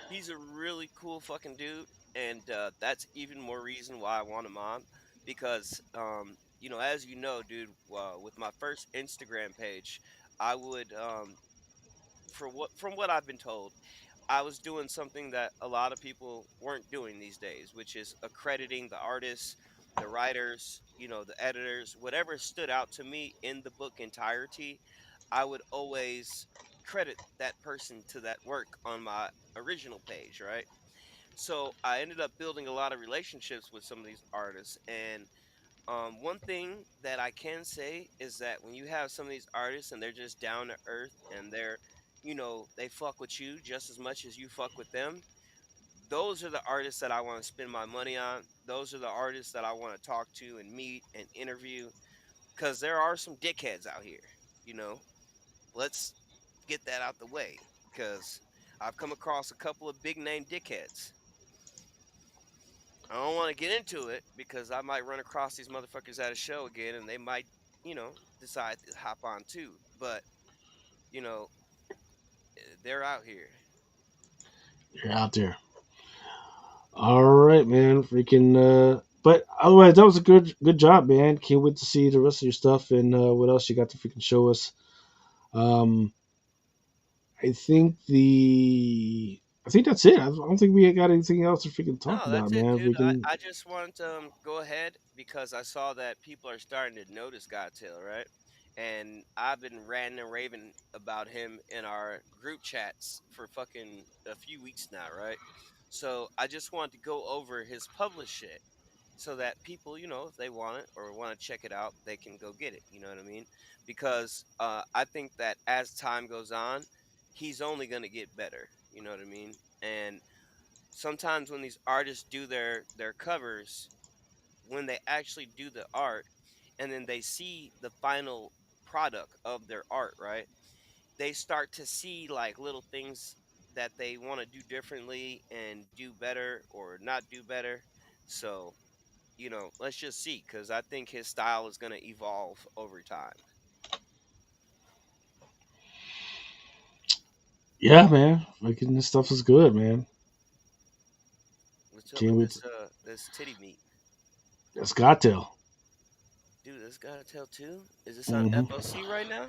he's a really cool fucking dude, and that's even more reason why I want him on because as you know, dude, with my first Instagram page, I would from what I've been told, I was doing something that a lot of people weren't doing these days, which is accrediting the artists, the writers, the editors, whatever stood out to me in the book entirety, I would always credit that person to that work on my original page, right? So I ended up building a lot of relationships with some of these artists. And one thing that I can say is that when you have some of these artists and they're just down to earth and they fuck with you just as much as you fuck with them, those are the artists that I want to spend my money on. Those are the artists that I want to talk to and meet and interview because there are some dickheads out here, you know. Let's get that out the way because I've come across a couple of big name dickheads. I don't want to get into it because I might run across these motherfuckers at a show again and they might, decide to hop on too. But, you know, they're out here. You're out there. All right, man. Freaking. But otherwise, that was a good job, man. Can't wait to see the rest of your stuff and what else you got to freaking show us. Um, I think that's it. I don't think we got anything else to freaking talk No, about, that's it, man. dude. We can. I just wanted to go ahead because I saw that people are starting to notice Godtail, right? And I've been ranting and raving about him in our group chats for fucking a few weeks now, right? So I just wanted to go over his published shit so that people, if they want it or want to check it out, they can go get it. You know what I mean? Because I think that as time goes on, he's only going to get better. You know what I mean? And sometimes when these artists do their covers, when they actually do the art and then they see the final product of their art, right? They start to see like little things that they want to do differently and do better or not do better. So, let's just see cuz I think his style is going to evolve over time. Yeah, man. Freaking this stuff is good, man. What's up Can't with wait. this titty meat? That's Gottail. Gotta Tell 2? Is this on Hmm. FLC right now?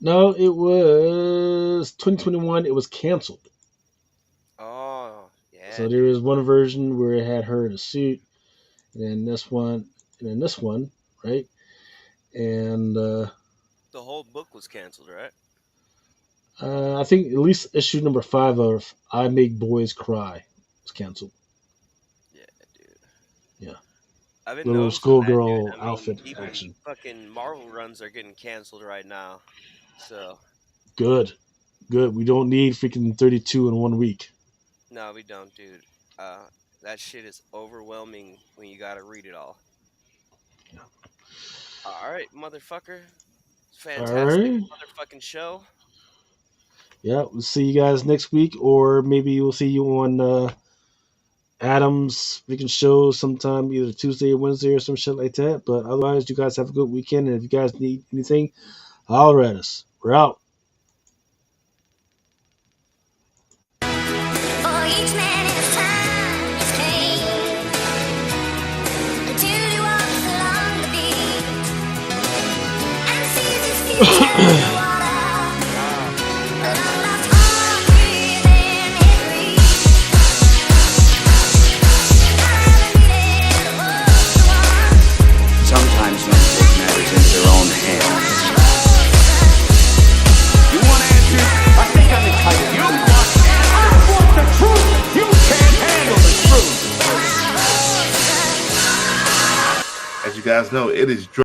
No, it was 2021. It was canceled. Oh, yeah, So there dude. is one version where it had her in a suit, and then this one, right? And The whole book was canceled, right? I think at least issue number 5 of "I Make Boys Cry" was canceled. Yeah, dude. Yeah, I've been little noticing that, dude. schoolgirl I mean, outfit even action. fucking Marvel runs are getting canceled right now. So, Good, good. We don't need freaking 32 in 1 week. no, we don't, dude. Uh, that shit is overwhelming when you gotta read it all. All right, motherfucker. All Fantastic right. motherfucking show. Yeah, we'll see you guys next week, or maybe we'll see you on Adam's freaking show sometime, either Tuesday or Wednesday or some shit like that. But otherwise, you guys have a good weekend, and if you guys need anything, holler at us. We're out. For each man his time is paid until he walks along the beach and sees his future in the water. Wow. But unlocked all within his reach. Never needed was the one. Sometimes men take matters into their own hands. You want answers? I think I'm entitled. You want answers? I want the truth. You can't handle the truth. As you guys know, it is